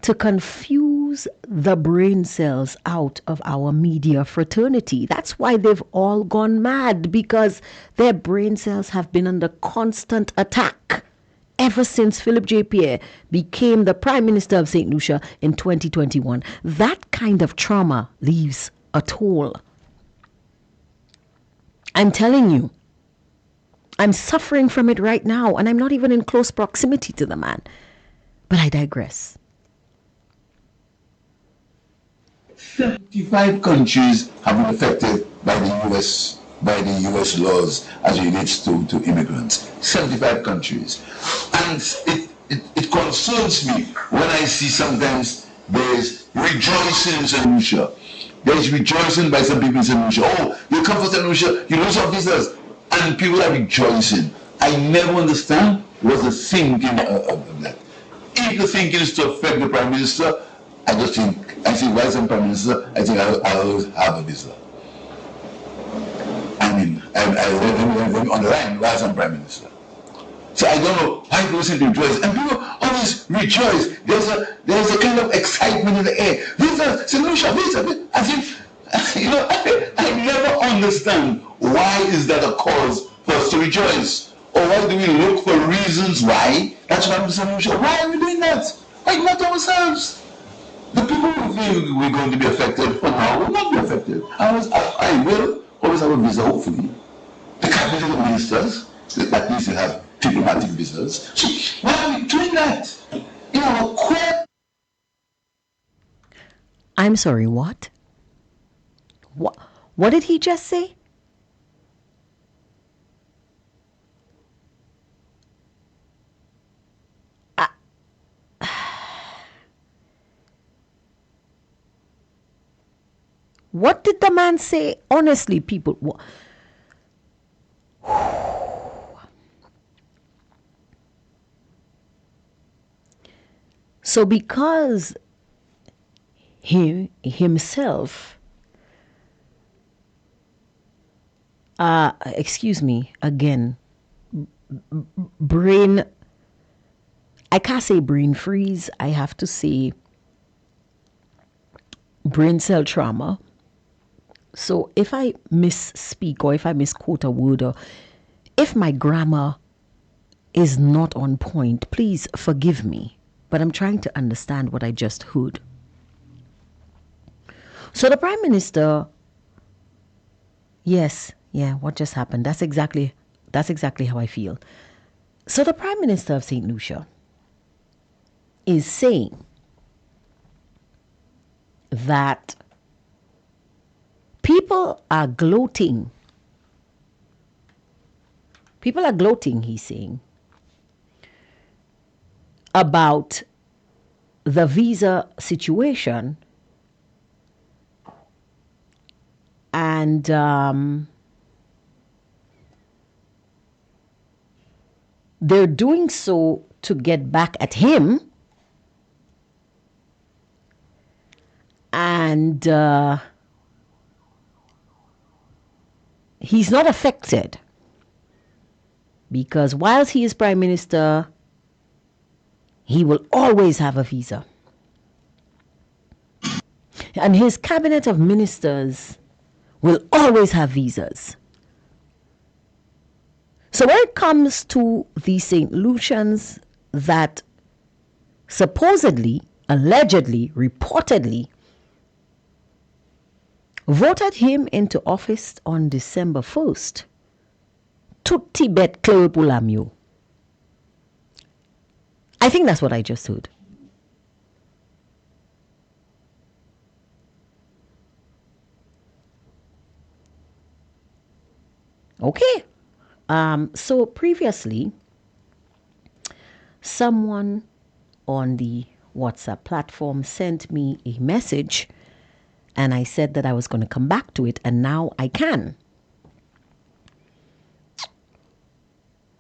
to confuse the brain cells out of our media fraternity. That's why they've all gone mad, because their brain cells have been under constant attack ever since Philip J. Pierre became the Prime Minister of St. Lucia in 2021. That kind of trauma leaves a toll. I'm telling you, I'm suffering from it right now, and I'm not even in close proximity to the man. But I digress. 75 countries have been affected by the US laws as it relates to immigrants. 75 countries. And it concerns me when I see sometimes there's rejoicing in St. Lucia. There's rejoicing by some people in St. Lucia. Oh, you come from St. Lucia, you lose our visas. And people are rejoicing. I never understand what's the thinking of that. If the thinking is to affect the Prime Minister, I think, why is the Prime Minister? I think I'll have a visa. I mean, I'm on the line, why is the Prime Minister? So I don't know why people seem to rejoice. And people always rejoice. There's a kind of excitement in the air. Visa, solution, visa. I think, I never understand why is that a cause for us to rejoice? Or why do we look for reasons why? That's what I'm saying. Why are we doing that? Why not ourselves? The people who feel we're going to be affected for now will not be affected. I will always have a visa, hopefully. The cabinet ministers, at least they have diplomatic visas. So why are we doing that? I'm sorry, what? What did he just say? What did the man say? Honestly, people. So because he himself, excuse me, again, brain, I can't say brain freeze, I have to say brain cell trauma. So if I misspeak or if I misquote a word, or if my grammar is not on point, please forgive me. But I'm trying to understand what I just heard. So the Prime Minister, what just happened? That's exactly how I feel. So the Prime Minister of St. Lucia is saying that people are gloating. People are gloating, he's saying, about the visa situation, and they're doing so to get back at him And he's not affected because whilst he is prime minister, he will always have a visa. And his cabinet of ministers will always have visas. So when it comes to the St. Lucians that supposedly, allegedly, reportedly voted him into office on December 1st, tutti bet klepulamyo. I think that's what I just heard. Okay. So previously, someone on the WhatsApp platform sent me a message and I said that I was going to come back to it, and now I can.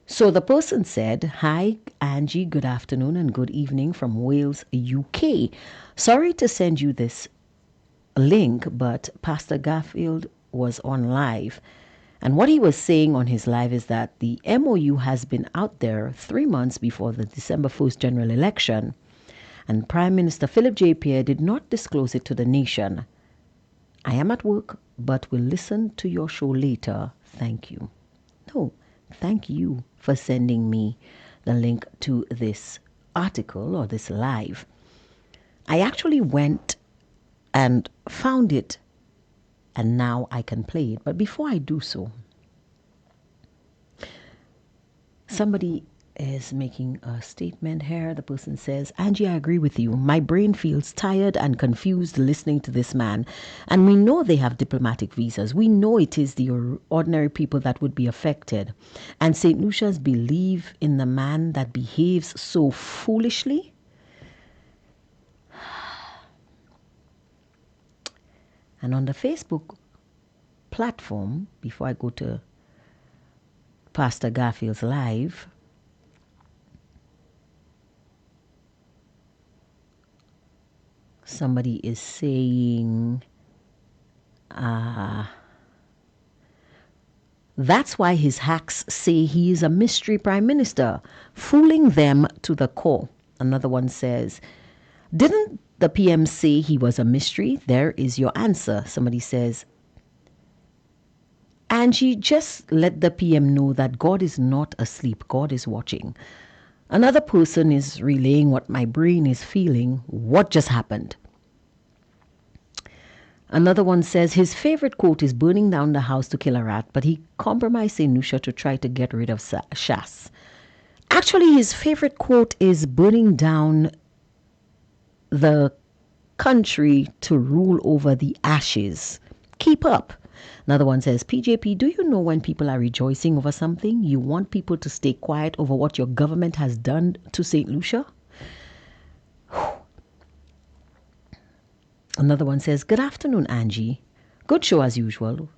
So the person said, "Hi, Angie, good afternoon and good evening from Wales, UK. Sorry to send you this link, but Pastor Garfield was on live. And what he was saying on his live is that the MOU has been out there 3 months before the December 1st general election, and Prime Minister Philip J. Pierre did not disclose it to the nation. I am at work, but will listen to your show later. Thank you." No, thank you for sending me the link to this article or this live. I actually went and found it, and now I can play it. But before I do so, somebody is making a statement here. The person says, "Angie, I agree with you. My brain feels tired and confused listening to this man. And we know they have diplomatic visas. We know it is the ordinary people that would be affected. And St. Lucia's believe in the man that behaves so foolishly." And on the Facebook platform, before I go to Pastor Garfield's live, somebody is saying, that's why his hacks say he is a mystery prime minister, fooling them to the core. Another one says, "Didn't the PM say he was a mystery? There is your answer." Somebody says, "Angie, just let the PM know that God is not asleep. God is watching." Another person is relaying what my brain is feeling. What just happened? Another one says his favorite quote is burning down the house to kill a rat, but he compromised St. Lucia to try to get rid of Shas. Actually, his favorite quote is burning down the country to rule over the ashes. Keep up. Another one says, "PJP, do you know when people are rejoicing over something, you want people to stay quiet over what your government has done to St. Lucia?" Another one says, "Good afternoon, Angie. Good show as usual.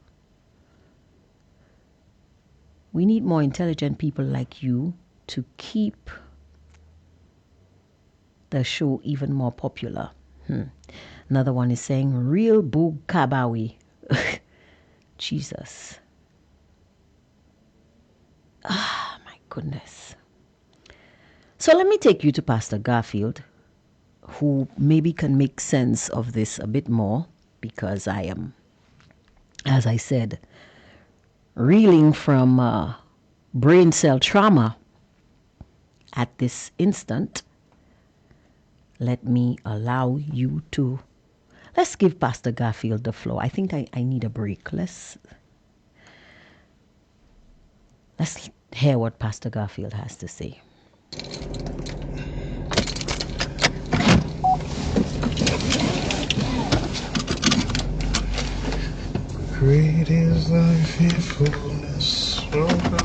We need more intelligent people like you to keep the show even more popular." Another one is saying, "Real Boog Kabawi." Jesus. My goodness. So let me take you to Pastor Garfield, who maybe can make sense of this a bit more, because I am, as I said, reeling from brain cell trauma at this instant. Let me allow you to, let's give Pastor Garfield the floor. I think I need a break. Let's hear what Pastor Garfield has to say. Great is thy faithfulness, O God.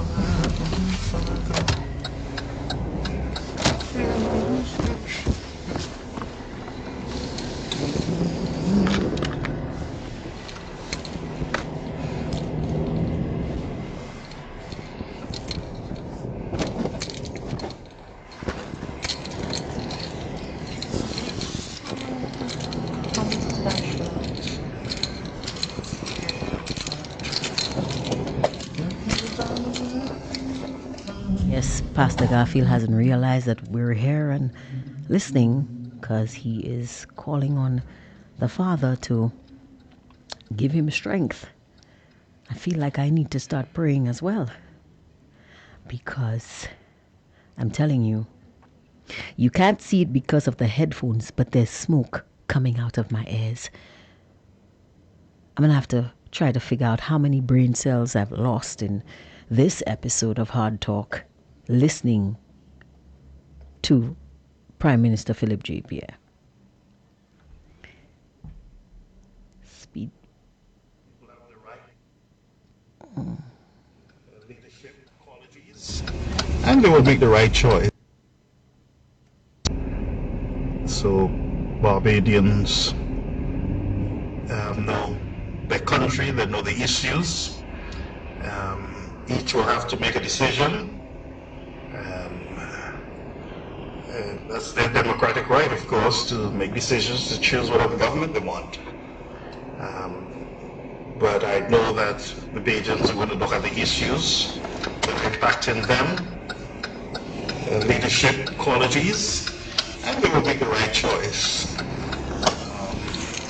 Yes, Pastor Garfield hasn't realized that we're here and listening because he is calling on the Father to give him strength. I feel like I need to start praying as well because I'm telling you, you can't see it because of the headphones, but there's smoke coming out of my ears. I'm going to have to try to figure out how many brain cells I've lost in this episode of Hard Talk listening to Prime Minister Philip J. Pierre. Speed. And they will make the right choice. So Barbadians know the country, they know the issues. Each will have to make a decision. That's their democratic right, of course, to make decisions, to choose whatever government they want. But I know that the Bajans are going to look at the issues that are impacting them, leadership qualities, and they will make the right choice.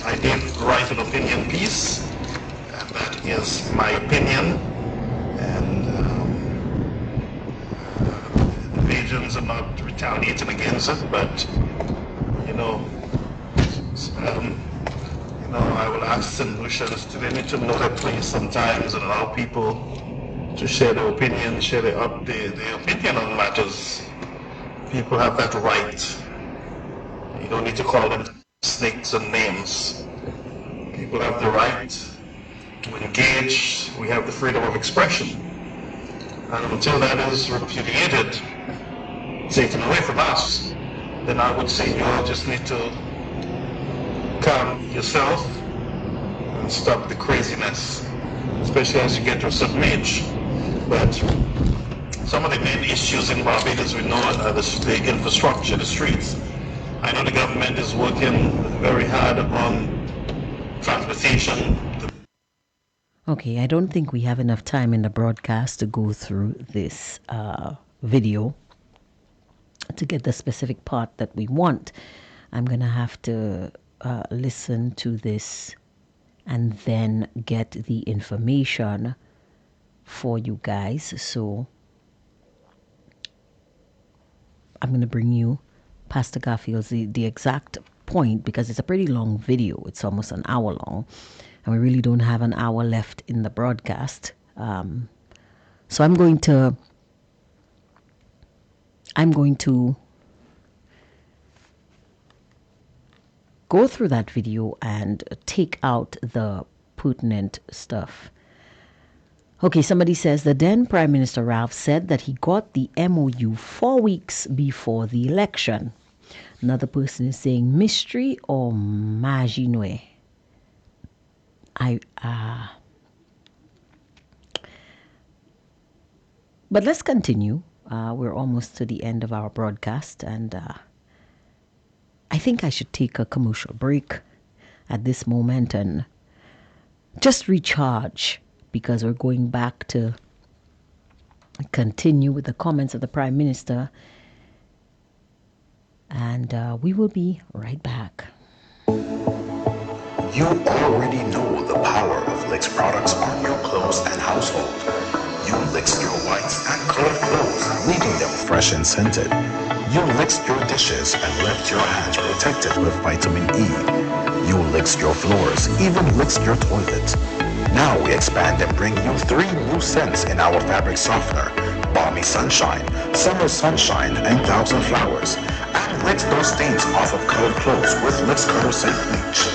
I did write an opinion piece, and that is my opinion. And the Bajans are not retaliating against it, but I will ask St. Lucians, do they need to know their place sometimes and allow people to share their opinion, share their opinion on matters? People have that right. You don't need to call them snakes and names. People have the right to engage. We have the freedom of expression. And until that is repudiated, taken away from us, then I would say you all just need to calm yourself and stop the craziness, especially as you get to a certain age. But some of the main issues in Barbados we know are the infrastructure, the streets. I know the government is working very hard on transportation. Okay, I don't think we have enough time in the broadcast to go through this video to get the specific part that we want. I'm going to have to listen to this and then get the information for you guys. So I'm going to bring you Pastor Garfield's the exact point because it's a pretty long video. It's almost an hour long, and we really don't have an hour left in the broadcast. So I'm going to go through that video and take out the pertinent stuff. Okay, somebody says the then Prime Minister Ralph said that he got the MOU 4 weeks before the election. Another person is saying mystery or Majinwe. But let's continue. We're almost to the end of our broadcast, and I think I should take a commercial break at this moment and just recharge, because we're going back to continue with the comments of the Prime Minister, and we will be right back. You already know the power of Licks products on your clothes and household. You Licks your whites and colored clothes, leaving them fresh and scented. You Licks your dishes and left your hands protected with vitamin E. You Licks your floors, even Licks your toilet. Now we expand and bring you 3 new scents in our fabric softener: Balmy Sunshine, Summer Sunshine, and Thousand Flowers. And Licks those stains off of colored clothes with Licks Color Scent Bleach.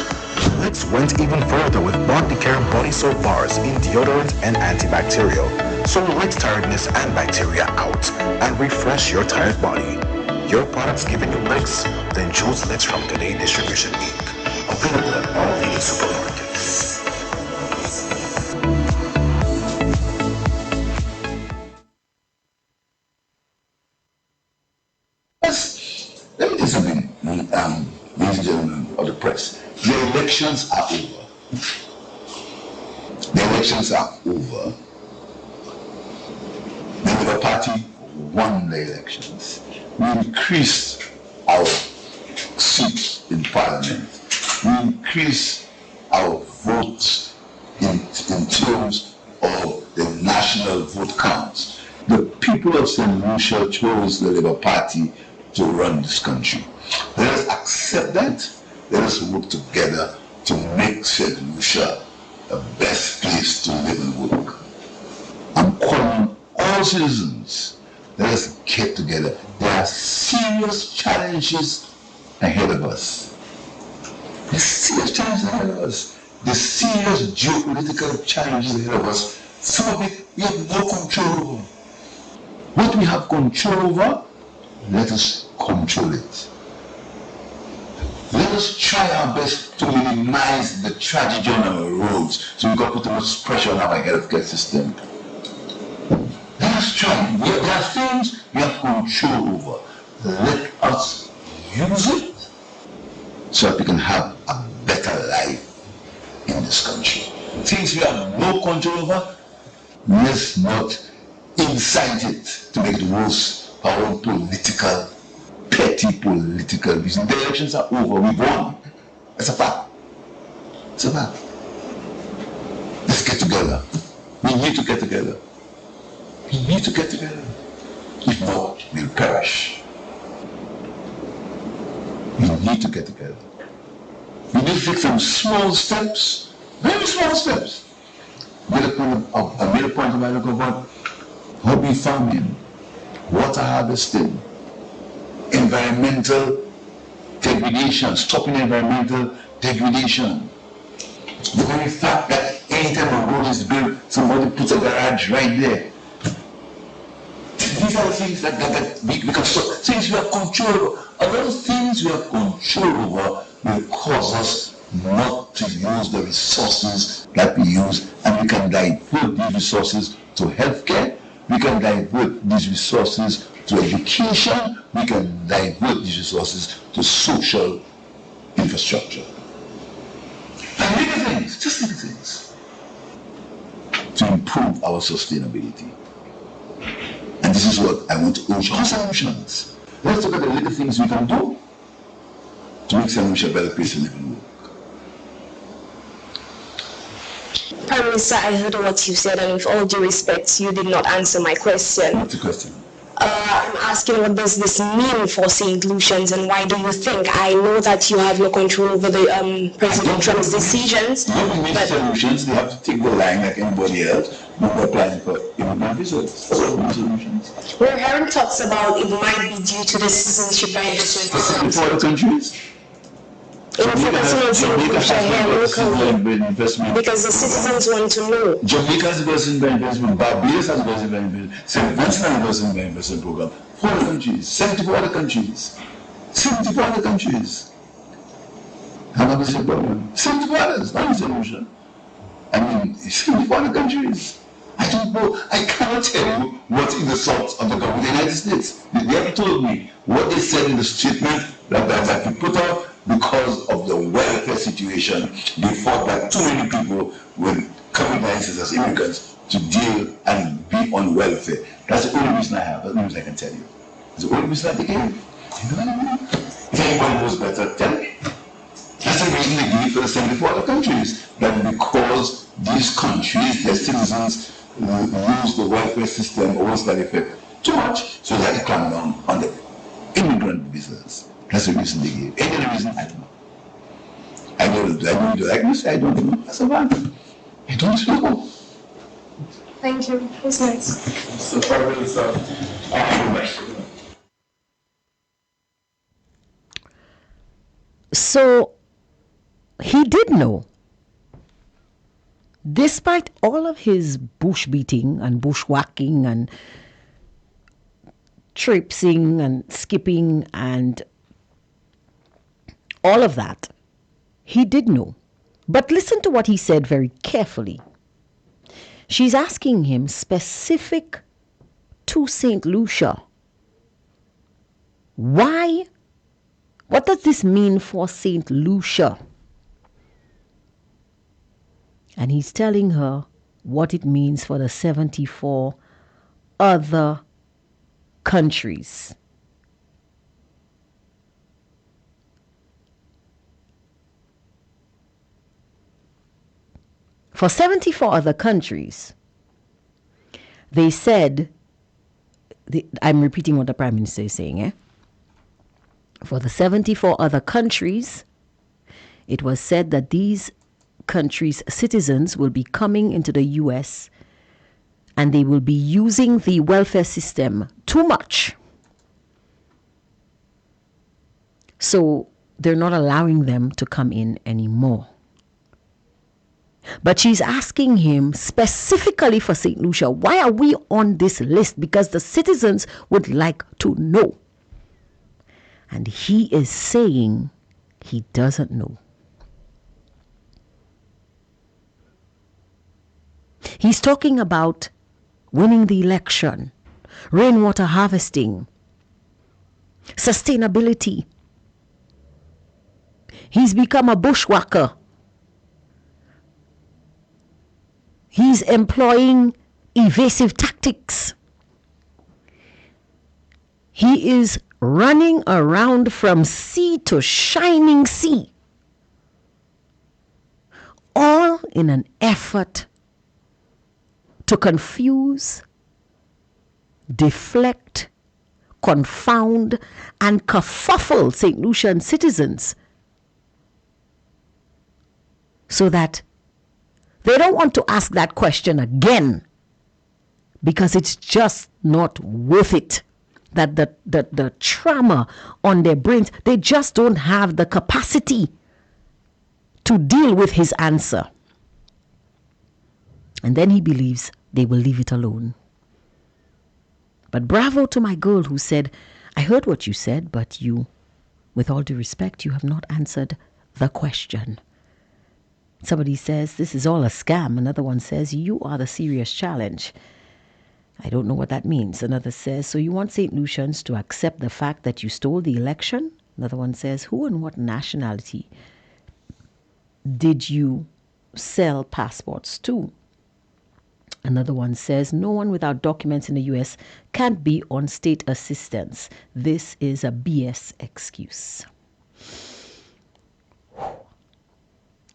Licks went even further with Body Care Body Soap Bars in deodorant and antibacterial. So Licks tiredness and bacteria out and refresh your tired body. Your products giving you Licks? Then choose Licks from Today Distribution Inc. Available at all leading supermarkets. Let me do something, ladies and gentlemen of the press. The elections are over. The elections are over. The Labour Party won the elections. We increased our seats in parliament. We increased our votes in terms of the national vote counts. The people of St. Lucia chose the Labour Party to run this country. Let us accept that. Let us work together to make St. Lucia the best place to live and work. I'm calling on all citizens. Let us get together. There are serious challenges ahead of us. There's serious challenges ahead of us. There's serious geopolitical challenges ahead of us. Some of it we have no control over. What we have control over, let us control it. Let us try our best to minimize the tragedy on our roads so we can put the most pressure on our healthcare system. Let us try. There are things we have control over. Let us use it so that we can have a better life in this country. Things we have no control over, let's not incite it to make it worse. Our own political, petty political reason. The elections are over. We won. It's a fact. It's a fact. Let's get together. We need to get together. We need to get together. If not, we'll perish. We need to get together. We need to take some small steps, very small steps. I made a point about hobby farming, water harvesting, environmental degradation, stopping environmental degradation. The very fact that anytime a road is built, somebody puts a garage right there. These are the things that we can stop. Things we have control over. A lot of things we have control over will cause us not to use the resources that we use, and we can divert these resources to healthcare, we can divert these resources to education, we can divert these resources to social infrastructure. And little things, just little things, to improve our sustainability. And this is what I want to urge all solutions. Let's look at the little things we can do to make St. Lucia a better place to live and work. Prime Minister, I heard what you said, and with all due respect, you did not answer my question. What's the question? I'm asking, what does this mean for St. Lucians, and why do you think? I know that you have no control over the President Trump's decisions. No, we make solutions. They have to take the line like anybody else. We're applying for immigrant visas. That's what solutions. We're hearing talks about it might be due to the citizenship investment. For other countries? Because the citizens want to know. Jamaica has invested by investment, Barbados has invested by investment, St. Vincent has invested by investment program. 4 other countries, 74 other countries. 74 other countries. How much is the problem? 74 others, not a solution. I mean, 74 other countries. I don't know, I cannot tell you what is the thoughts of the government of the United States. They haven't told me what they said in the statement that we put out. Because of the welfare situation, they thought that too many people were coming as immigrants to deal and be on welfare. That's the only reason I have. That's the only reason I can tell you. It's the only reason I gave. You know what I mean? If anyone knows better, tell me. That's the reason they gave for the 74 other countries. That because these countries, their citizens, use the welfare system or what's that effect too much, so that they clamp down on the immigrant business. That's the reason they gave. Any other reason, I don't know. I don't like this, I don't know. That's a fact. I don't know. Thank you. It's nice. So, Prime Minister, So he did know. Despite all of his bush beating and bushwhacking and traipsing and skipping and all of that, he did know. But listen to what he said very carefully. She's asking him specific to St. Lucia. Why? What does this mean for St. Lucia? And he's telling her what it means for the 74 other countries. For 74 other countries, they said, I'm repeating what the Prime Minister is saying, For the 74 other countries, it was said that these countries' citizens will be coming into the US and they will be using the welfare system too much. So they're not allowing them to come in anymore. But she's asking him specifically for St. Lucia, why are we on this list? Because the citizens would like to know. And he is saying he doesn't know. He's talking about winning the election, rainwater harvesting, sustainability. He's become a bushwhacker. He's employing evasive tactics. He is running around from sea to shining sea, all in an effort to confuse, deflect, confound, and kerfuffle St. Lucian citizens so that they don't want to ask that question again because it's just not worth it. That the trauma on their brains, they just don't have the capacity to deal with his answer. And then he believes they will leave it alone. But bravo to my girl who said, I heard what you said, but you, with all due respect, you have not answered the question. Somebody says, this is all a scam. Another one says, you are the serious challenge. I don't know what that means. Another says, so you want St. Lucians to accept the fact that you stole the election? Another one says, who and what nationality did you sell passports to? Another one says, no one without documents in the US can't be on state assistance. This is a BS excuse.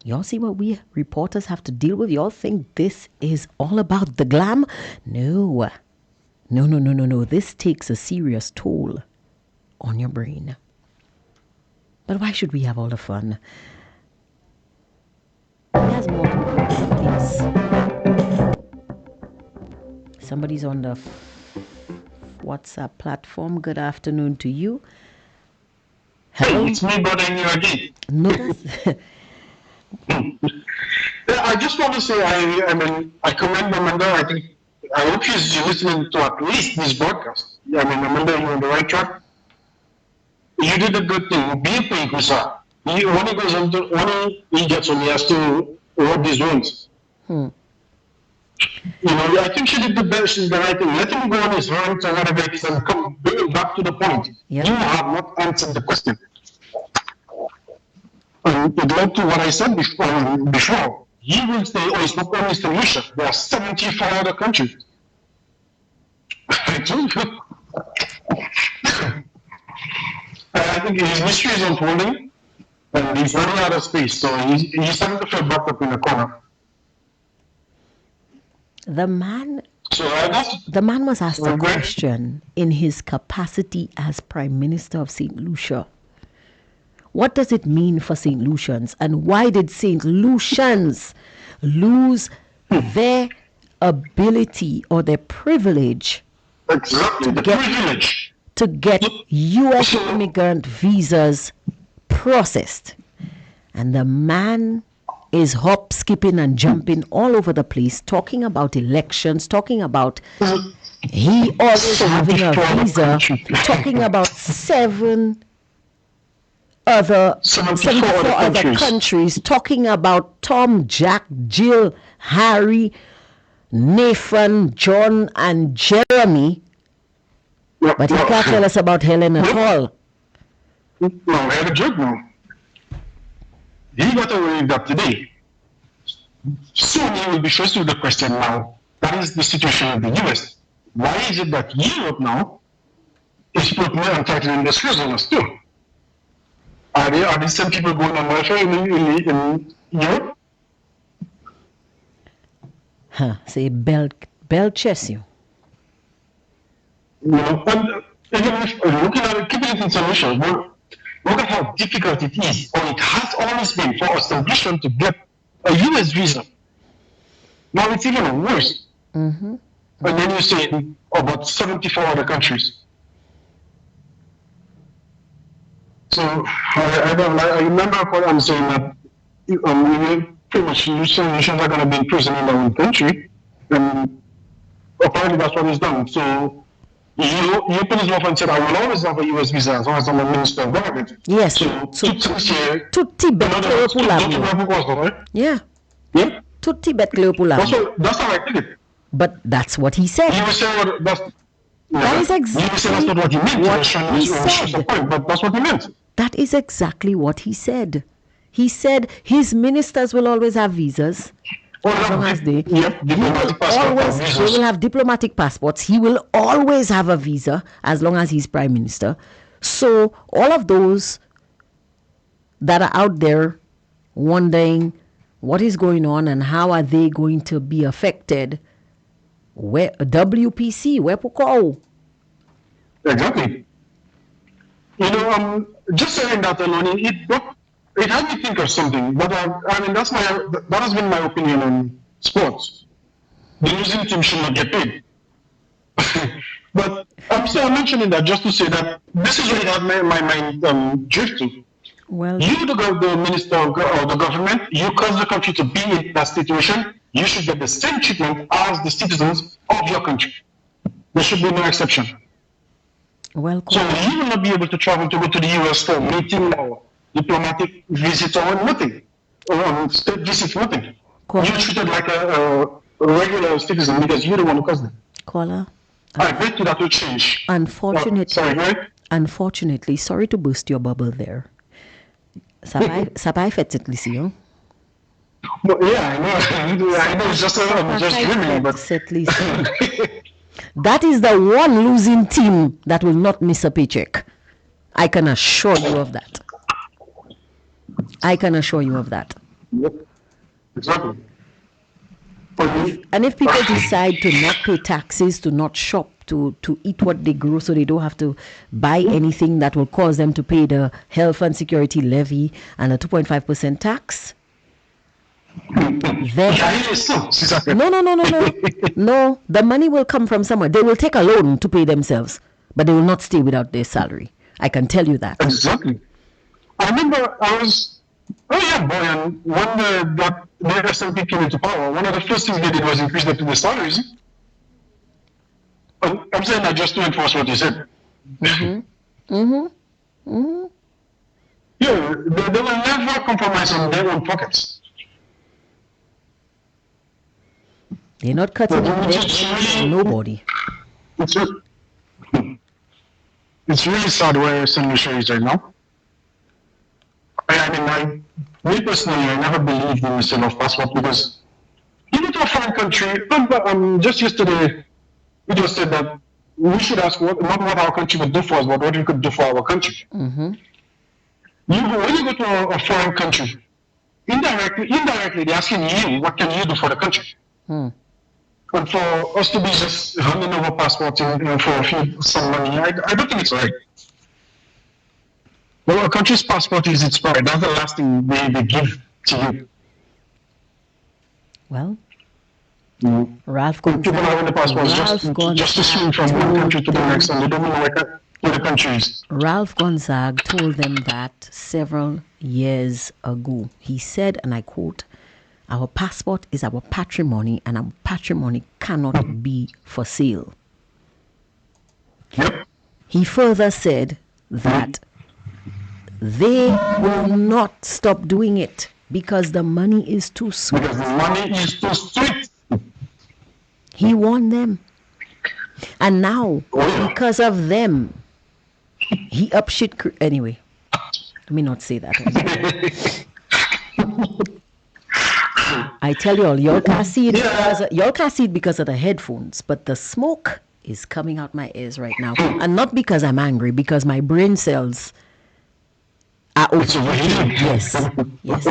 Y'all see what we reporters have to deal with? Y'all think this is all about the glam? No. No. This takes a serious toll on your brain. But why should we have all the fun? He has more to do, please. Somebody's on the WhatsApp platform. Good afternoon to you. Hello? Hey, it's me bothering you again. No. I just want to say, I commend Amanda. I hope she's listening to at least this broadcast. Amanda, you're on the right track. You did a good thing. Be a Kusa. When he gets on, he has to rub his wounds. I think she did the best, the right thing. Let him go on his rant or whatever it is and bring him back to the point. Yep. You have not answered the question. It led to what I said before. He will stay, or it's not only St. Lucia. There are 74 other countries. I told you. I think his mystery is unfolding, and he's running out of space, so he's starting to feel backed up in the corner. The man was asked a question in his capacity as Prime Minister of St. Lucia. What does it mean for St. Lucians? And why did St. Lucians lose their ability or their privilege to get U.S. immigrant visas processed? And the man is hop, skipping and jumping all over the place, talking about elections, talking about he always having a visa, talking about 74 other countries, talking about Tom, Jack, Jill, Harry, Nathan, John, and Jeremy. But he can't tell us about Helen at all. No, I have a joke now. He got away with that today. Soon he will be faced with the question now. That is the situation of the US. Why is it that Europe now export more and try to industrialize us too. Are the same people going on welfare in Europe? Say bell chess you. And even if looking at it, keeping it in solution, look at how difficult it is, or it has always been for a solution to get a US visa. Now it's even worse. Mm-hmm. And then you say about 74 other countries. So I remember what I'm saying that pretty much solutions are going to be in prison in their own country, and apparently that's what is done. So you put his mouth and said, I will always have a US visa as long as I'm a minister of government. Yes. Tutti bet Yeah. Yeah. Tutti bet Cleopula. That's how I did it. But that's what he said. You were saying that is exactly that's not what he meant. What he said. But that's what he meant. That is exactly what he said. He said his ministers will always have visas. As long as they will have diplomatic passports. He will always have a visa as long as he's prime minister. So all of those that are out there wondering what is going on and how are they going to be affected, where WPC, where Pukau? Exactly. Just saying that alone, it had me think of something. But that has been my opinion on sports. The losing team should not get paid. But I'm still mentioning that just to say that this is what had my mind drift to. Well, you, the minister of the government, you cause the country to be in that situation. You should get the same treatment as the citizens of your country. There should be no exception. Well, so you will not be able to travel to go to the US for meeting or diplomatic visit or nothing, or state visit, nothing. You're treated like a regular citizen because you're the one who caused them. Caller, I bet you that will change. Unfortunately, sorry to burst your bubble there. Sabai fait it, Lucio. Yeah, I know. It's just dreaming, but that is the one losing team that will not miss a paycheck. I can assure you of that. Yep. Exactly. And if people decide to not pay taxes, to not shop, to eat what they grow so they don't have to buy anything that will cause them to pay the health and security levy and a 2.5% tax, then no, the money will come from somewhere. They will take a loan to pay themselves, but they will not stay without their salary. I can tell you that. Exactly. I remember I was a young boy, and when the SNP came into power, one of the first things they did was increase the salaries. I'm saying that just to enforce what you said. Yeah, they will never compromise on their own pockets. They're not cutting nobody. It's really sad where St. Lucia is right now. Me personally, I never believed in the sale of passport because even to a foreign country, just yesterday, it was said that we should ask not what our country would do for us, but what we could do for our country. Mm-hmm. When you go to a foreign country, indirectly, they're asking you, what can you do for the country? And for us to be just handing over passports for some money, I don't think it's right. Well, a country's passport is its pride. That's the last thing they give to you. Well, Ralph Gonzaga. People having the passports just to swing from one country to the next, and they don't know where the country is. Ralph Gonzaga told them that several years ago. He said, and I quote, "Our passport is our patrimony, and our patrimony cannot be for sale." Yep. He further said that they will not stop doing it because the money is too sweet. Because the money is too sweet. He warned them. And now, because of them, he up shit. Anyway, let me not say that. I tell y'all can't see it because of the headphones, but the smoke is coming out my ears right now. And not because I'm angry, because my brain cells are overheating. Yes, yes.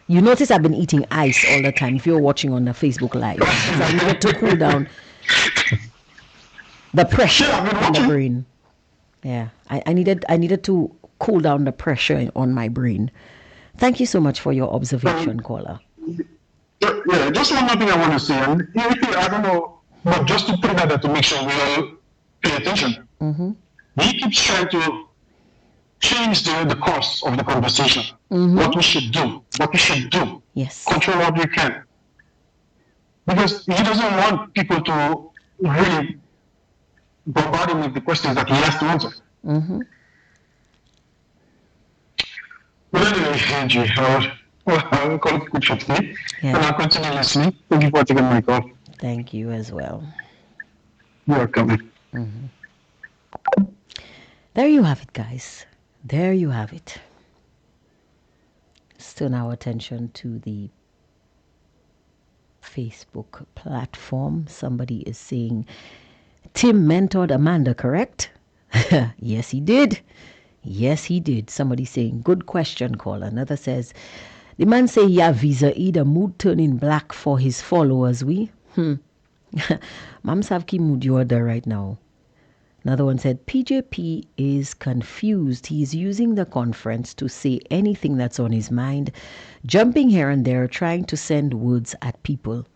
You notice I've been eating ice all the time if you're watching on the Facebook Live. Because I needed to cool down the pressure on the brain. Yeah, I needed to cool down the pressure on my brain. Thank you so much for your observation, caller. Yeah, just one more thing I want to say, and I don't know, but just to put it out there to make sure we all pay attention. He keeps trying to change the course of the conversation. What we should do. Yes. Control what we can. Because he doesn't want people to really bombard him with the questions that he has to answer. But anyway, Angie, I'll call it good for today. And I'll continue listening. Thank you for taking my call. Thank you as well. You're welcome. There you have it, guys. There you have it. Let's turn our attention to the Facebook platform. Somebody is saying, Tim mentored Amanda, correct? Yes, he did. Yes, he did. Somebody saying, good question, caller. Another says, the man say, yeah, visa either mood turning black for his followers. Mams have ki mood order right now. Another one said, PJP is confused. He's using the conference to say anything that's on his mind, jumping here and there, trying to send words at people.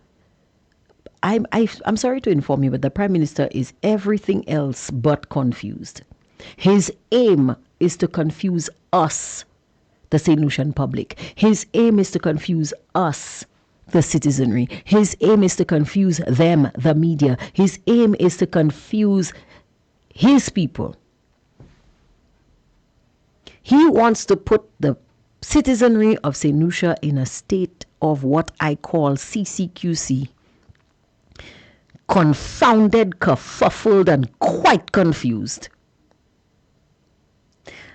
I'm sorry to inform you, but the Prime Minister is everything else but confused. His aim is to confuse us, the St. Lucian public. His aim is to confuse us, the citizenry. His aim is to confuse them, the media. His aim is to confuse his people. He wants to put the citizenry of St. Lucia in a state of what I call CCQC. Confounded, kerfuffled, and quite confused.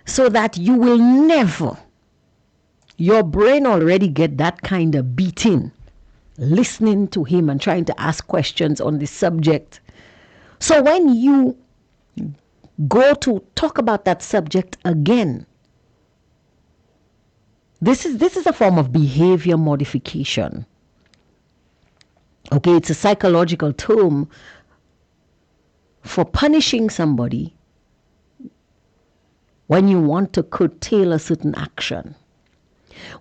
So that you will never, your brain already get that kind of beating, listening to him and trying to ask questions on the subject. So when you go to talk about that subject again, this is a form of behavior modification. Okay, it's a psychological term for punishing somebody when you want to curtail a certain action.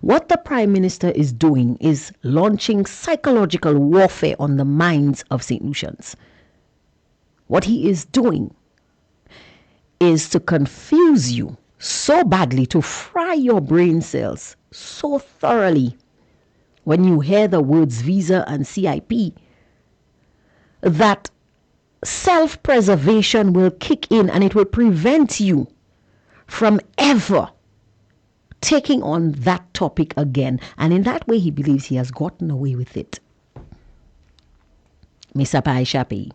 What the Prime Minister is doing is launching psychological warfare on the minds of St. Lucians. What he is doing is to confuse you so badly, to fry your brain cells so thoroughly when you hear the words visa and CIP, that self-preservation will kick in and it will prevent you from ever taking on that topic again. And in that way, he believes he has gotten away with it. Mr. Pai Shapi.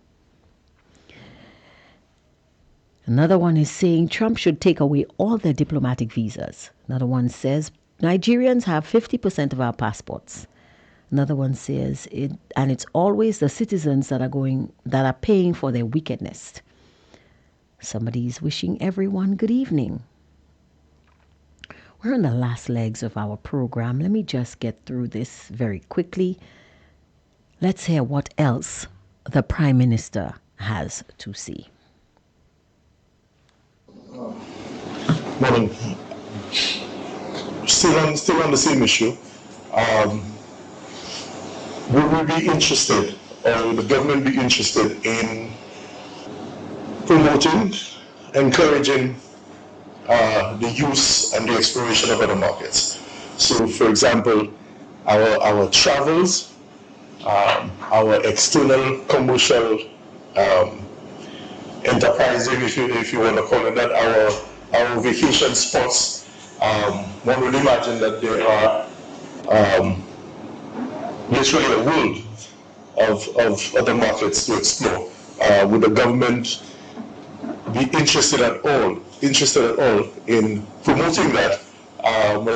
Another one is saying Trump should take away all their diplomatic visas. Another one says Nigerians have 50% of our passports. Another one says it's always the citizens that are paying for their wickedness. Somebody is wishing everyone good evening. We're in the last legs of our program. Let me just get through this very quickly. Let's hear what else the Prime Minister has to say. Morning. Still on the same issue. Would we be interested, or would the government be interested in promoting, encouraging the use and the exploration of other markets? So, for example, our travels, our external commercial enterprising, if you want to call it that, our vacation spots. One would imagine that there are literally a world of other markets to explore. Would the government be interested at all in promoting that,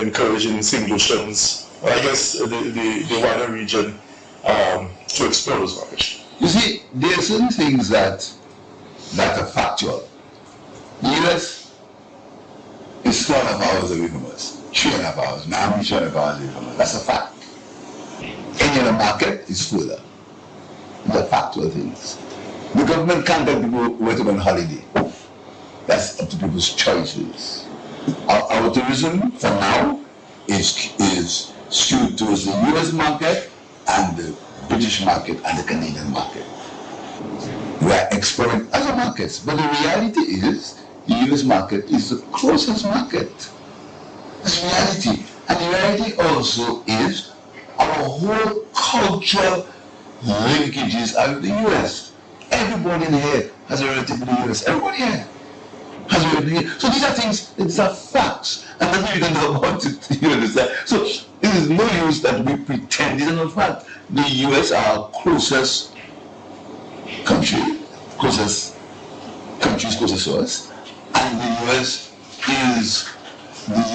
encouraging St. Lucians, or I guess the wider region, to explore those markets? You see, there are certain things that are factual. The US is 4.5 hours away from us. 3.5 hours. Miami 3.5 hours away from us. That's a fact. Any other market is further. These are factual things. The government can't tell people where to go on holiday. That's up to people's choices. Our tourism for now is skewed towards the US market and the British market and the Canadian market. We are exploring other markets, but the reality is the US market is the closest market. That's reality. And the reality also is our whole cultural linkages are with the US. Everybody in here has a relative to the US. Everybody here has a relative. So these are things, these are facts. And nothing you can do about it. You understand? So it is no use that we pretend these are not facts. The US are our closest countries closest to us, and the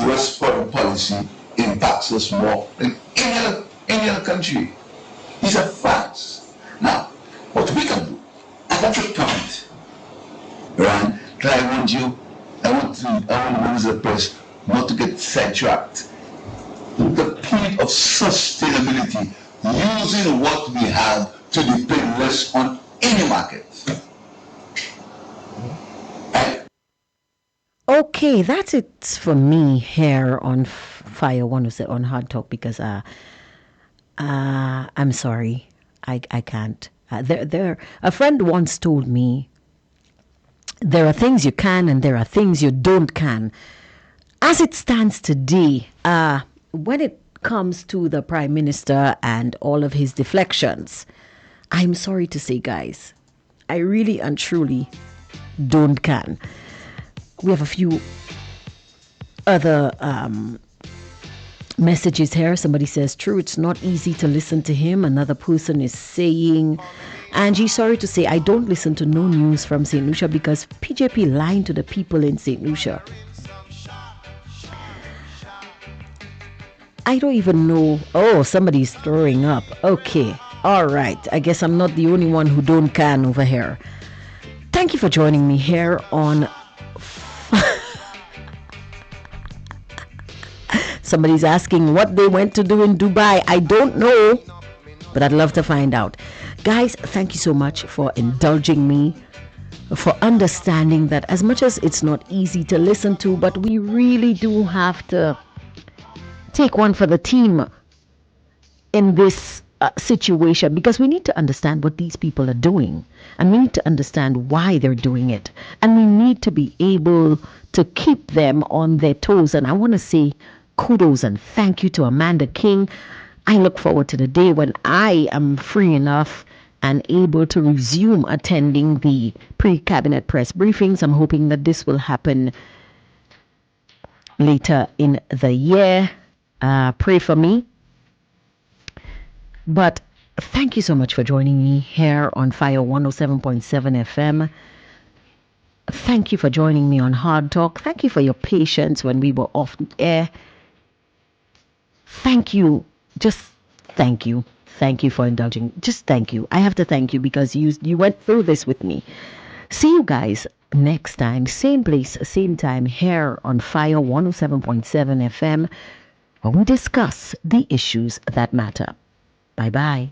US foreign policy impacts us more than any other country. These are facts. Now, what we can do, and that's a point, right? That I want members of the press not to get sidetracked. The point of sustainability, using what we have to depend less on any market. Okay, that's it for me here on Fire 107 on Hard Talk, because I'm sorry, I can't. A friend once told me there are things you can and there are things you don't can. As it stands today, when it comes to the Prime Minister and all of his deflections, I'm sorry to say, guys, I really and truly don't can. We have a few other messages here. Somebody says, true, it's not easy to listen to him. Another person is saying, Angie, sorry to say, I don't listen to no news from St. Lucia because PJP lying to the people in St. Lucia. I don't even know. Oh, somebody's throwing up. Okay. All right. I guess I'm not the only one who don't can over here. Thank you for joining me here on... Somebody's asking what they went to do in Dubai. I don't know, but I'd love to find out. Guys, thank you so much for indulging me, for understanding that as much as it's not easy to listen to, but we really do have to take one for the team in this situation, because we need to understand what these people are doing, and we need to understand why they're doing it, and we need to be able to keep them on their toes. And I want to say kudos and thank you to Amanda King. I look forward to the day when I am free enough and able to resume attending the pre-cabinet press briefings. I'm hoping that this will happen later in the year. Pray for me. But thank you so much for joining me here on Fire 107.7 FM. Thank you for joining me on Hard Talk. Thank you for your patience when we were off air. Thank you. Just thank you. Thank you for indulging. Just thank you. I have to thank you because you went through this with me. See you guys next time. Same place, same time here on Fire 107.7 FM, when we discuss the issues that matter. Bye-bye.